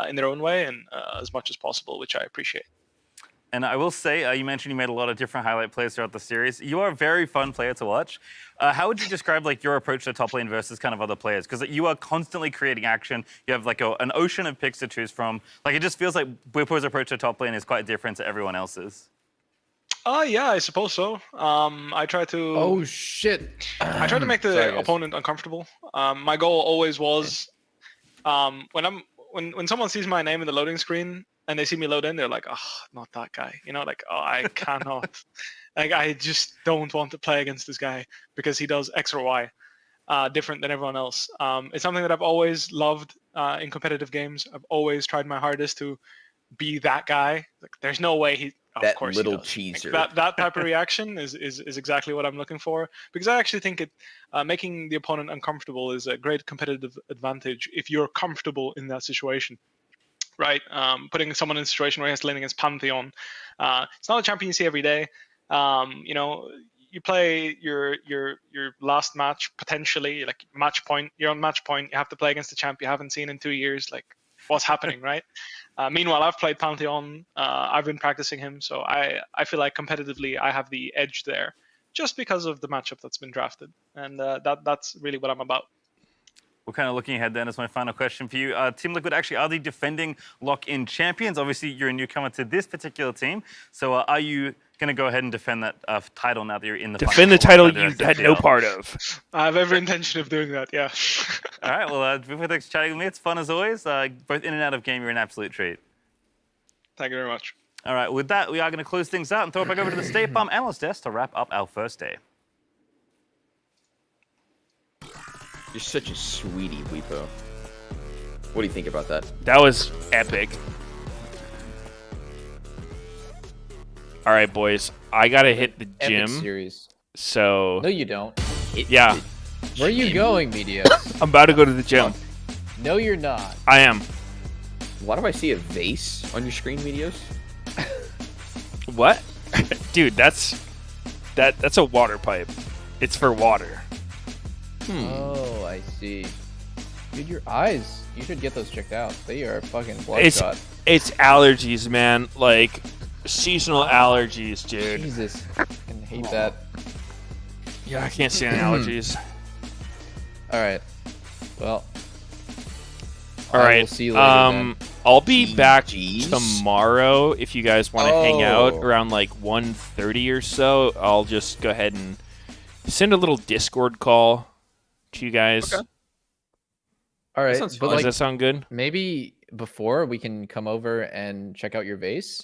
in their own way and as much as possible, which I appreciate. And I will say, you mentioned you made a lot of different highlight plays throughout the series. You are a very fun player to watch. How would you describe your approach to top lane versus kind of other players? Because you are constantly creating action. You have an ocean of picks to choose from. It just feels like Whippo's approach to top lane is quite different to everyone else's. Yeah, I suppose so. I try to. Oh shit! I try to make the opponent uncomfortable. My goal always was, when someone sees my name in the loading screen and they see me load in, they're like, oh, not that guy. I cannot. I just don't want to play against this guy because he does X or Y different than everyone else. It's something that I've always loved in competitive games. I've always tried my hardest to be that guy. There's no way he. That of course little he does. cheeser. That type of reaction is exactly what I'm looking for, because I actually think making the opponent uncomfortable is a great competitive advantage if you're comfortable in that situation. Right, putting someone in a situation where he has to lane against Pantheon. It's not a champion you see every day. You play your last match potentially, match point. You're on match point. You have to play against a champ you haven't seen in 2 years. What's happening, right? Meanwhile, I've played Pantheon. I've been practicing him, so I feel like competitively I have the edge there, just because of the matchup that's been drafted, and that's really what I'm about. We're kind of looking ahead then as my final question for you. Team Liquid actually are the defending lock-in champions. Obviously, you're a newcomer to this particular team. So are you going to go ahead and defend that title now that you're in the Defend the final title you had no part of. I have every intention of doing that, yeah. All right, well, before thanks for chatting with me. It's fun as always. Both in and out of game, you're an absolute treat. Thank you very much. All right, with that, we are going to close things out and throw it back over to the State Farm Analyst Desk to wrap up our first day. You're such a sweetie, Weepo. What do you think about that? That was epic. All right, boys. I gotta hit the gym. Epic series. So. No, you don't. Yeah. Where are you going, Meteos? I'm about to go to the gym. No, you're not. I am. Why do I see a vase on your screen, Meteos? What? Dude, that's a water pipe. It's for water. Oh, I see. Dude, your eyes. You should get those checked out. They are fucking bloodshot. It's allergies, man. Like seasonal allergies, dude. Jesus, I fucking hate that. Yeah, I can't stand allergies. All right. Well. All right. We'll see you later, then. I'll be back tomorrow if you guys want to hang out around like 1:30 or so. I'll just go ahead and send a little Discord call to you guys. Okay. All right. But Does that sound good? Maybe before we can come over and check out your vase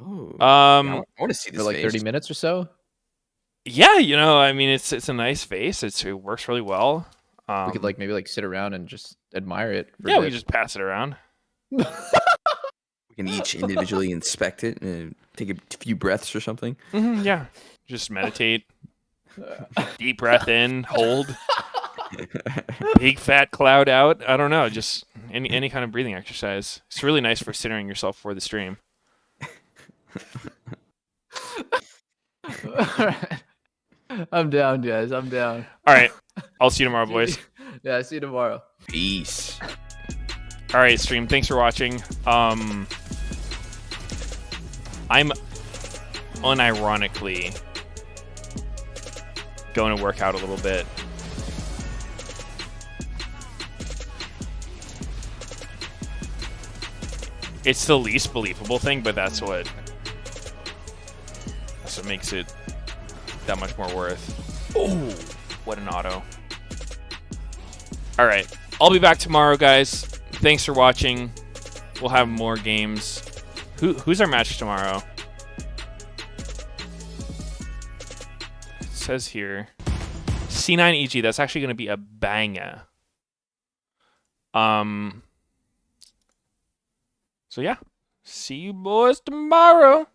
Oh. I want to see this for like vase. 30 minutes or so. Yeah, you know, I mean, it's a nice vase. It works really well. We could like maybe like sit around and just admire it. For yeah, a we bit. just pass it around. We can each individually inspect it and take a few breaths or something. Yeah, just meditate. Deep breath in, hold. Big fat cloud out. I don't know, just any kind of breathing exercise. It's really nice for centering yourself for the stream. All right. I'm down, guys. I'm down. All right. I'll see you tomorrow, boys. Yeah, see you tomorrow. Peace. All right, stream. Thanks for watching. I'm unironically going to work out a little bit. It's the least believable thing, but that's what makes it that much more worth. Oh, what an auto. All right. I'll be back tomorrow, guys. Thanks for watching. We'll have more games. Who's our match tomorrow? It says here. C9 EG. That's actually going to be a banger. So yeah. See you boys tomorrow.